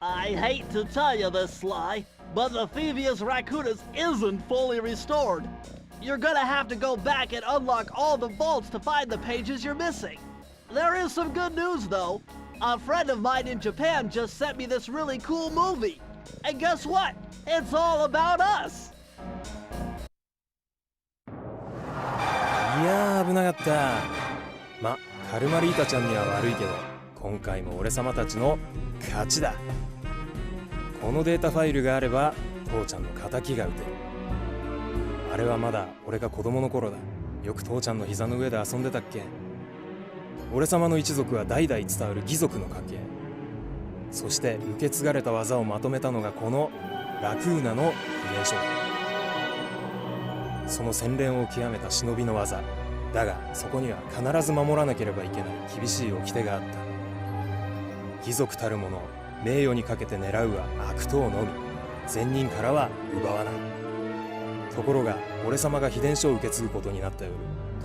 I hate to tell you this, Sly, but the Thievius Raccoonus isn't fully restored. You're gonna have to go back and unlock all the vaults to find the pages you're missing. There is some good news, though. A friend of mine in Japan just sent me this really cool movie. And guess what? It's all about us! いやー危なかった。ま、カルマリータちゃんには悪いけど、今回も俺様たちの勝ちだ。このデータファイルがあれば父ちゃんの仇が討てる。あれはまだ俺が子供の頃だ。よく父ちゃんの膝の上で遊んでたっけ。俺様の一族は代々伝わる義族の家系。そして受け継がれた技をまとめたのがこのラクーナの秘伝書。その洗練を極めた忍びの技だが、そこには必ず守らなければいけない厳しい掟があった。義族たる者、名誉にかけて狙うは悪党のみ、善人からは奪わない。ところが俺様が秘伝書を受け継ぐことになった夜、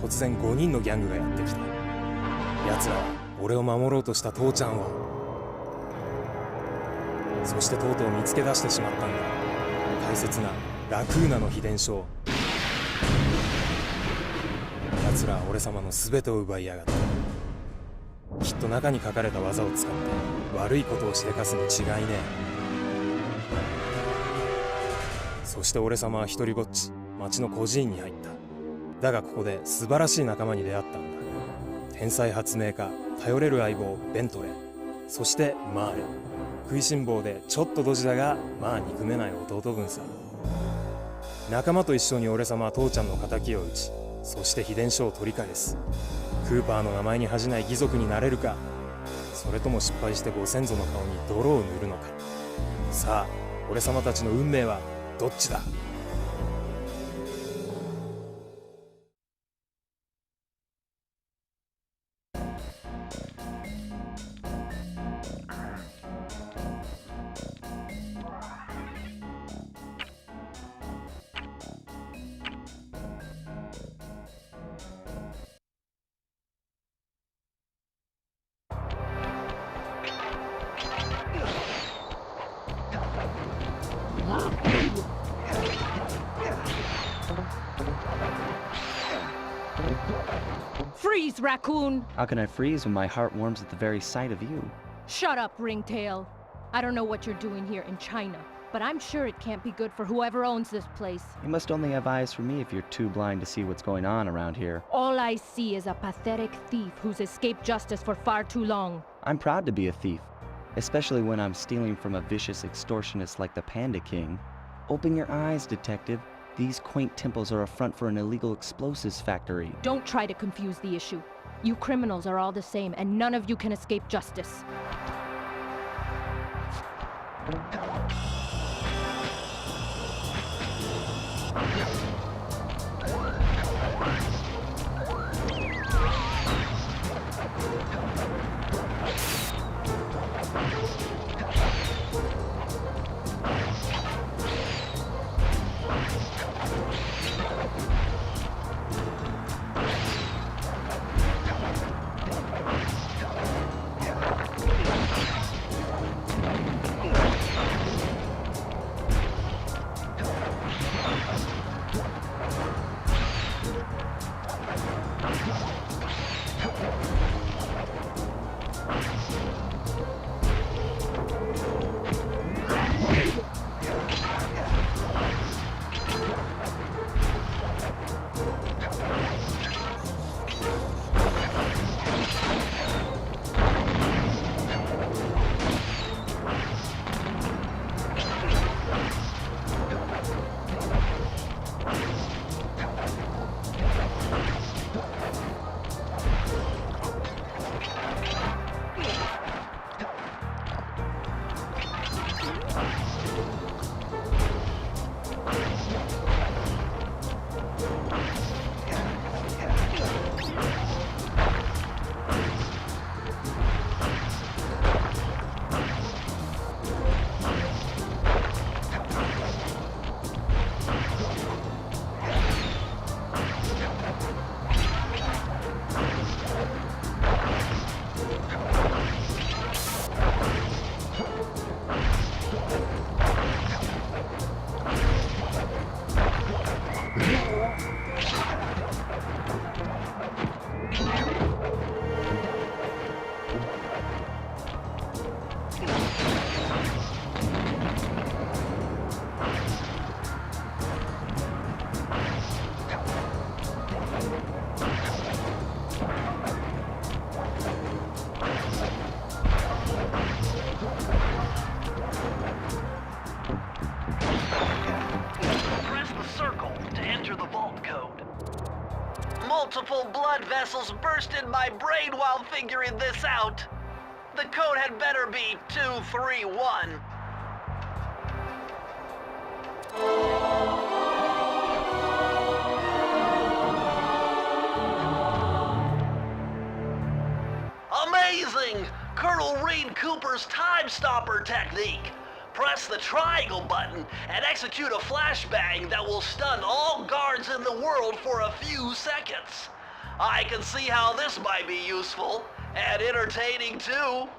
突然5人のギャングがやってきた。奴らは俺を守ろうとした父ちゃんを、そしてとうとう見つけ出してしまったんだ。大切なラクーナの秘伝書を。奴らは俺様の全てを奪いやがった。きっと中に書かれた技を使って悪いことをしでかすに違いねえ。そして俺様は一人ぼっち町の孤児院に入った。だがここで素晴らしい仲間に出会ったんだ。天才発明家、頼れる相棒ベントレー、そしてマーレ。食いしん坊でちょっとドジだがまあ憎めない弟分さ。仲間と一緒に俺様は父ちゃんの仇を討ち、そして秘伝書を取り返す。クーパーの名前に恥じない義族になれるか、それとも失敗してご先祖の顔に泥を塗るのか。さあ俺様たちの運命はどっちだ。Freeze, raccoon! How can I freeze when my heart warms at the very sight of you? Shut up, ringtail. I don't know what you're doing here in China, but I'm sure it can't be good for whoever owns this place. You must only have eyes for me if you're too blind to see what's going on around here. All I see is a pathetic thief who's escaped justice for far too long. I'm proud to be a thief, especially when I'm stealing from a vicious extortionist like the Panda King. Open your eyes, detective. These quaint temples are a front for an illegal explosives factory. Don't try to confuse the issue. You criminals are all the same, and none of you can escape justice. vessels burst in my brain while figuring this out. The code had better be 231. Amazing! Colonel Reed Cooper's time stopper technique. Press the triangle button and execute a flashbang that will stun all guards in the world for a few seconds. I can see how this might be useful and entertaining too.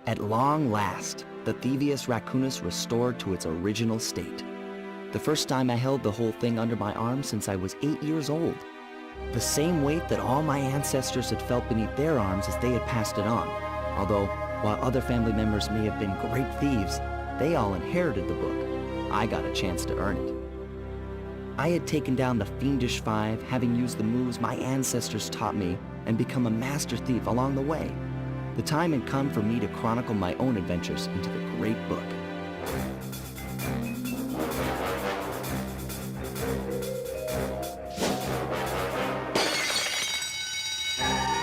At long last, the Thievius Raccoonus restored to its original state. The first time I held the whole thing under my arm since I was 8 years old. The same weight that all my ancestors had felt beneath their arms as they had passed it on. Although, while other family members may have been great thieves, they all inherited the book. I got a chance to earn it. I had taken down the Fiendish Five, having used the moves my ancestors taught me, and become a master thief along the way. The time had come for me to chronicle my own adventures into the great book.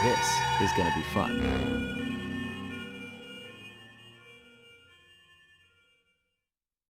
This is gonna be fun.